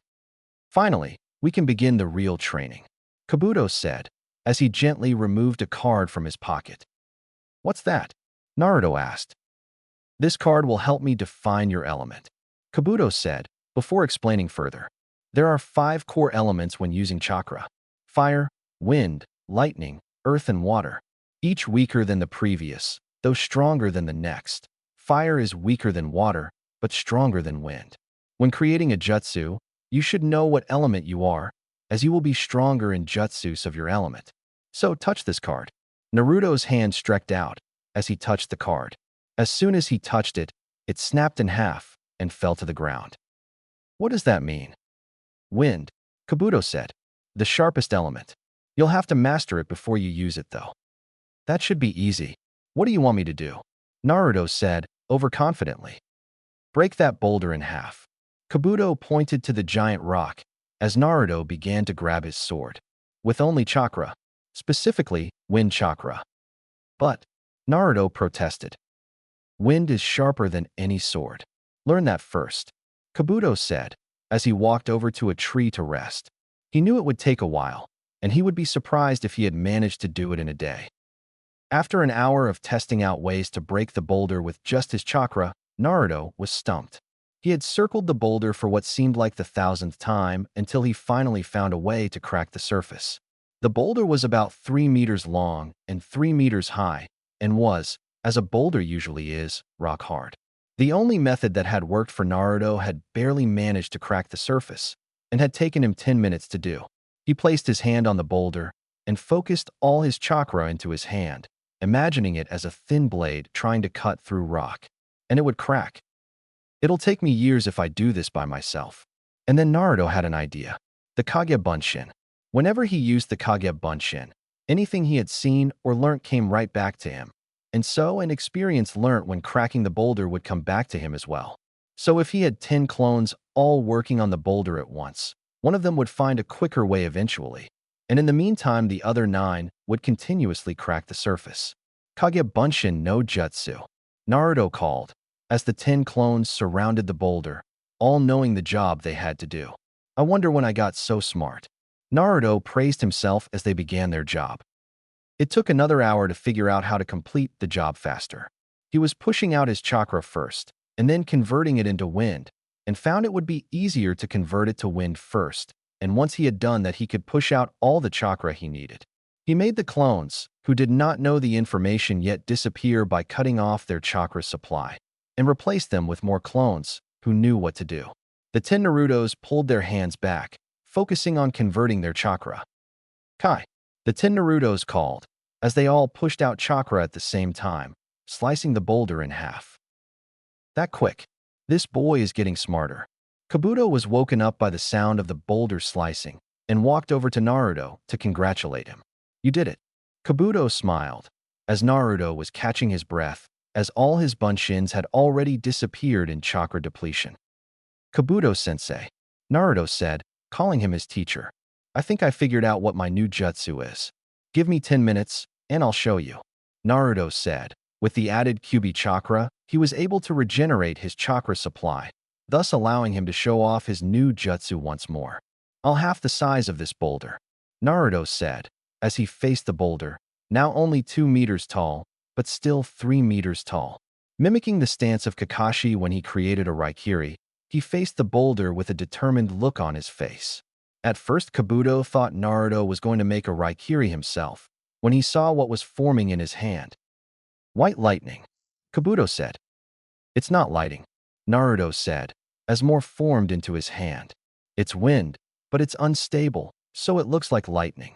Finally, we can begin the real training, Kabuto said, as he gently removed a card from his pocket. What's that? Naruto asked. This card will help me define your element, Kabuto said, before explaining further. There are 5 core elements when using chakra: fire, wind, lightning, earth, and water. Each weaker than the previous, though stronger than the next. Fire is weaker than water, but stronger than wind. When creating a jutsu, you should know what element you are, as you will be stronger in jutsus of your element. So touch this card. Naruto's hand stretched out as he touched the card. As soon as he touched it, it snapped in half and fell to the ground. What does that mean? Wind, Kabuto said. The sharpest element. You'll have to master it before you use it, though. That should be easy. What do you want me to do? Naruto said, overconfidently. Break that boulder in half. Kabuto pointed to the giant rock as Naruto began to grab his sword. With only chakra, specifically wind chakra. But, Naruto protested. Wind is sharper than any sword. Learn that first, Kabuto said, as he walked over to a tree to rest. He knew it would take a while, and he would be surprised if he had managed to do it in a day. After an hour of testing out ways to break the boulder with just his chakra, Naruto was stumped. He had circled the boulder for what seemed like the 1000th time until he finally found a way to crack the surface. The boulder was about 3 meters long and 3 meters high, and was, as a boulder usually is, rock hard. The only method that had worked for Naruto had barely managed to crack the surface, and had taken him 10 minutes to do. He placed his hand on the boulder and focused all his chakra into his hand, imagining it as a thin blade trying to cut through rock, and it would crack. It'll take me years if I do this by myself. And then Naruto had an idea. The Kage Bunshin. Whenever he used the Kage Bunshin, anything he had seen or learnt came right back to him. And so an experience learnt when cracking the boulder would come back to him as well. So if he had 10 clones all working on the boulder at once, one of them would find a quicker way eventually. And in the meantime, the other 9 would continuously crack the surface. Kage Bunshin no Jutsu, Naruto called, as the 10 clones surrounded the boulder, all knowing the job they had to do. I wonder when I got so smart. Naruto praised himself as they began their job. It took another hour to figure out how to complete the job faster. He was pushing out his chakra first, and then converting it into wind, and found it would be easier to convert it to wind first, and once he had done that he could push out all the chakra he needed. He made the clones, who did not know the information yet, disappear by cutting off their chakra supply, and replaced them with more clones, who knew what to do. The 10 Narutos pulled their hands back, focusing on converting their chakra. Kai, the 10 Narutos called, as they all pushed out chakra at the same time, slicing the boulder in half. That quick. This boy is getting smarter. Kabuto was woken up by the sound of the boulder slicing and walked over to Naruto to congratulate him. You did it. Kabuto smiled as Naruto was catching his breath, as all his bunshins had already disappeared in chakra depletion. Kabuto-sensei, Naruto said, calling him his teacher. I think I figured out what my new jutsu is. Give me 10 minutes, and I'll show you. Naruto said. With the added Kyuubi chakra, he was able to regenerate his chakra supply, thus allowing him to show off his new jutsu once more. I'll half the size of this boulder, Naruto said, as he faced the boulder, now only 2 meters tall, but still 3 meters tall. Mimicking the stance of Kakashi when he created a Raikiri, he faced the boulder with a determined look on his face. At first, Kabuto thought Naruto was going to make a Raikiri himself, when he saw what was forming in his hand. White lightning, Kabuto said. It's not lighting, Naruto said, as more formed into his hand. It's wind, but it's unstable, so it looks like lightning.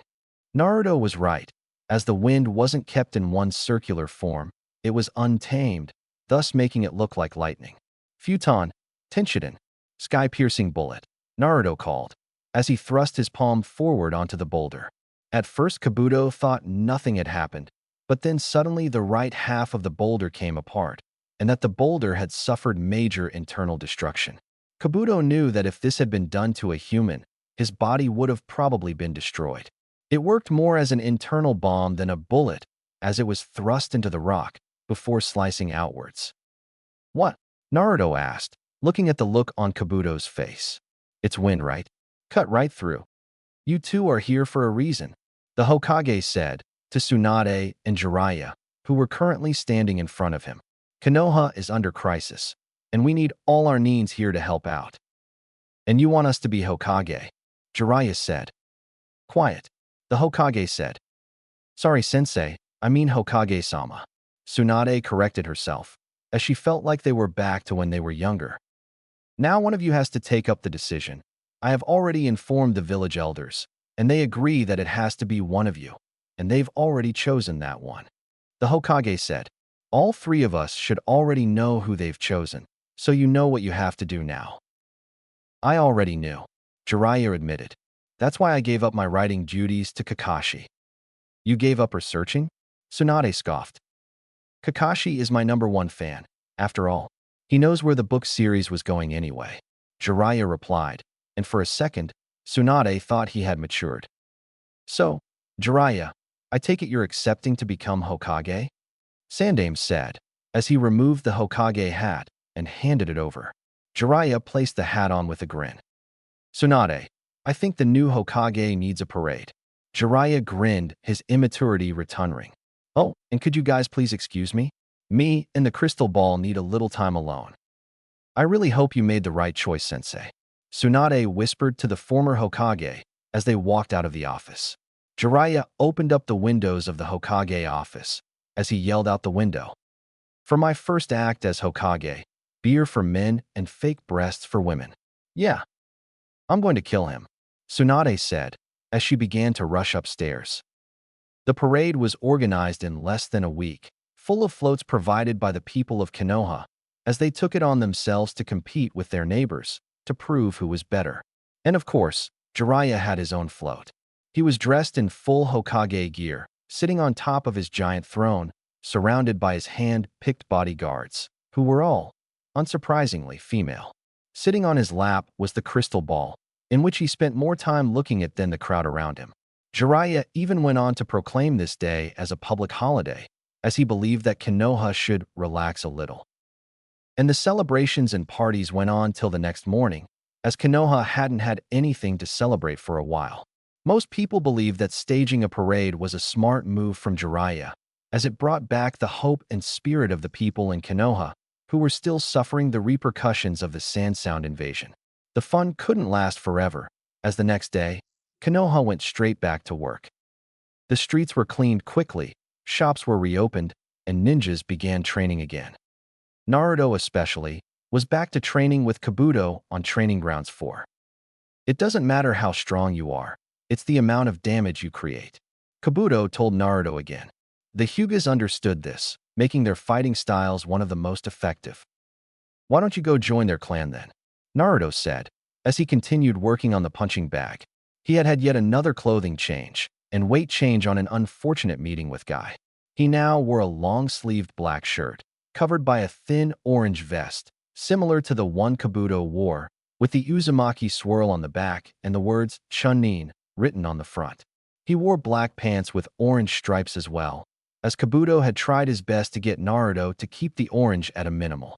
Naruto was right, as the wind wasn't kept in one circular form, it was untamed, thus making it look like lightning. Futon, Tenshiden, sky-piercing bullet, Naruto called, as he thrust his palm forward onto the boulder. At first, Kabuto thought nothing had happened, but then suddenly the right half of the boulder came apart, and that the boulder had suffered major internal destruction. Kabuto knew that if this had been done to a human, his body would have probably been destroyed. It worked more as an internal bomb than a bullet, as it was thrust into the rock before slicing outwards. What? Naruto asked, looking at the look on Kabuto's face. It's wind, right? Cut right through. You two are here for a reason, the Hokage said to Tsunade and Jiraiya, who were currently standing in front of him. Konoha is under crisis, and we need all our nins here to help out. And you want us to be Hokage, Jiraiya said. Quiet, the Hokage said. Sorry, sensei, I mean Hokage-sama. Tsunade corrected herself, as she felt like they were back to when they were younger. Now one of you has to take up the decision. I have already informed the village elders, and they agree that it has to be one of you, and they've already chosen that one. The Hokage said, all 3 of us should already know who they've chosen, so you know what you have to do now. I already knew, Jiraiya admitted. That's why I gave up my writing duties to Kakashi. You gave up researching? Tsunade scoffed. Kakashi is my #1 fan. After all, he knows where the book series was going anyway, Jiraiya replied, and for a second, Tsunade thought he had matured. So, Jiraiya, I take it you're accepting to become Hokage? Sandaime said, as he removed the Hokage hat and handed it over. Jiraiya placed the hat on with a grin. Tsunade, I think the new Hokage needs a parade. Jiraiya grinned, his immaturity returning. Oh, and could you guys please excuse me? Me and the crystal ball need a little time alone. I really hope you made the right choice, sensei. Tsunade whispered to the former Hokage as they walked out of the office. Jiraiya opened up the windows of the Hokage office as he yelled out the window. For my first act as Hokage, beer for men and fake breasts for women. Yeah. I'm going to kill him, Tsunade said as she began to rush upstairs. The parade was organized in less than a week, full of floats provided by the people of Konoha, as they took it on themselves to compete with their neighbors to prove who was better. And of course, Jiraiya had his own float. He was dressed in full Hokage gear, sitting on top of his giant throne, surrounded by his hand-picked bodyguards, who were all, unsurprisingly, female. Sitting on his lap was the crystal ball, in which he spent more time looking at than the crowd around him. Jiraiya even went on to proclaim this day as a public holiday, as he believed that Konoha should relax a little. And the celebrations and parties went on till the next morning, as Konoha hadn't had anything to celebrate for a while. Most people believed that staging a parade was a smart move from Jiraiya, as it brought back the hope and spirit of the people in Konoha, who were still suffering the repercussions of the Sandsound invasion. The fun couldn't last forever, as the next day, Konoha went straight back to work. The streets were cleaned quickly, shops were reopened, and ninjas began training again. Naruto especially was back to training with Kabuto on Training Grounds 4. It doesn't matter how strong you are, it's the amount of damage you create, Kabuto told Naruto again. The Hyugas understood this, making their fighting styles one of the most effective. Why don't you go join their clan then? Naruto said, as he continued working on the punching bag. He had had yet another clothing change and weight change on an unfortunate meeting with Guy. He now wore a long-sleeved black shirt, covered by a thin orange vest, similar to the one Kabuto wore, with the Uzumaki swirl on the back and the words Chunin written on the front. He wore black pants with orange stripes as well, as Kabuto had tried his best to get Naruto to keep the orange at a minimal.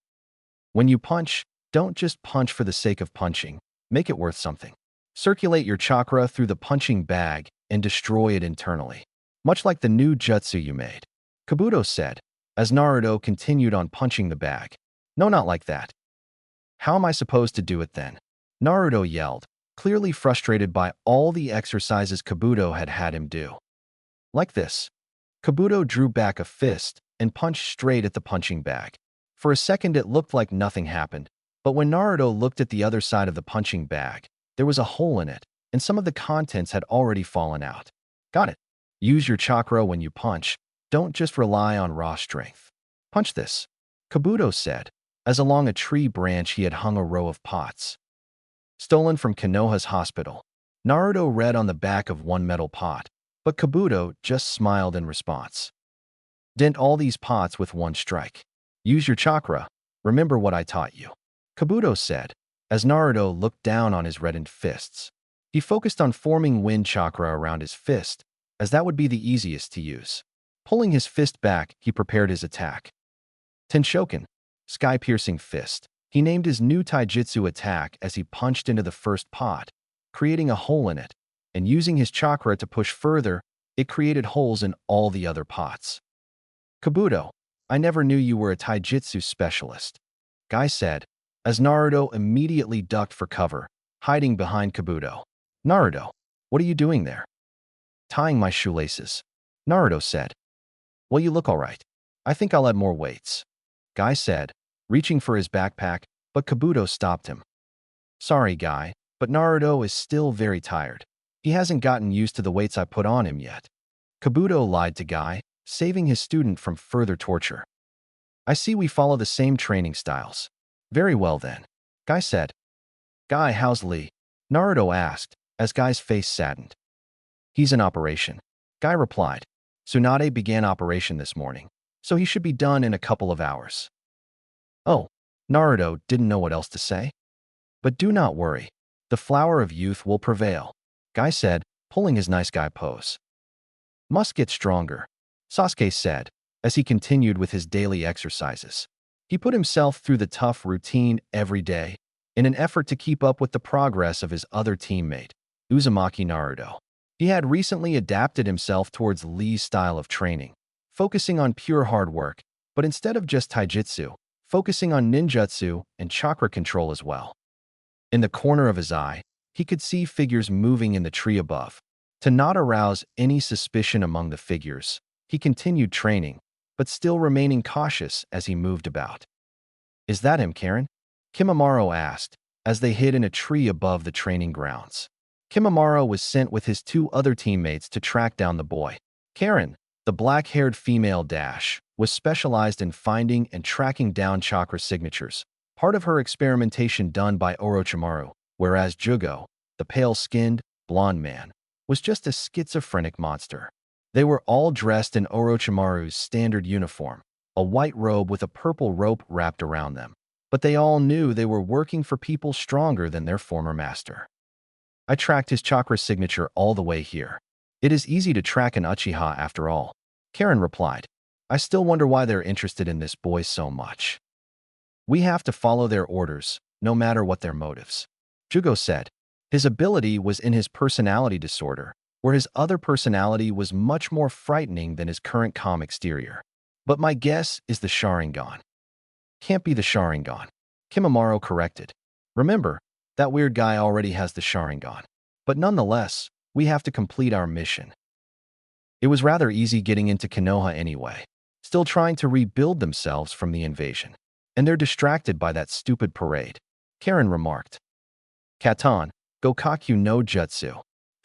When you punch, don't just punch for the sake of punching. Make it worth something. Circulate your chakra through the punching bag and destroy it internally, much like the new jutsu you made, Kabuto said, as Naruto continued on punching the bag. No, not like that. How am I supposed to do it then? Naruto yelled, clearly frustrated by all the exercises Kabuto had had him do. Like this. Kabuto drew back a fist and punched straight at the punching bag. For a second it looked like nothing happened, but when Naruto looked at the other side of the punching bag, there was a hole in it, and some of the contents had already fallen out. Got it. Use your chakra when you punch. Don't just rely on raw strength. Punch this, Kabuto said, as along a tree branch he had hung a row of pots. Stolen from Konoha's hospital. Naruto read on the back of one metal pot, but Kabuto just smiled in response. Dent all these pots with one strike. Use your chakra. Remember what I taught you, Kabuto said, as Naruto looked down on his reddened fists. He focused on forming wind chakra around his fist, as that would be the easiest to use. Pulling his fist back, he prepared his attack. Tenshoken, sky-piercing fist. He named his new taijutsu attack as he punched into the first pot, creating a hole in it, and using his chakra to push further, it created holes in all the other pots. Kabuto, I never knew you were a taijutsu specialist, Guy said, as Naruto immediately ducked for cover, hiding behind Kabuto. Naruto, what are you doing there? Tying my shoelaces, Naruto said. Well, you look all right. I think I'll add more weights, Guy said, reaching for his backpack, but Kabuto stopped him. Sorry, Guy, but Naruto is still very tired. He hasn't gotten used to the weights I put on him yet. Kabuto lied to Guy, saving his student from further torture. I see we follow the same training styles. Very well then, Guy said. Guy, how's Lee? Naruto asked, as Guy's face saddened. He's in operation, Guy replied. Tsunade began operation this morning, so he should be done in a couple of hours. Oh, Naruto didn't know what else to say. But do not worry, the flower of youth will prevail, Guy said, pulling his nice guy pose. Must get stronger, Sasuke said, as he continued with his daily exercises. He put himself through the tough routine every day in an effort to keep up with the progress of his other teammate, Uzumaki Naruto. He had recently adapted himself towards Lee's style of training, focusing on pure hard work, but instead of just taijutsu, focusing on ninjutsu and chakra control as well. In the corner of his eye, he could see figures moving in the tree above. To not arouse any suspicion among the figures, he continued training, but still remaining cautious as he moved about. Is that him, Karen? Kimimaro asked, as they hid in a tree above the training grounds. Kimimaro was sent with his two other teammates to track down the boy. Karen, the black-haired female was specialized in finding and tracking down chakra signatures, part of her experimentation done by Orochimaru, whereas Jugo, the pale-skinned, blonde man, was just a schizophrenic monster. They were all dressed in Orochimaru's standard uniform, a white robe with a purple rope wrapped around them, but they all knew they were working for people stronger than their former master. I tracked his chakra signature all the way here. It is easy to track an Uchiha after all, Karen replied. I still wonder why they're interested in this boy so much. We have to follow their orders, no matter what their motives, Jugo said. His ability was in his personality disorder, where his other personality was much more frightening than his current calm exterior. But my guess is the Sharingan. Can't be the Sharingan, Kimimaro corrected. Remember, that weird guy already has the Sharingan. But nonetheless, we have to complete our mission. It was rather easy getting into Konoha anyway, still trying to rebuild themselves from the invasion. And they're distracted by that stupid parade, Karen remarked. Katan, Gokaku no Jutsu.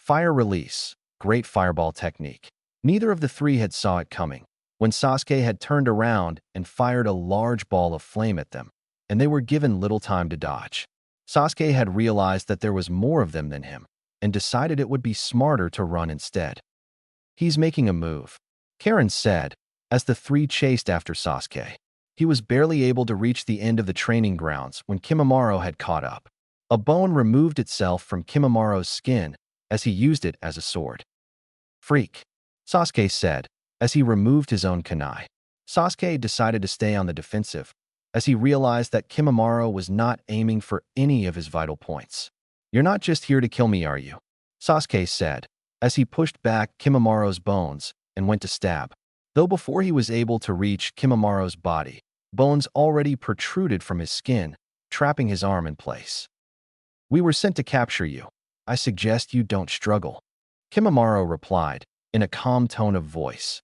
Fire release, great fireball technique. Neither of the three had saw it coming, when Sasuke had turned around and fired a large ball of flame at them. and they were given little time to dodge. Sasuke had realized that there was more of them than him, and decided it would be smarter to run instead. He's making a move, Karen said, as the three chased after Sasuke. He was barely able to reach the end of the training grounds when Kimimaro had caught up. A bone removed itself from Kimimaro's skin as he used it as a sword. Freak, Sasuke said, as he removed his own kunai. Sasuke decided to stay on the defensive, as he realized that Kimimaro was not aiming for any of his vital points. You're not just here to kill me, are you? Sasuke said, as he pushed back Kimimaro's bones and went to stab. Though before he was able to reach Kimimaro's body, bones already protruded from his skin, trapping his arm in place. We were sent to capture you. I suggest you don't struggle. Kimimaro replied, in a calm tone of voice.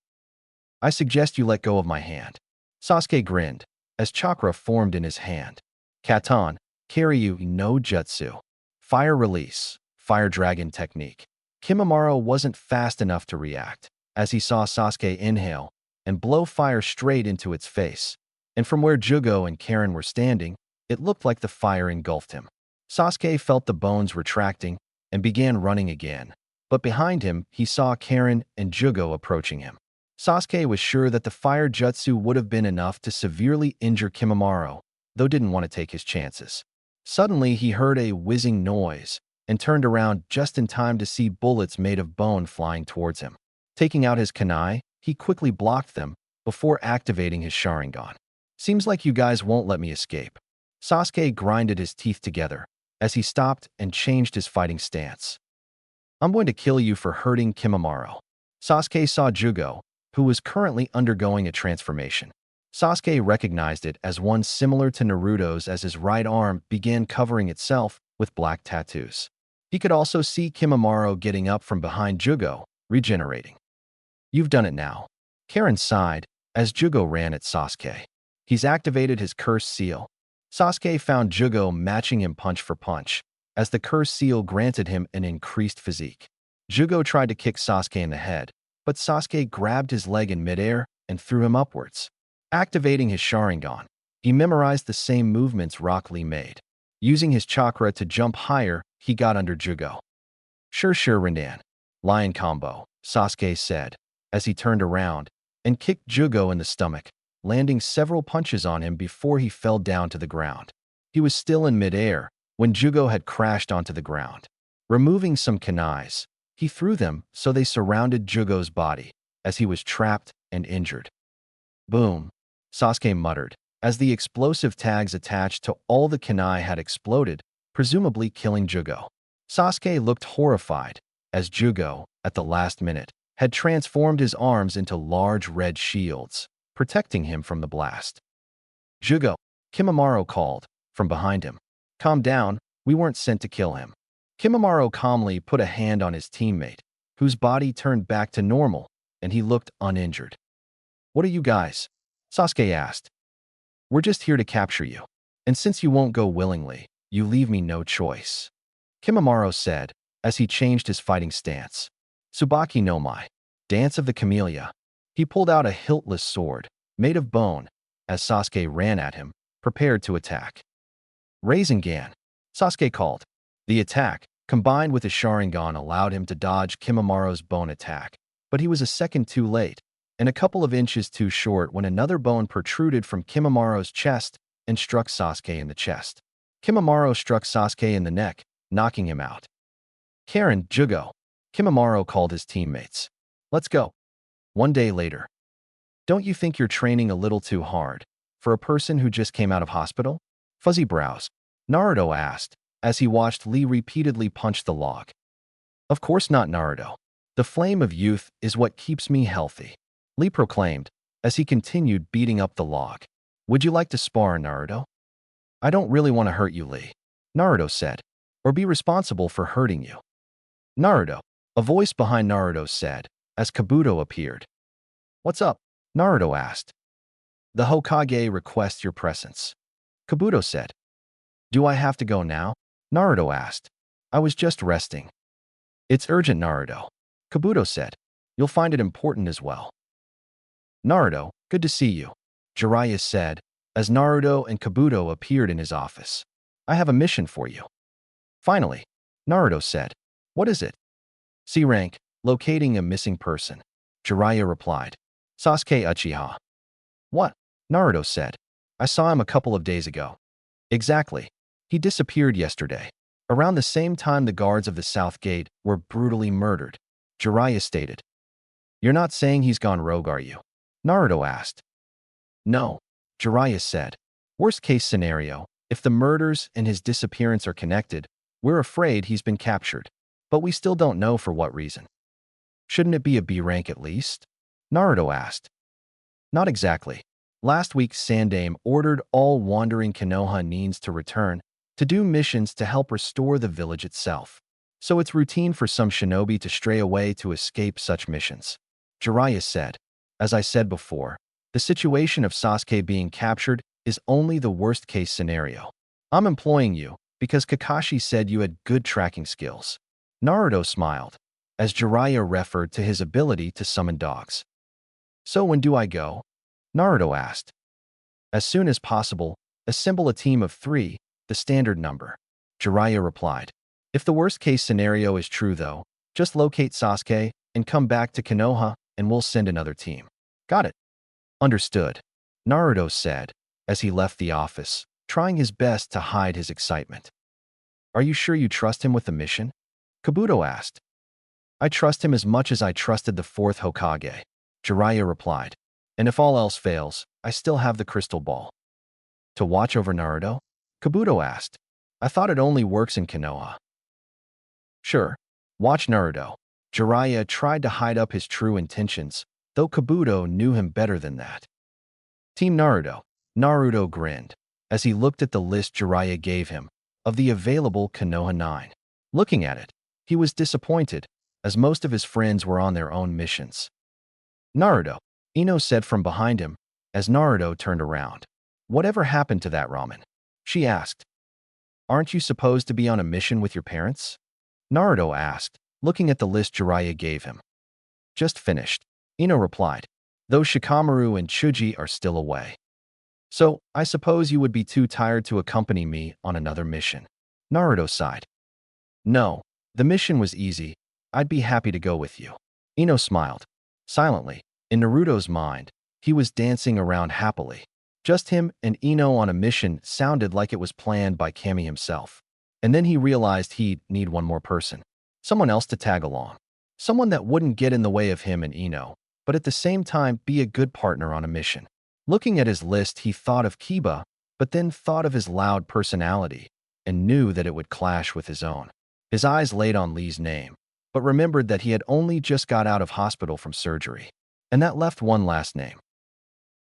I suggest you let go of my hand. Sasuke grinned, as chakra formed in his hand. Katan, Kiryu no Jutsu. Fire release, fire dragon technique. Kimimaro wasn't fast enough to react, as he saw Sasuke inhale and blow fire straight into its face. And from where Jugo and Karen were standing, it looked like the fire engulfed him. Sasuke felt the bones retracting and began running again, but behind him he saw Karen and Jugo approaching him. Sasuke was sure that the fire jutsu would have been enough to severely injure Kimimaro, though didn't want to take his chances. Suddenly he heard a whizzing noise and turned around just in time to see bullets made of bone flying towards him. Taking out his kunai, he quickly blocked them before activating his Sharingan. Seems like you guys won't let me escape. Sasuke grinded his teeth together as he stopped and changed his fighting stance. I'm going to kill you for hurting Kimimaro. Sasuke saw Jugo, who was currently undergoing a transformation. Sasuke recognized it as one similar to Naruto's as his right arm began covering itself with black tattoos. He could also see Kimimaro getting up from behind Jugo, regenerating. You've done it now. Karen sighed as Jugo ran at Sasuke. He's activated his curse seal. Sasuke found Jugo matching him punch for punch, as the curse seal granted him an increased physique. Jugo tried to kick Sasuke in the head, but Sasuke grabbed his leg in midair and threw him upwards. Activating his Sharingan, he memorized the same movements Rock Lee made. Using his chakra to jump higher, he got under Jugo. Sure, Rindan. Lion combo, Sasuke said, as he turned around and kicked Jugo in the stomach, landing several punches on him before he fell down to the ground. He was still in midair when Jugo had crashed onto the ground. Removing some kunais, he threw them so they surrounded Jugo's body, as he was trapped and injured. Boom, Sasuke muttered, as the explosive tags attached to all the kunai had exploded, presumably killing Jugo. Sasuke looked horrified, as Jugo, at the last minute, had transformed his arms into large red shields, protecting him from the blast. Jugo, Kimimaro called, from behind him. Calm down, we weren't sent to kill him. Kimimaro calmly put a hand on his teammate, whose body turned back to normal, and he looked uninjured. What are you guys? Sasuke asked. We're just here to capture you, and since you won't go willingly, you leave me no choice. Kimimaro said, as he changed his fighting stance. Tsubaki no Mai, Dance of the Camellia. He pulled out a hiltless sword, made of bone, as Sasuke ran at him, prepared to attack. Rasengan, Sasuke called. The attack, combined with his Sharingan, allowed him to dodge Kimimaro's bone attack, but he was a second too late, and a couple of inches too short when another bone protruded from Kimimaro's chest and struck Sasuke in the chest. Kimimaro struck Sasuke in the neck, knocking him out. Karen, Jugo. Kimimaro called his teammates. Let's go. One day later. Don't you think you're training a little too hard for a person who just came out of hospital? Fuzzy brows, Naruto asked, as he watched Lee repeatedly punch the log. Of course not, Naruto. The flame of youth is what keeps me healthy, Lee proclaimed, as he continued beating up the log. Would you like to spar, Naruto? I don't really want to hurt you, Lee, Naruto said, or be responsible for hurting you. Naruto, a voice behind Naruto said, as Kabuto appeared. What's up? Naruto asked. The Hokage requests your presence, Kabuto said. Do I have to go now? Naruto asked. I was just resting. It's urgent, Naruto, Kabuto said. You'll find it important as well. Naruto, good to see you, Jiraiya said, as Naruto and Kabuto appeared in his office. I have a mission for you. Finally, Naruto said. What is it? C rank, locating a missing person. Jiraiya replied. Sasuke Uchiha. What? Naruto said. I saw him a couple of days ago. Exactly. He disappeared yesterday. Around the same time the guards of the South Gate were brutally murdered. Jiraiya stated. You're not saying he's gone rogue, are you? Naruto asked. No. Jiraiya said. Worst case scenario, if the murders and his disappearance are connected, we're afraid he's been captured. But we still don't know for what reason. Shouldn't it be a B rank at least? Naruto asked. Not exactly. Last week, Sandaime ordered all wandering Konoha Nins to return to do missions to help restore the village itself. So it's routine for some shinobi to stray away to escape such missions. Jiraiya said. As I said before, the situation of Sasuke being captured is only the worst-case scenario. I'm employing you because Kakashi said you had good tracking skills. Naruto smiled, as Jiraiya referred to his ability to summon dogs. So when do I go? Naruto asked. As soon as possible, assemble a team of 3, the standard number. Jiraiya replied. If the worst-case scenario is true though, just locate Sasuke and come back to Konoha and we'll send another team. Got it. Understood, Naruto said, as he left the office, trying his best to hide his excitement. Are you sure you trust him with the mission? Kabuto asked. I trust him as much as I trusted the 4th Hokage, Jiraiya replied. And if all else fails, I still have the crystal ball. To watch over Naruto? Kabuto asked. I thought it only works in Konoha. Sure, watch Naruto. Jiraiya tried to hide up his true intentions, though Kabuto knew him better than that. Team Naruto. Naruto grinned, as he looked at the list Jiraiya gave him of the available Konoha 9. Looking at it, he was disappointed, as most of his friends were on their own missions. Naruto, Ino said from behind him, as Naruto turned around. Whatever happened to that ramen? She asked. Aren't you supposed to be on a mission with your parents? Naruto asked, looking at the list Jiraiya gave him. Just finished, Ino replied, though Shikamaru and Chuji are still away. So, I suppose you would be too tired to accompany me on another mission. Naruto sighed. No, the mission was easy. I'd be happy to go with you. Ino smiled. Silently, in Naruto's mind, he was dancing around happily. Just him and Ino on a mission sounded like it was planned by Kami himself. And then he realized he'd need one more person. Someone else to tag along. Someone that wouldn't get in the way of him and Ino, but at the same time be a good partner on a mission. Looking at his list, he thought of Kiba, but then thought of his loud personality, and knew that it would clash with his own. His eyes laid on Lee's name, but remembered that he had only just got out of hospital from surgery, and that left one last name.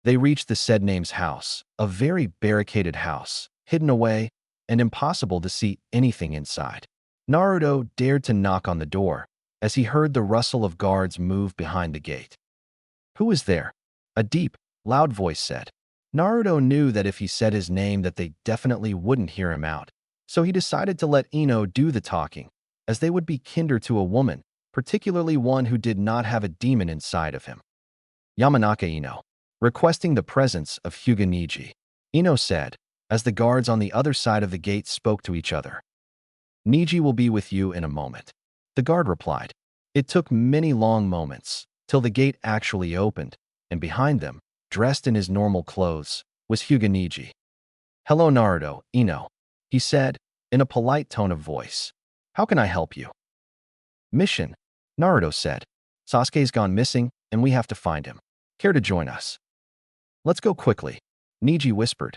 They reached the said name's house, a very barricaded house, hidden away, and impossible to see anything inside. Naruto dared to knock on the door, as he heard the rustle of guards move behind the gate. Who is there? A deep, loud voice said. Naruto knew that if he said his name that they definitely wouldn't hear him out, so he decided to let Ino do the talking, as they would be kinder to a woman, particularly one who did not have a demon inside of him. Yamanaka Ino, requesting the presence of Hyuga Niji, Ino said, as the guards on the other side of the gate spoke to each other. Niji will be with you in a moment, the guard replied. It took many long moments, till the gate actually opened, and behind them, dressed in his normal clothes, was Hyuga Niji. Hello Naruto, Ino, he said, in a polite tone of voice. How can I help you? Mission, Naruto said. Sasuke's gone missing, and we have to find him. Care to join us? Let's go quickly, Niji whispered,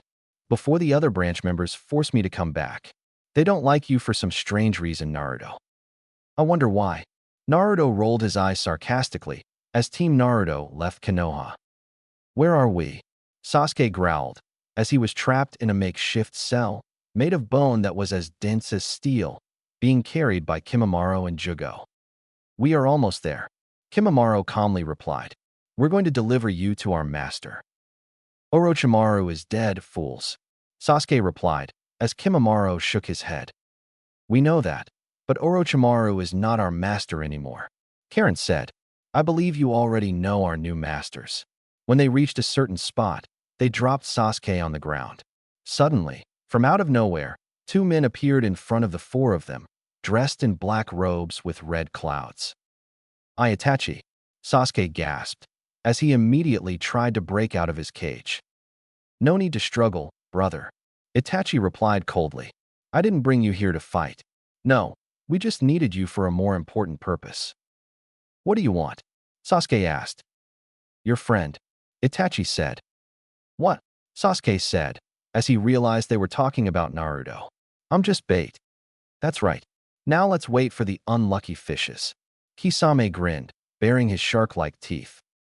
before the other branch members force me to come back. They don't like you for some strange reason, Naruto. I wonder why. Naruto rolled his eyes sarcastically as Team Naruto left Konoha. Where are we? Sasuke growled, as he was trapped in a makeshift cell, made of bone that was as dense as steel, being carried by Kimimaro and Jugo. We are almost there, Kimimaro calmly replied. We're going to deliver you to our master. Orochimaru is dead, fools, Sasuke replied, as Kimimaro shook his head. We know that, but Orochimaru is not our master anymore, Karen said. I believe you already know our new masters. When they reached a certain spot, They dropped Sasuke on the ground. Suddenly, from out of nowhere, two men appeared in front of the four of them, dressed in black robes with red clouds. Itachi, Sasuke gasped, as he immediately tried to break out of his cage. No need to struggle, brother. Itachi replied coldly. I didn't bring you here to fight. No, we just needed you for a more important purpose. What do you want? Sasuke asked. Your friend, Itachi said. What? Sasuke said, as he realized they were talking about Naruto. I'm just bait. That's right. Now let's wait for the unlucky fishes. Kisame grinned, baring his shark-like teeth.